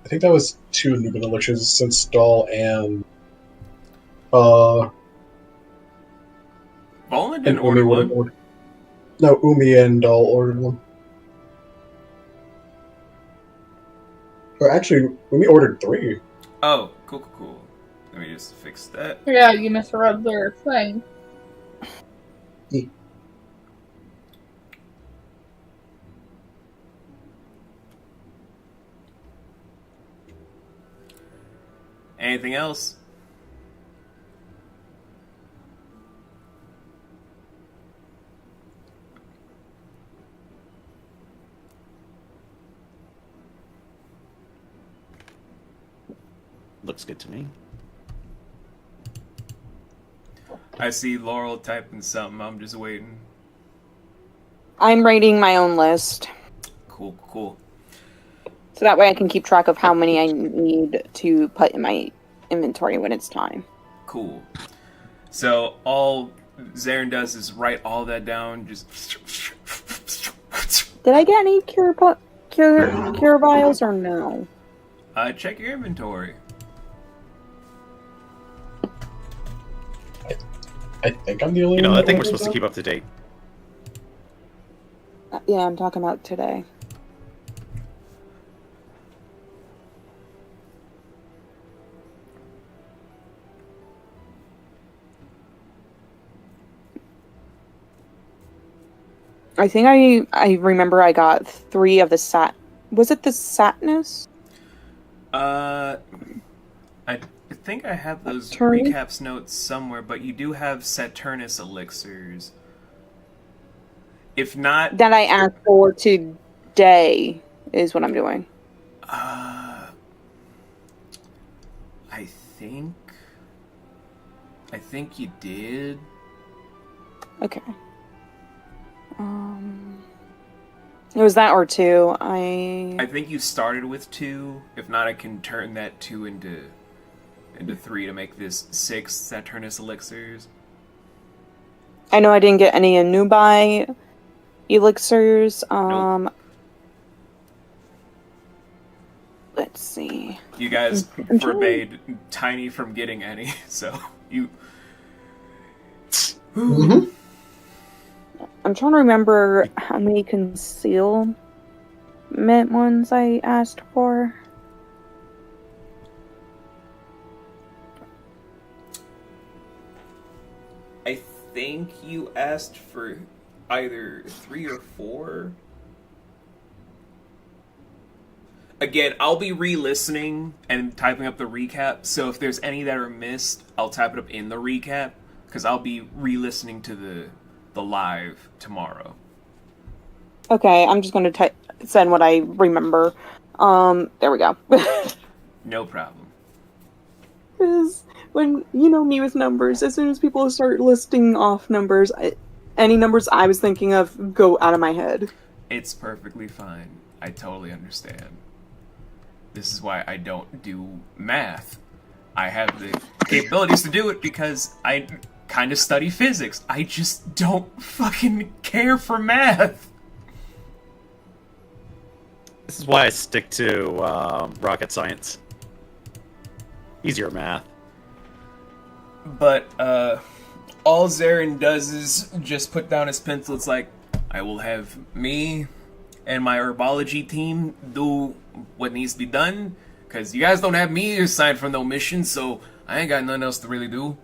I think that was 2 Nuban elixirs since Doll and Volan and didn't order Umi one. ordered. No, Umi and Doll ordered one. Or actually, Umi ordered 3. Oh, cool. Let me just fix that. Yeah, you misread their thing. Anything else? Looks good to me. I see Laurel typing something. I'm just waiting. I'm writing my own list. Cool. So that way I can keep track of how many I need to put in my inventory when it's time. Cool. So all Zarin does is write all that down. Just Did I get any cure vials or no? check your inventory. I think I'm the only You know, one. that thing we're ordered supposed to that. keep up to date. Yeah, I'm talking about today. I think I remember I got 3 of the Was it the Saturnus? I think I have those Attorney? recaps notes somewhere, but you do have Saturnus elixirs. If not, That I asked for today is what I'm doing. I think you did. Okay. It was that or 2. I think you started with 2. If not, I can turn that 2 into 3 to make this 6 Saturnus elixirs. I know I didn't get any Anubai elixirs. Nope. Let's see. You guys I'm forbade Tiny from getting any, so you. Mhm. I'm trying to remember how many concealment ones I asked for. I think you asked for either 3 or 4. Again, I'll be re-listening and typing up the recap, so if there's any that are missed, I'll type it up in the recap, because I'll be re-listening to the live tomorrow. Okay, I'm just going to send what I remember. There we go. No problem. Because when, you know me with numbers, as soon as people start listing off numbers, any numbers I was thinking of go out of my head. It's perfectly fine. I totally understand. This is why I don't do math. I have the capabilities to do it because I kind of study physics. I just don't fucking care for math. This is why I stick to rocket science. Easier math. But all Zarin does is just put down his pencil. It's like, I will have me and my herbology team do what needs to be done, because you guys don't have me assigned for no mission, so I ain't got nothing else to really do.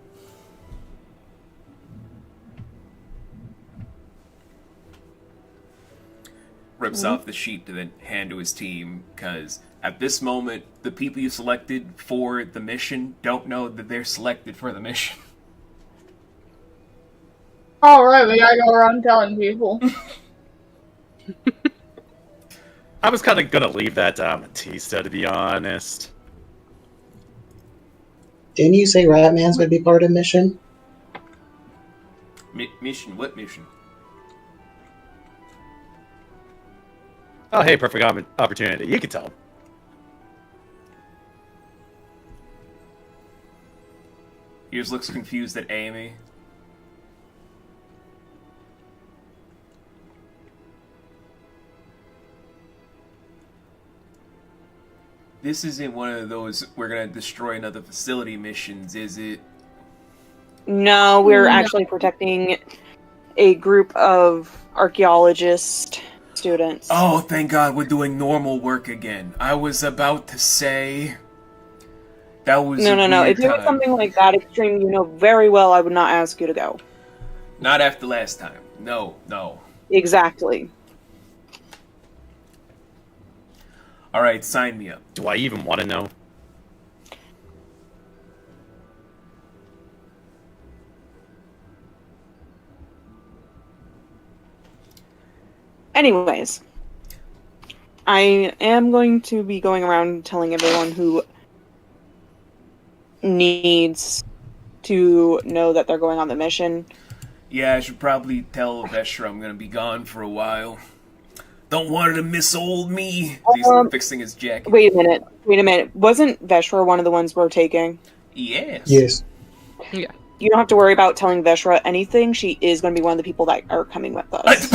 Rips off the sheet to then hand to his team, because at this moment, the people you selected for the mission don't know that they're selected for the mission. Alright, we gotta go around telling people. I was kind of gonna leave that to Matista, to be honest. Didn't you say Ratmans would be part of mission? Mission? What mission? Oh, hey, perfect opportunity. You can tell him. He just looks confused at Amy. This isn't one of those we're gonna destroy another facility missions, is it? No, we're No. actually protecting a group of archaeologist students. Oh, thank God we're doing normal work again. I was about to say... That was No. a If weird it was time. something like that extreme, you know very well I would not ask you to go. Not after last time. No. Exactly. Alright, sign me up. Do I even want to know? Anyways, I am going to be going around telling everyone who needs to know that they're going on the mission. Yeah, I should probably tell Veshra I'm gonna be gone for a while. Don't want her to miss old me. He's fixing his jacket. Wait a minute. Wasn't Veshra one of the ones we're taking? Yes. Yes. Yeah. You don't have to worry about telling Veshra anything. She is going to be one of the people that are coming with us.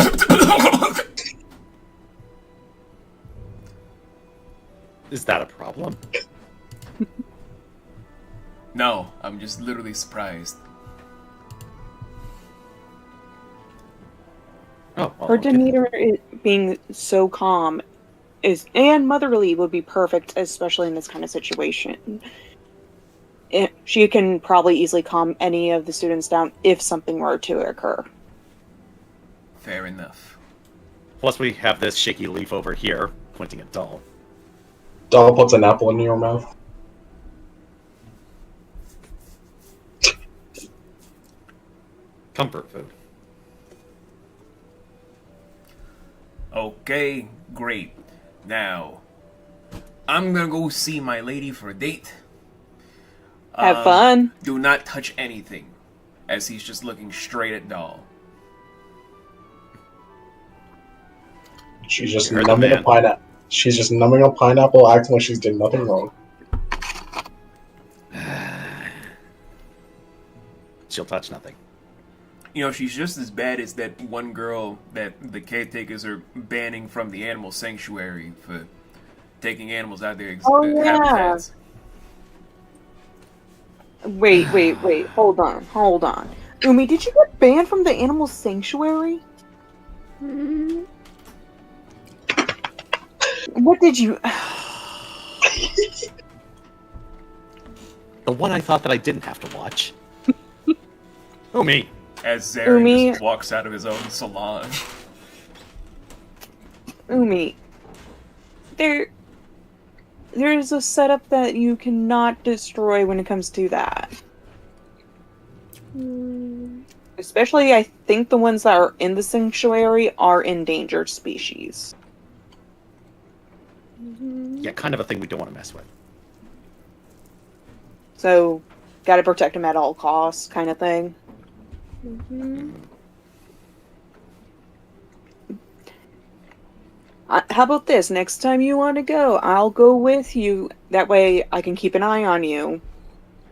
Is that a problem? No, I'm just literally surprised. Oh, well, Her okay. demeanor being so calm and motherly would be perfect, especially in this kind of situation. She can probably easily calm any of the students down if something were to occur. Fair enough. Plus, we have this shaky leaf over here, pointing at Doll. Doll puts an apple in your mouth. Comfort food. Okay, great. Now, I'm gonna go see my lady for a date. Have fun. Do not touch anything, as he's just looking straight at Doll. She's just You heard the numbing a man. pineapple. She's just numbing a pineapple, acting like she's did nothing wrong. She'll touch nothing. You know, she's just as bad as that one girl that the caretakers are banning from the animal sanctuary for taking animals out of their Oh, yeah. habitats. Wait. Hold on. Umi, did you get banned from the animal sanctuary? Mhm. What did you... The one I thought that I didn't have to watch. Oh, me. As Zarin Umi. just walks out of his own salon. Umi, there's a setup that you cannot destroy when it comes to that. Mm, Especially, I think the ones that are in the sanctuary are endangered species. mhm. Yeah, kind of a thing we don't want to mess with. So, gotta protect them at all costs, kind of thing. Mhm. How about this? Next time you want to go, I'll go with you. That way I can keep an eye on you.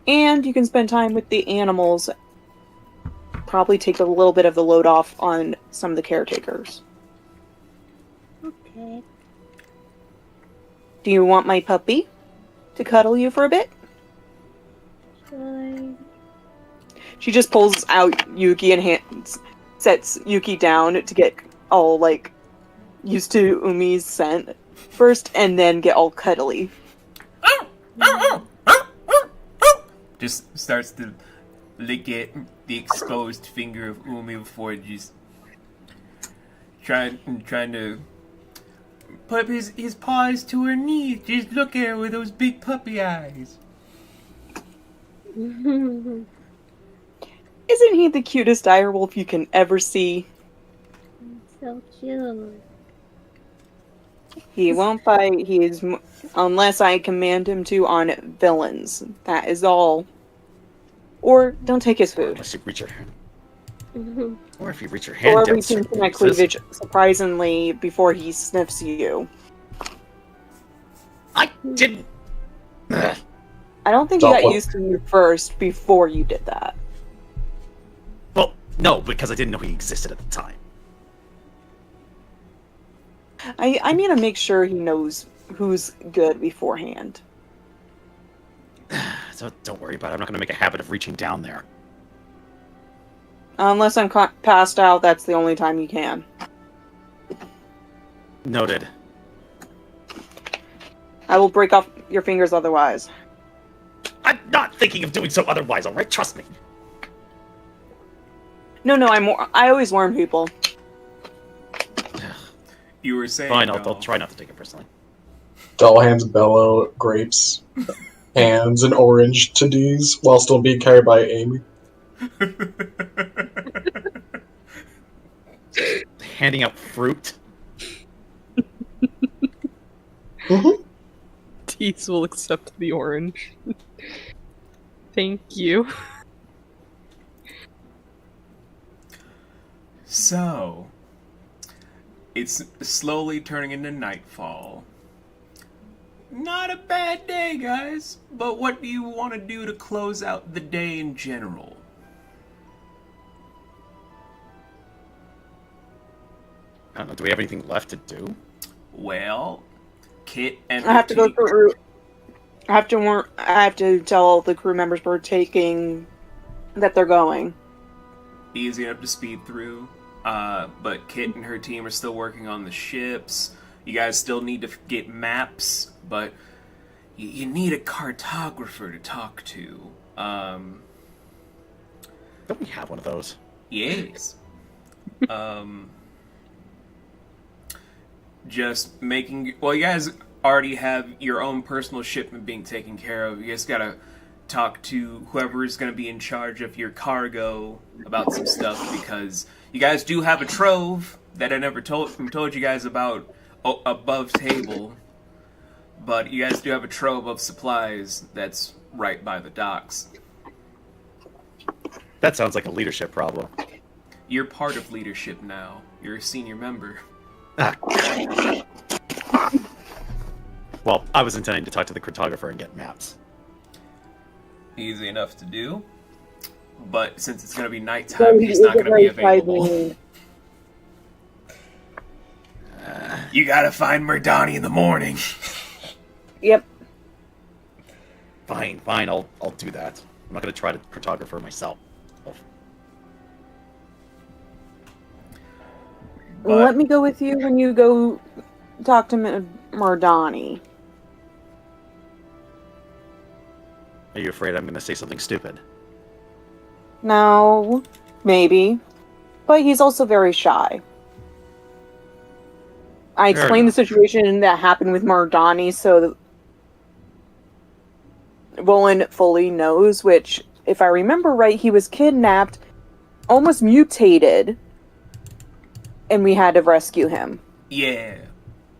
And you can spend time with the animals. Probably take a little bit of the load off on some of the caretakers. Okay. Do you want my puppy to cuddle you for a bit? Sure. She just pulls out Yuki and sets Yuki down to get all, like, used to Umi's scent first, and then get all cuddly. Just starts to lick at the exposed finger of Umi before just trying to put up his paws to her knees. Just look at her with those big puppy eyes. Isn't he the cutest direwolf you can ever see? So cute. He won't bite. He is, unless I command him to on villains. That is all. Or don't take his food. Unless you reach your hand. Mhm. Or if you reach your hand Or down reach into certain my places. cleavage surprisingly before he sniffs you. I didn't. Ugh. I don't think So he got what- used to you first before you did that. Well, no, because I didn't know he existed at the time. I need to make sure he knows who's good beforehand. So don't worry about it. I'm not going to make a habit of reaching down there. Unless I'm passed out, that's the only time you can. Noted. I will break off your fingers otherwise. I'm not thinking of doing so otherwise, alright? Trust me. No, I always warn people. You were saying, Fine, I'll try not to take it personally. Doll hands Bello grapes, hands, and orange to D's while still being carried by Amy. Handing out fruit. Mm-hmm. Tease will accept the orange. Thank you. So, it's slowly turning into nightfall. Not a bad day, guys. But what do you want to do to close out the day in general? I don't know, do we have anything left to do? Well, Kit and I have to go team- through. I have to tell all the crew members we're taking that they're going. easy enough to speed through. But Kit and her team are still working on the ships. You guys still need to get maps, but you need a cartographer to talk to. Don't we have one of those? Yes. Just making... Well, you guys already have your own personal shipment being taken care of. You guys gotta talk to whoever is going to be in charge of your cargo about some stuff, because you guys do have a trove that I never told you guys about above table, but you guys do have a trove of supplies that's right by the docks. That sounds like a leadership problem. You're part of leadership now. You're a senior member. Ah. Well, I was intending to talk to the cartographer and get maps. Easy enough to do. But since it's going to be So nighttime, he he's is not a going to be very shy available. being. You gotta find Murdani in the morning. Yep. Fine, I'll do that. I'm not gonna try to cartographer myself. But Let me go with you when you go talk to Mardani. Are you afraid I'm gonna say something stupid? No, maybe. But he's also very shy. I Fair explained the enough. situation that happened with Mardani so that Roland fully knows, which, if I remember right, he was kidnapped, almost mutated, and we had to rescue him. yeah,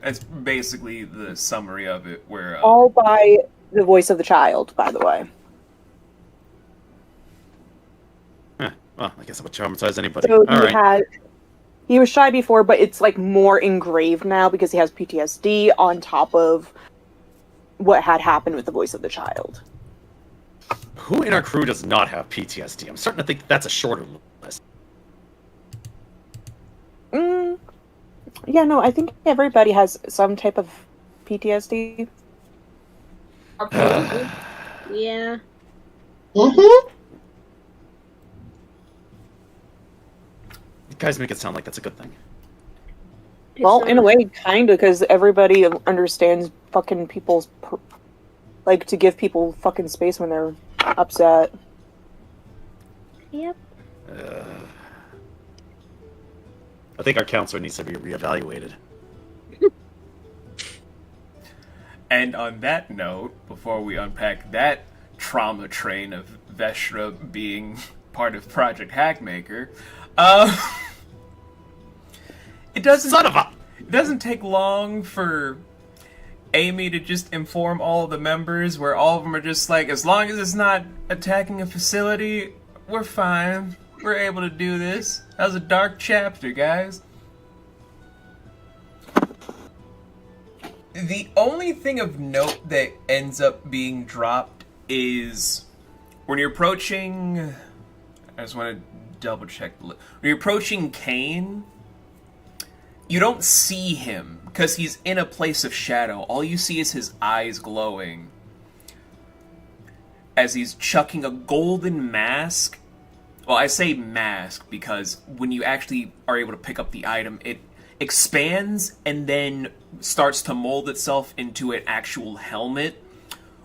that's basically the summary of it. Where All by the voice of the child, by the way. Huh. Well, I guess I would traumatize anybody. So Alright. he was shy before, but it's like more engraved now because he has PTSD on top of what had happened with the voice of the child. Who in our crew does not have PTSD? I'm starting to think that's a shorter list. Yeah, no, I think everybody has some type of PTSD. Yeah. Mm-hmm. You guys make it sound like that's a good thing. Well, It's in a not- way, kind of, because everybody understands fucking people's... like, to give people fucking space when they're upset. Yep. I think our counselor needs to be reevaluated. And on that note, before we unpack that trauma train of Veshra being part of Project Hackmaker, it doesn't take long for Amy to just inform all of the members, where all of them are just like, as long as it's not attacking a facility, we're fine. We're able to do this. That was a dark chapter, guys. The only thing of note that ends up being dropped is when you're approaching... I just want to double check. When you're approaching Kane, you don't see him because he's in a place of shadow. All you see is his eyes glowing as he's chucking a golden mask. Well, I say mask because when you actually are able to pick up the item, it expands and then starts to mold itself into an actual helmet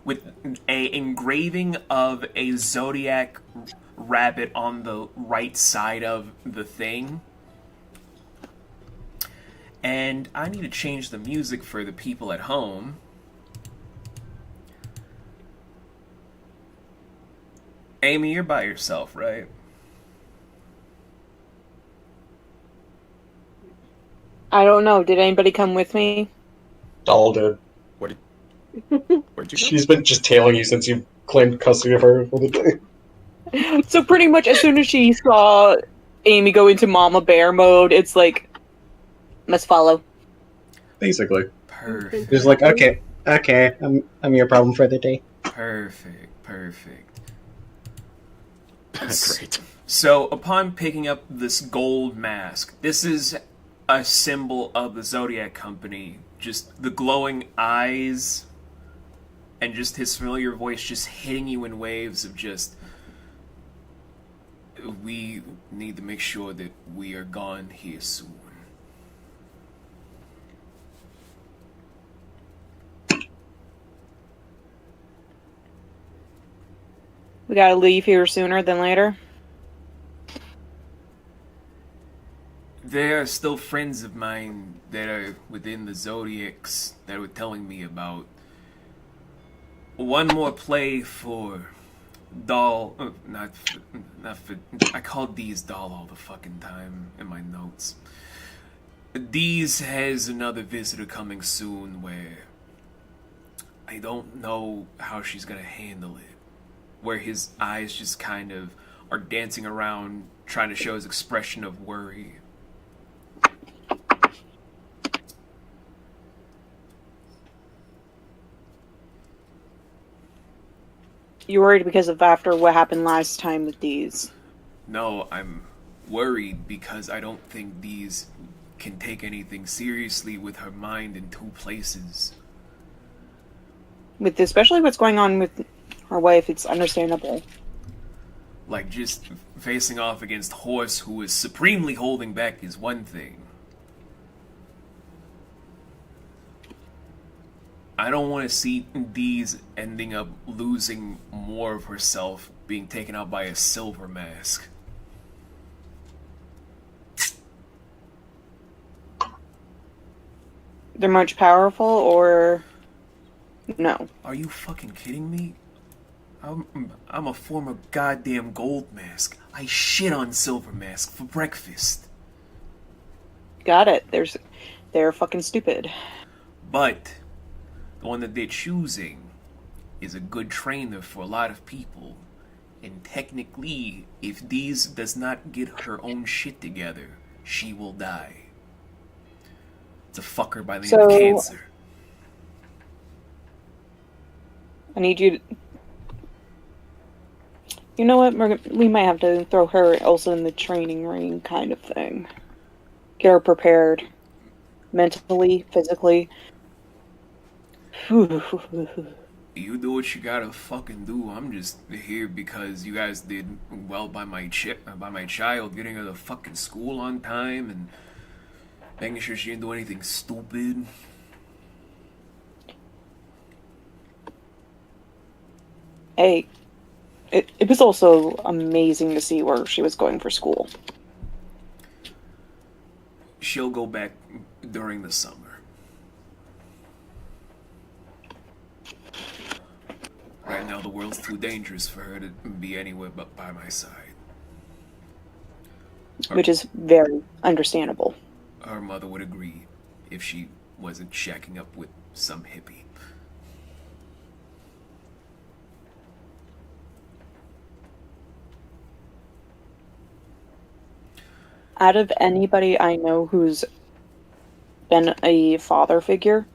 with a engraving of a zodiac rabbit on the right side of the thing. And I need to change the music for the people at home. Amy, you're by yourself, right? I don't know. Did anybody come with me? All did. Where'd you go? She's been just tailing you since you claimed custody of her for the day. So pretty much as soon as she saw Amy go into Mama Bear mode, it's like, must follow. Basically. Perfect. She's like, okay, I'm your problem for the day. Perfect. Great. So, upon picking up this gold mask, this is a symbol of the Zodiac Company. Just the glowing eyes and just his familiar voice just hitting you in waves of just... We need to make sure that we are gone here soon. We gotta leave here sooner than later. There are still friends of mine that are within the Zodiacs that were telling me about one more play for Doll. Not for. I called these Doll all the fucking time in my notes. These has another visitor coming soon where I don't know how she's gonna handle it. Where his eyes just kind of are dancing around, trying to show his expression of worry. You worried because of after what happened last time with these? No, I'm worried because I don't think these can take anything seriously with her mind in two places. With especially what's going on with her wife, it's understandable. Like, just facing off against Horse, who is supremely holding back, is one thing. I don't want to see Dee's ending up losing more of herself, being taken out by a silver mask. They're much powerful, or no? Are you fucking kidding me? I'm a former goddamn gold mask. I shit on silver mask for breakfast. Got it. They're fucking stupid. But the one that they're choosing is a good trainer for a lot of people. And technically, if Deez does not get her own shit together, she will die. It's a fucker by the name of Cancer. I need you to... You know what? We might have to throw her also in the training ring kind of thing. Get her prepared. Mentally, physically. You do what you gotta fucking do. I'm just here because you guys did well by my child, getting her to fucking school on time and making sure she didn't do anything stupid. Hey, it was also amazing to see where she was going for school. She'll go back during the summer. Right now, the world's too dangerous for her to be anywhere but by my side. Which is very understandable. Her mother would agree if she wasn't shacking up with some hippie. Out of anybody I know who's been a father figure,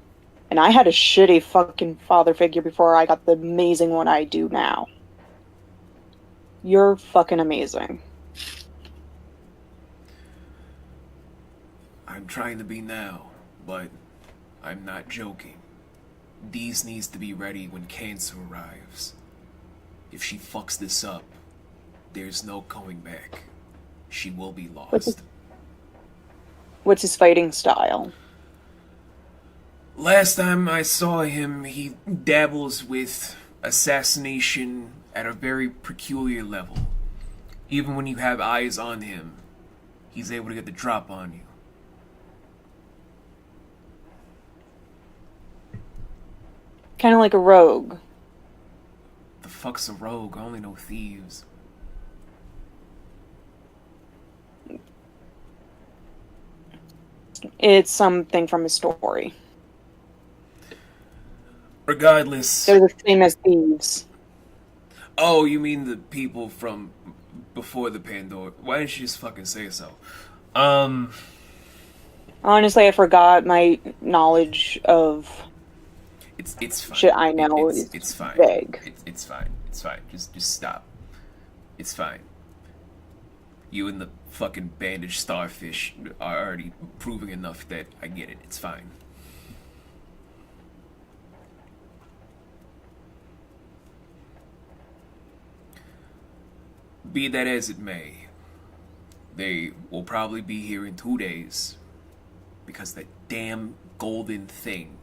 and I had a shitty fucking father figure before I got the amazing one I do now. You're fucking amazing. I'm trying to be now, but I'm not joking. Deez needs to be ready when Cancer arrives. If she fucks this up, there's no going back. She will be lost. What's his fighting style? Last time I saw him, he dabbles with assassination at a very peculiar level. Even when you have eyes on him, he's able to get the drop on you. Kind of like a rogue. The fuck's a rogue? I only know thieves. It's something from his story. Regardless. They're the same as thieves. Oh, you mean the people from before the Pandora? Why didn't you just fucking say so? Honestly, I forgot my knowledge of It's fine. shit I know is it's fine. vague. It's fine. It's fine. Just stop. It's fine. You and the fucking bandaged starfish are already proving enough that I get it. It's fine. Be that as it may, they will probably be here in 2 days because that damn golden thing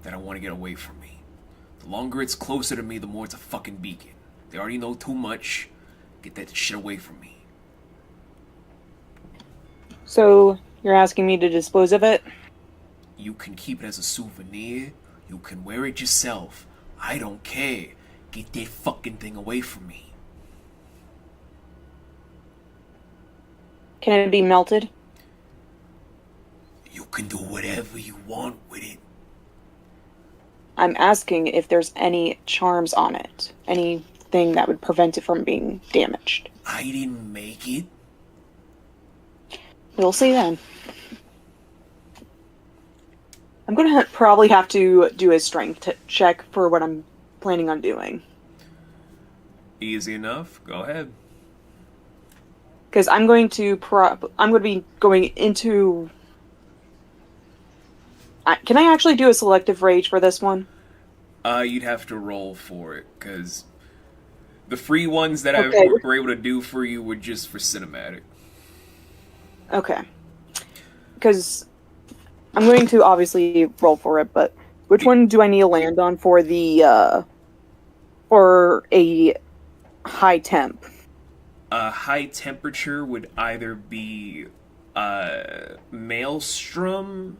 that I want to get away from me. The longer it's closer to me, the more it's a fucking beacon. They already know too much. Get that shit away from me. So, you're asking me to dispose of it? You can keep it as a souvenir. You can wear it yourself. I don't care. Get that fucking thing away from me. Can it be melted? You can do whatever you want with it. I'm asking if there's any charms on it. Anything that would prevent it from being damaged. I didn't make it. We'll see then. I'm gonna probably have to do a strength check for what I'm planning on doing. Easy enough. Go ahead. Because I'm going to be going into. Can I actually do a selective rage for this one? You'd have to roll for it, because the free ones that Okay. I were able to do for you were just for cinematic. Okay. Because I'm going to obviously roll for it, but which one do I need to land on for the for a high temp? A high temperature would either be Maelstrom,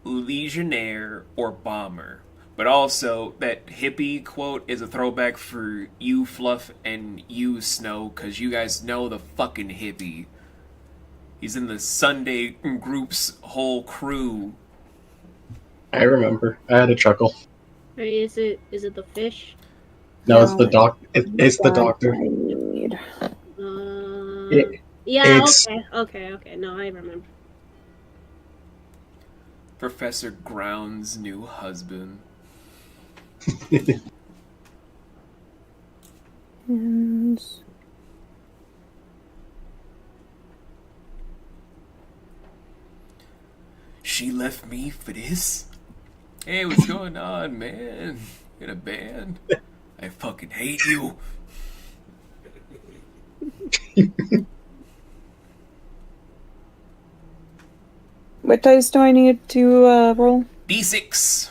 Legionnaire, or Bomber. But also, that hippie quote is a throwback for you, Fluff, and you, Snow, because you guys know the fucking hippie. He's in the Sunday group's whole crew. I remember. I had a chuckle. Is it the fish? No, it's the it's the doctor. Yeah. It's- Okay. No, I remember. Professor Ground's new husband. She left me for this? Hey, what's going on, man? In a band? I fucking hate you. What dice do I need to roll? D6.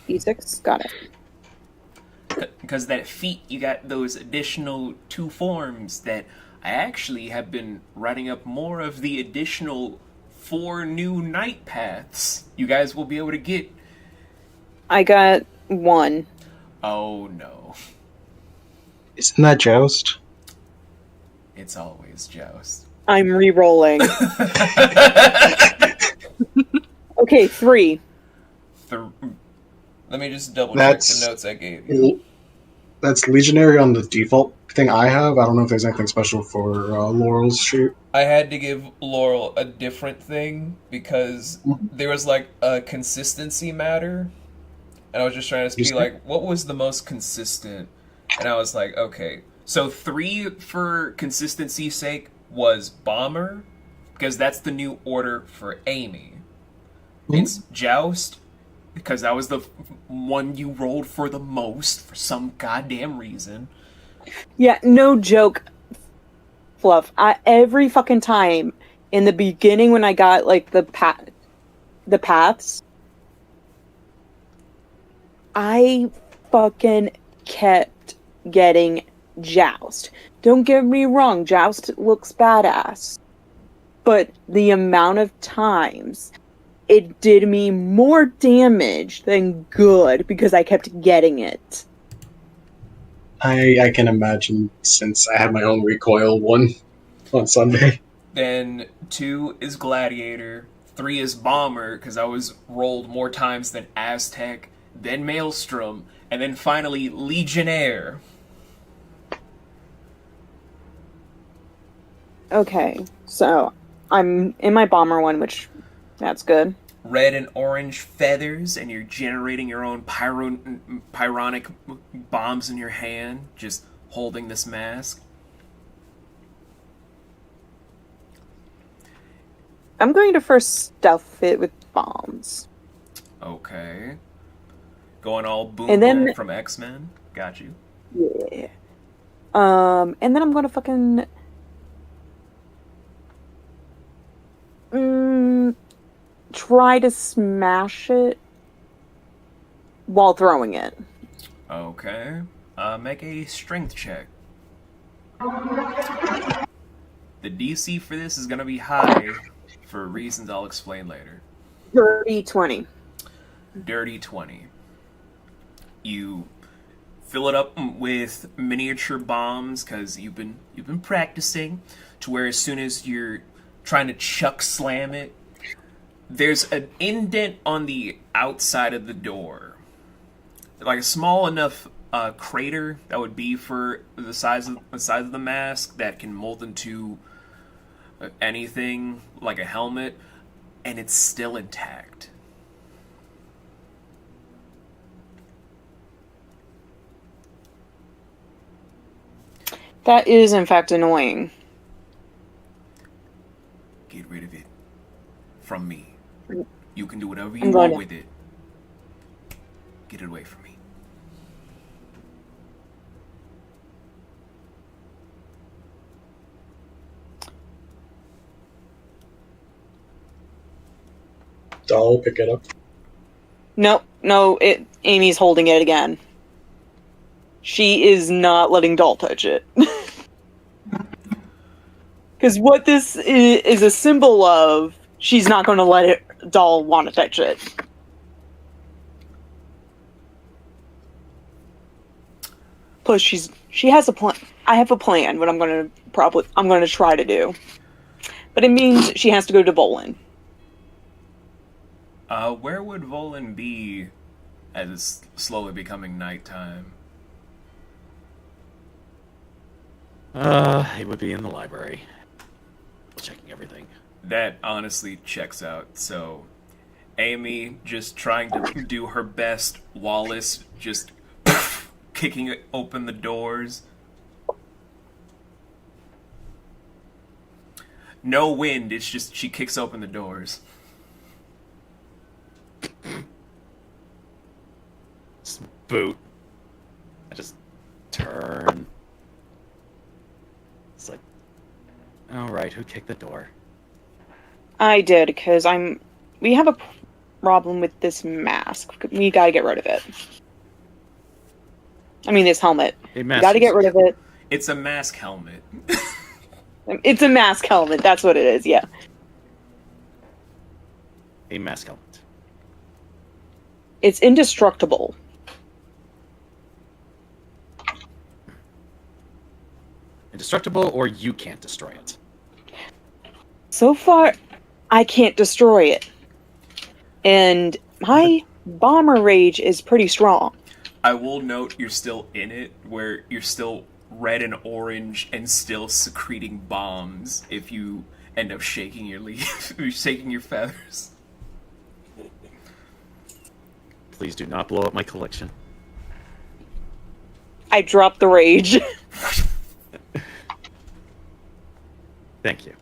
D6? Got it. Because that feat, you got those additional 2 forms that I actually have been writing up more of the additional 4 new night paths you guys will be able to get. I got 1. Oh no. Isn't that Joust? It's always Joust. I'm re-rolling. Okay, 3. Let me just double check the notes I gave you. That's Legionary on the default thing I have. I don't know if there's anything special for Laurel's sheet. I had to give Laurel a different thing because there was like a consistency matter. And I was just trying to be like, what was the most consistent? And I was like, okay. So 3 for consistency's sake was Bomber, because that's the new order for Amy. It's Joust, because that was the one you rolled for the most for some goddamn reason. Yeah, no joke, Fluff. Every fucking time in the beginning when I got like the paths, I fucking kept getting Joust. Don't get me wrong, Joust looks badass. But the amount of times it did me more damage than good because I kept getting it. I can imagine, since I had my own recoil one on Sunday. Then 2 is Gladiator, 3 is Bomber, because I was rolled more times than Aztec, then Maelstrom, and then finally Legionnaire. Okay, so I'm in my Bomber one, which that's good. Red and orange feathers, and you're generating your own pyronic bombs in your hand, just holding this mask. I'm going to first stuff it with bombs. Okay. Going all boom And then- boom from X-Men. Got you. Yeah. And then I'm gonna fucking try to smash it while throwing it. Okay. Make a strength check. The DC for this is gonna be high for reasons I'll explain later. Dirty 20. Dirty 20. You fill it up with miniature bombs because you've been practicing, to where as soon as you're trying to chuck slam it, there's an indent on the outside of the door, like a small enough crater that would be for the size of the mask that can mold into anything like a helmet, and it's still intact. That is, in fact, annoying. Get rid of it. From me. You can do whatever I'm you going want to. with it. Get it away from me. I'll pick it up. No, Amy's holding it again. She is not letting Doll touch it. Because what this is a symbol of, she's not going to let Doll want to touch it. Plus, she has a plan. I have a plan. What I'm going to try to do, but it means she has to go to Volin. Where would Volin be as it's slowly becoming nighttime? It would be in the library. Checking everything. That honestly checks out. So, Amy just trying to do her best. Wallace just kicking open the doors. No wind, it's just she kicks open the doors. Boot. I just turn. It's like, all right, who kicked the door? I did, because we have a problem with this mask. We gotta get rid of it. I mean, this helmet. A We gotta get rid of it. It's a mask helmet. It's a mask helmet, that's what it is, yeah. A mask helmet. It's indestructible. Indestructible, or you can't destroy it. So far, I can't destroy it. And my bomber rage is pretty strong. I will note you're still in it, where you're still red and orange and still secreting bombs if you end up shaking your leaves, shaking your feathers. Please do not blow up my collection. I dropped the rage. Thank you.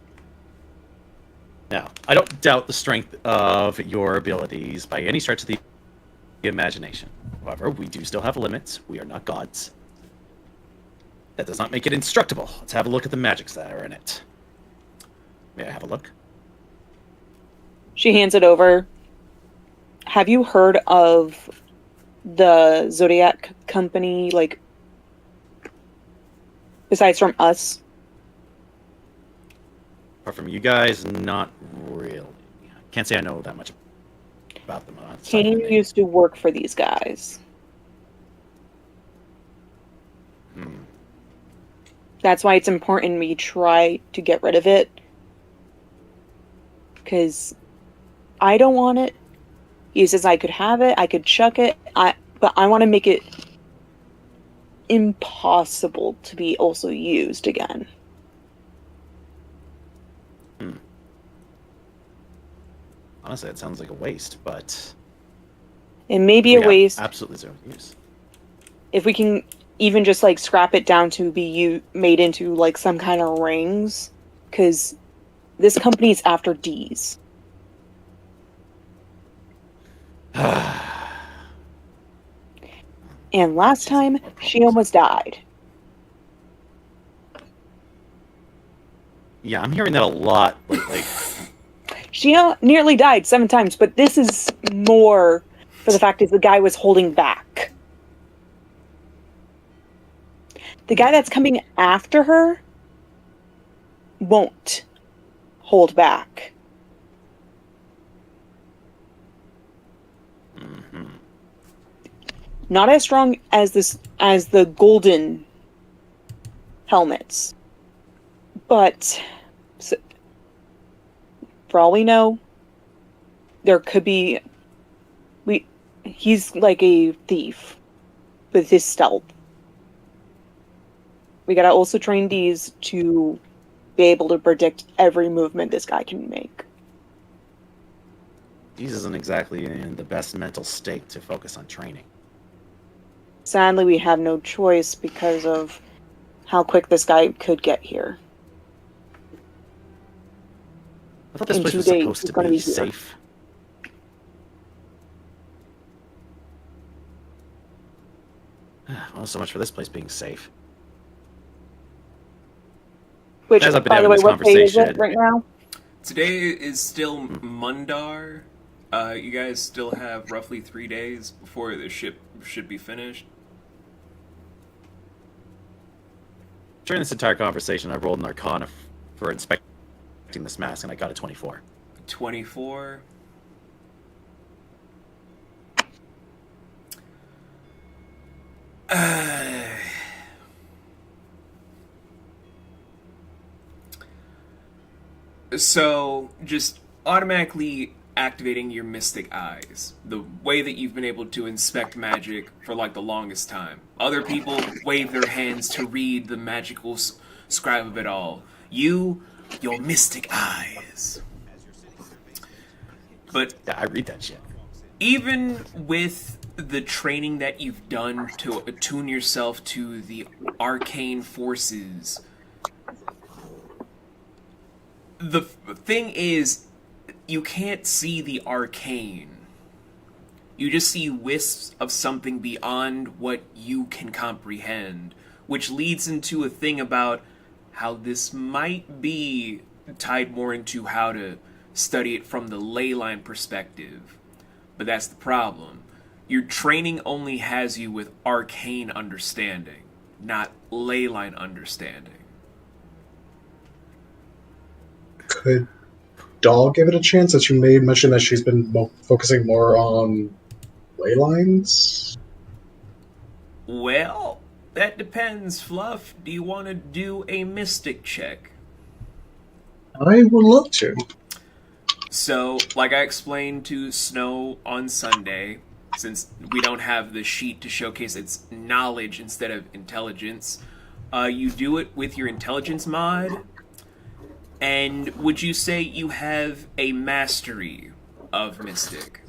Now, I don't doubt the strength of your abilities by any stretch of the imagination. However, we do still have limits. We are not gods. That does not make it indestructible. Let's have a look at the magics that are in it. May I have a look? She hands it over. Have you heard of the Zodiac company, like, besides from us? Apart from you guys, not really. Can't say I know that much about them. Kane used to work for these guys. That's why it's important we try to get rid of it. Because I don't want it. He says I could have it, I could chuck it, but I want to make it impossible to be also used again. Honestly, it sounds like a waste, but It may be a waste. Absolutely zero use. If we can even just like scrap it down to be made into like some kind of rings, because this company's after D's. And last time, she almost died. Yeah, I'm hearing that a lot lately. She nearly died 7 times, but this is more for the fact that the guy was holding back. The guy that's coming after her won't hold back. Mm-hmm. Not as strong as the golden helmets. But for all we know, there could be he's like a thief with his stealth. We gotta also train these to be able to predict every movement this guy can make. He isn't exactly in the best mental state to focus on training. Sadly, we have no choice because of how quick this guy could get here. I thought this In place 2 was days, supposed he's to gonna be be here. safe. Well, so much for this place being safe. Which, As I've been by the having way, this what day is it conversation- right now? Today is still Mundar. You guys still have roughly 3 days before the ship should be finished. During this entire conversation, I rolled an Arcana for inspecting this mask, and I got a 24. 24. So, just automatically activating your mystic eyes. The way that you've been able to inspect magic for like the longest time. Other people wave their hands to read the magical scribe of it all. You, your mystic eyes. But Yeah, I read that shit. even with the training that you've done to attune yourself to the arcane forces, the thing is, you can't see the arcane. You just see wisps of something beyond what you can comprehend, which leads into a thing about how this might be tied more into how to study it from the ley line perspective. But that's the problem. Your training only has you with arcane understanding, not ley line understanding. Could Doll give it a chance, as you made mention that she's been focusing more on ley lines? Well, that depends, Fluff. Do you want to do a mystic check? I would love to. So, like I explained to Snow on Sunday, since we don't have the sheet to showcase its knowledge instead of intelligence, you do it with your intelligence mod. And would you say you have a mastery of mystic?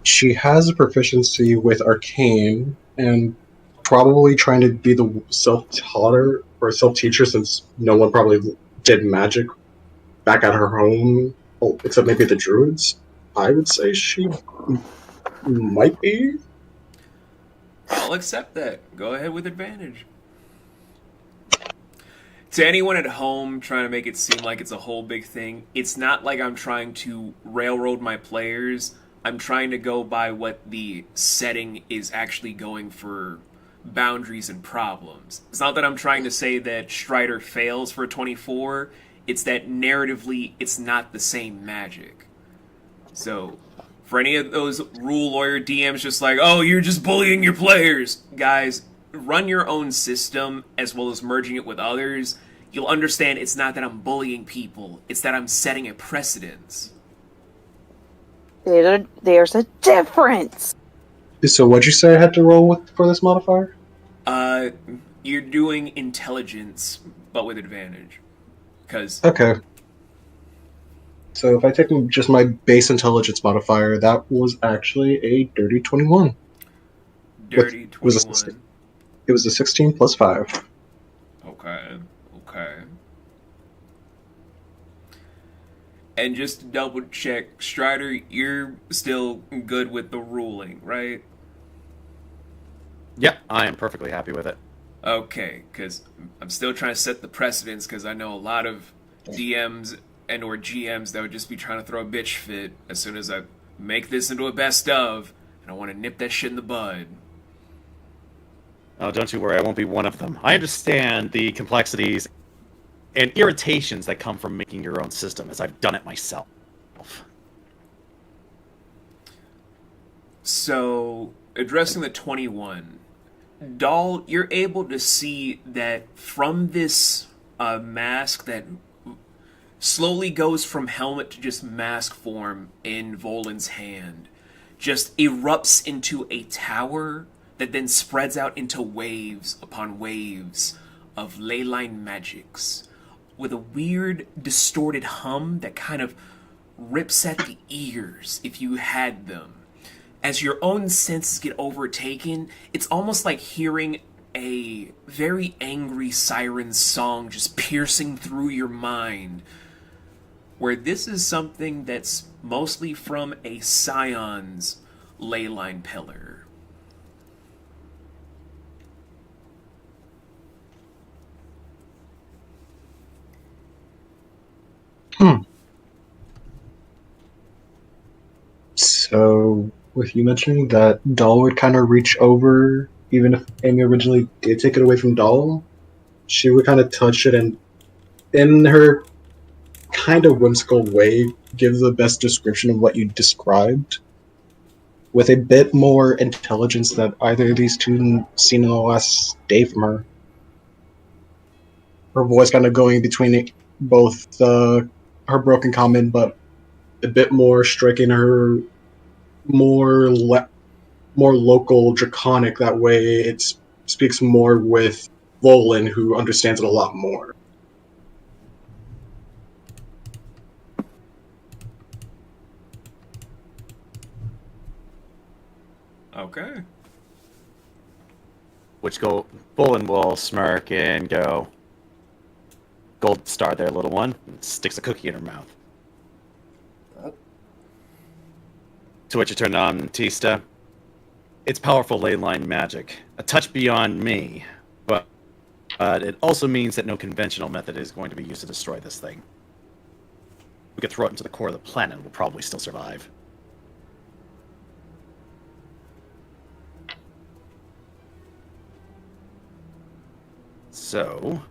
She has a proficiency with arcane, and probably trying to be the self-taughter or self-teacher, since no one probably did magic back at her home, except maybe the druids. I would say she might be. I'll accept that. Go ahead with advantage. To anyone at home trying to make it seem like it's a whole big thing, it's not like I'm trying to railroad my players. I'm trying to go by what the setting is actually going for boundaries and problems. It's not that I'm trying to say that Strider fails for a 24. It's that narratively, it's not the same magic. So, for any of those rule lawyer DMs just like, oh, you're just bullying your players, guys, run your own system as well as merging it with others. You'll understand it's not that I'm bullying people, it's that I'm setting a precedence. There's a difference. So what'd you say I had to roll with for this modifier? You're doing intelligence, but with advantage. Because Okay. So if I take just my base intelligence modifier, that was actually a dirty 21. dirty It was 21. It was a 16 plus 5. Okay. And just to double check, Strider, you're still good with the ruling, right? Yeah, I am perfectly happy with it. Okay, because I'm still trying to set the precedence, because I know a lot of DMs and or GMs that would just be trying to throw a bitch fit as soon as I make this into a best of, and I want to nip that shit in the bud. Oh, don't you worry, I won't be one of them. I understand the complexities and irritations that come from making your own system, as I've done it myself. So, addressing the 21, Doll, you're able to see that from this mask that slowly goes from helmet to just mask form in Volan's hand, just erupts into a tower that then spreads out into waves upon waves of ley line magics, with a weird, distorted hum that kind of rips at the ears if you had them. As your own senses get overtaken, it's almost like hearing a very angry siren song just piercing through your mind, where this is something that's mostly from a Scion's leyline pillar. So, with you mentioning that Doll would kind of reach over, even if Amy originally did take it away from Doll, she would kind of touch it and, in her kind of whimsical way, give the best description of what you described, with a bit more intelligence that either of these two seen in the last day from her. Her voice kind of going between both her broken comment, but a bit more striking her more local draconic. That way it speaks more with Volan, who understands it a lot more. Okay. Which Volan will smirk and go, "Gold star there, little one," and sticks a cookie in her mouth. To which you turn on Tista. "It's powerful leyline magic, a touch beyond me, but it also means that no conventional method is going to be used to destroy this thing. We could throw it into the core of the planet and we'll probably still survive." So,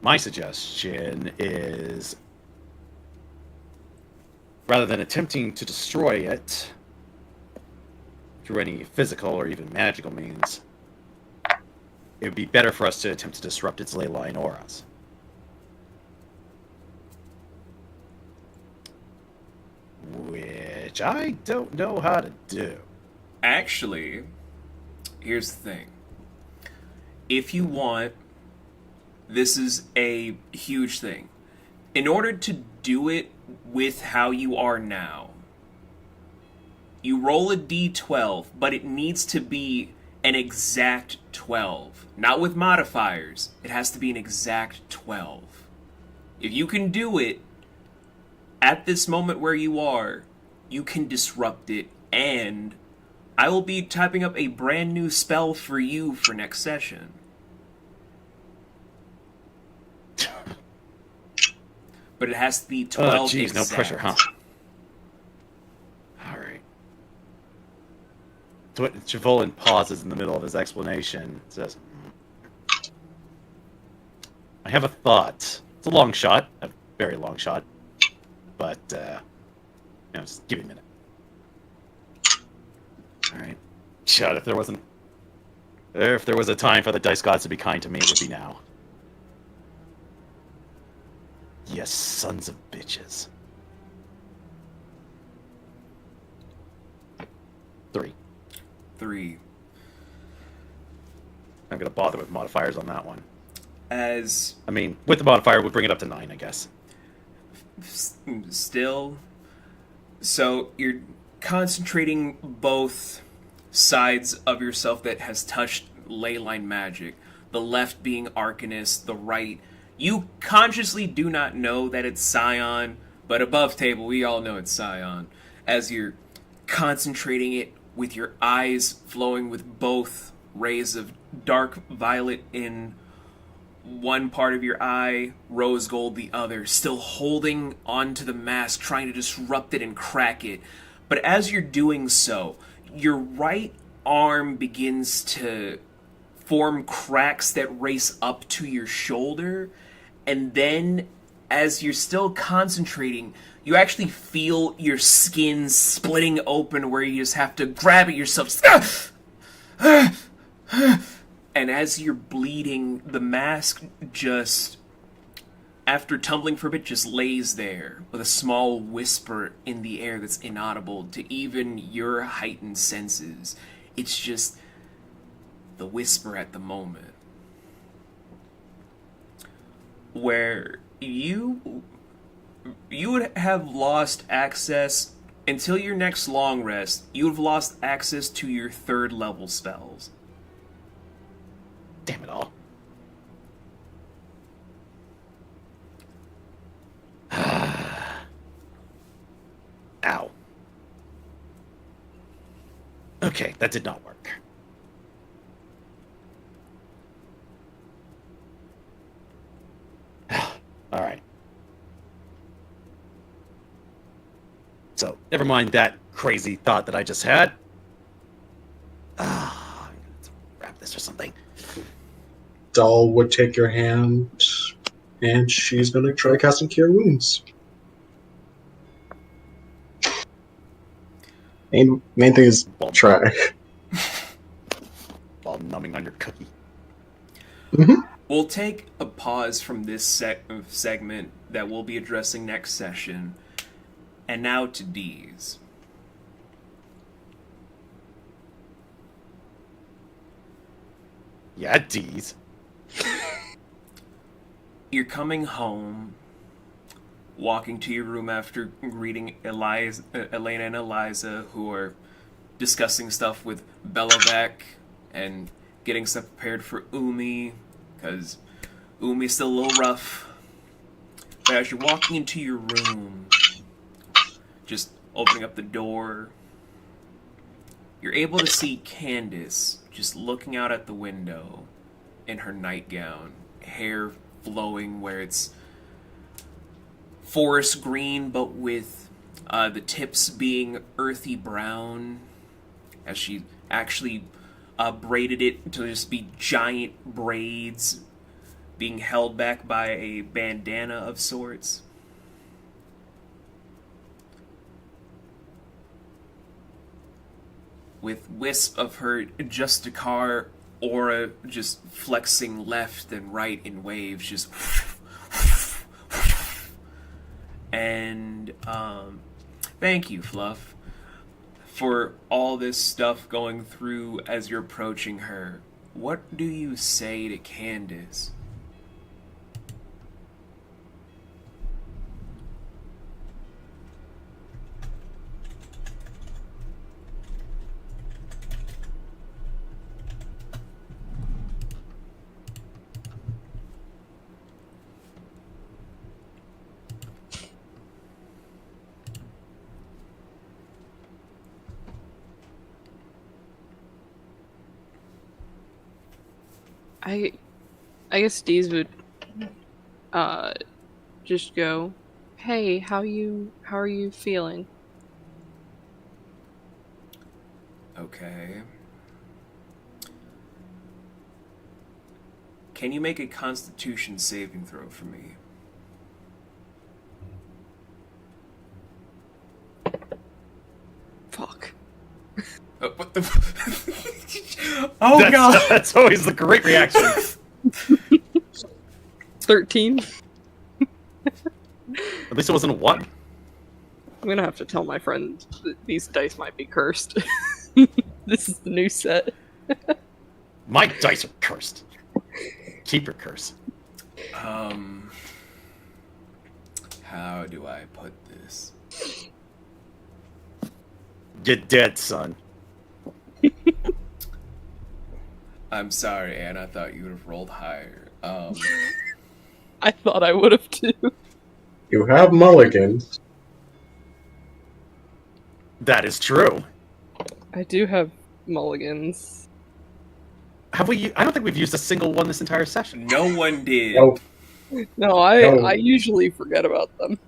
my suggestion is, rather than attempting to destroy it through any physical or even magical means, it would be better for us to attempt to disrupt its leyline auras. Which I don't know how to do. Actually, here's the thing. If you want, this is a huge thing. In order to do it with how you are now, you roll a d12, but it needs to be an exact 12. Not with modifiers. It has to be an exact 12. If you can do it at this moment where you are, you can disrupt it, and I will be typing up a brand new spell for you for next session. But it has to be 12 Oh, geez, exact. no pressure, huh? Alright. So Chivolin pauses in the middle of his explanation. Says, "I have a thought. It's a long shot. A very long shot. But, just give me a minute." Alright. Shut, if there was a time for the dice gods to be kind to me, it would be now. Yes, sons of bitches. 3. 3. I'm gonna bother with modifiers on that one. As I mean, with the modifier, we'll bring it up to 9, I guess. still, so you're concentrating both sides of yourself that has touched leyline magic. The left being Arcanist, the right. You consciously do not know that it's Scion, but above table, we all know it's Scion. As you're concentrating it with your eyes flowing with both rays of dark violet in one part of your eye, rose gold the other, still holding onto the mask, trying to disrupt it and crack it. But as you're doing so, your right arm begins to form cracks that race up to your shoulder, and then as you're still concentrating, you actually feel your skin splitting open where you just have to grab it yourself. And as you're bleeding, the mask just, after tumbling for a bit, just lays there with a small whisper in the air that's inaudible to even your heightened senses. It's just the whisper at the moment. Where you would have lost access, until your next long rest, you would have lost access to your 3rd level spells. Ow. Okay, that did not work. Alright. So, never mind that crazy thought that I just had. I'm gonna wrap this or something. Doll would take your hand, and she's gonna try casting Cure Wounds. Main thing is try. While numbing on your cookie. We'll take a pause from this segment that we'll be addressing next session, and now to D's. Yeah, D's. You're coming home, walking to your room after greeting Elena and Eliza, who are discussing stuff with Belovac and getting stuff prepared for Umi, because Umi's still a little rough. But as you're walking into your room, just opening up the door, you're able to see Candace just looking out at the window in her nightgown, hair flowing where it's forest green, but with the tips being earthy brown, as she actually braided it to just be giant braids being held back by a bandana of sorts. With wisp of her Justicar aura just flexing left and right in waves, just and thank you, Fluff, for all this stuff going through as you're approaching her. What do you say to Candace? I guess Deez would just go, "Hey, how are you feeling?" Okay. Can you make a Constitution saving throw for me? Fuck. What the? Oh god! That's always the great reaction. 13. At least it wasn't a 1. I'm gonna have to tell my friend that these dice might be cursed. This is the new set. My dice are cursed. Keep your curse. How do I put this? You're dead, son. I'm sorry, Anne. I thought you would have rolled higher. I thought I would have too. You have mulligans. That is true. I do have mulligans. Have we? I don't think we've used a single one this entire session. No one did. Nope. No, I usually forget about them.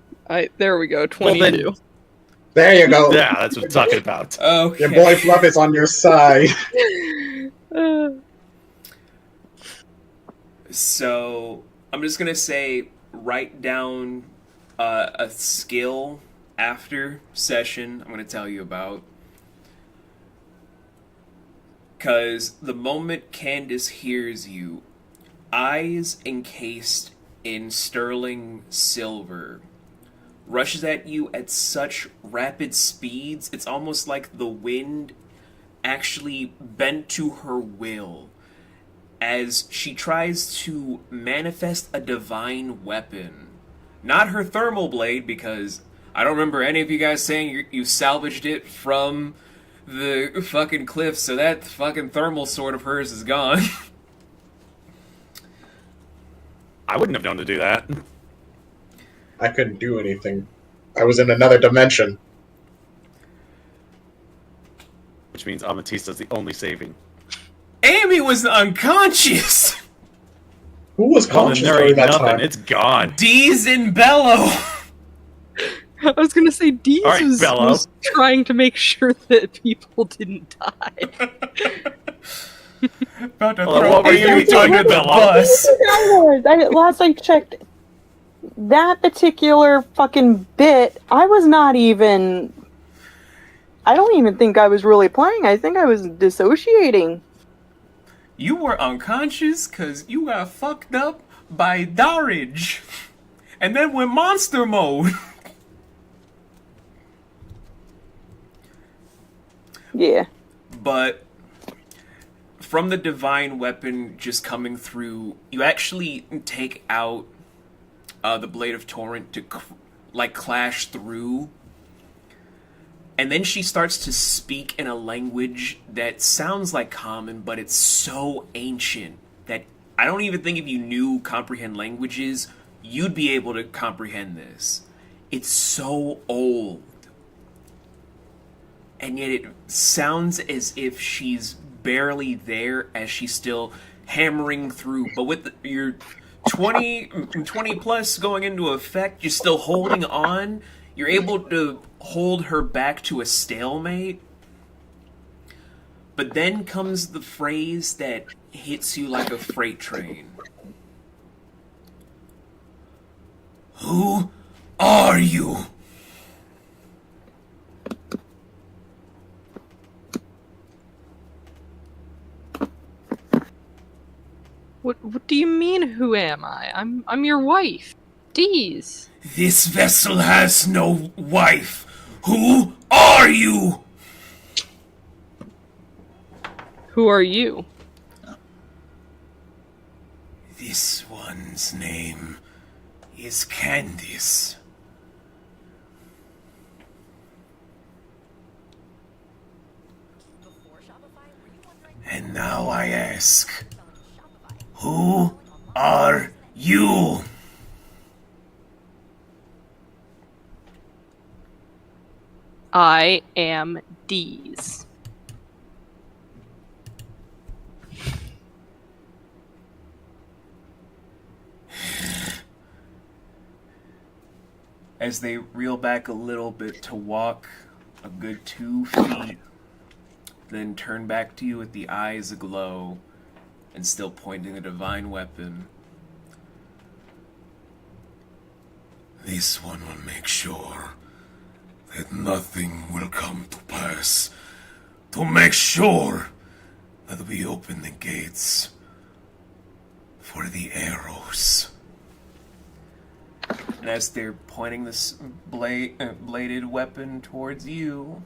There we go, 22. Well, then- There you go. Yeah, that's what I'm talking about. Okay. Your boy Fluff is on your side. So I'm just gonna say, write down a skill after session. I'm gonna tell you about, because the moment Candace hears you, eyes encased in sterling silver, rushes at you at such rapid speeds, it's almost like the wind actually bent to her will as she tries to manifest a divine weapon. Not her thermal blade, because I don't remember any of you guys saying you salvaged it from the fucking cliff, so that fucking thermal sword of hers is gone. I wouldn't have known to do that. I couldn't do anything. I was in another dimension. which means Amatista's the only saving. Amy was unconscious. Who was Well, then conscious there during ain't that nothing. time? It's gone. Dee's in Bello. I was gonna say Deez All right, Bello. was trying to make sure that people didn't die. About to Well, throw what were you Amy doing, under the Bello? bus. Last I checked, that particular fucking bit, I don't even think I was really playing. I think I was dissociating. You were unconscious because you got fucked up by Darridge. And then went monster mode. Yeah. But from the divine weapon just coming through, you actually take out the Blade of Torrent to clash through. And then she starts to speak in a language that sounds like common, but it's so ancient that I don't even think if you knew comprehend languages, you'd be able to comprehend this. It's so old. And yet it sounds as if she's barely there as she's still hammering through. But with your 20 plus going into effect, you're still holding on. You're able to hold her back to a stalemate. But then comes the phrase that hits you like a freight train. Who are you? What do you mean, who am I? I'm your wife. Deez. This vessel has no wife. Who are you? Who are you? This one's name is Candice. And now I ask, who are you? I am Deez. As they reel back a little bit to walk a good 2 feet, then turn back to you with the eyes aglow and still pointing the divine weapon. This one will make sure that nothing will come to pass, to make sure that we open the gates for the arrows. And as they're pointing this bladed weapon towards you,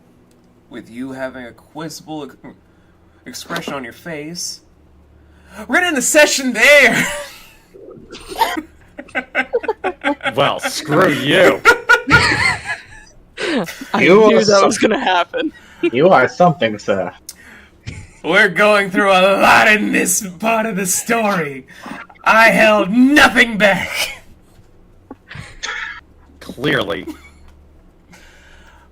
with you having a quizzical expression on your face, we're gonna end the session there! Well, screw you. I You knew are that was gonna happen. You are something, sir. We're going through a lot in this part of the story. I held nothing back. Clearly.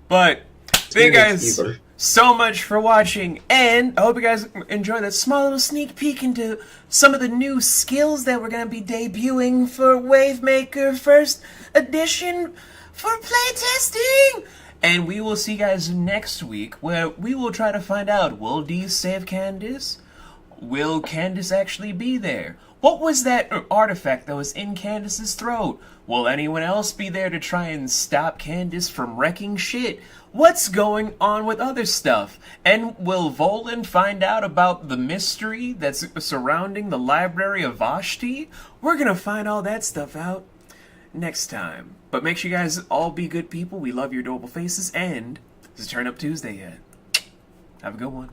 But thank you guys Either. so much for watching, and I hope you guys enjoyed that small little sneak peek into some of the new skills that we're going to be debuting for Wavemaker First Edition for playtesting. And we will see you guys next week, where we will try to find out, will Dee save Candice? Will Candice actually be there? What was that artifact that was in Candice's throat? Will anyone else be there to try and stop Candice from wrecking shit? What's going on with other stuff? And will Volan find out about the mystery that's surrounding the Library of Vashti? We're gonna find all that stuff out next time. But make sure you guys all be good people. We love your adorable faces, and this is Turn Up Tuesday yet. Have a good one.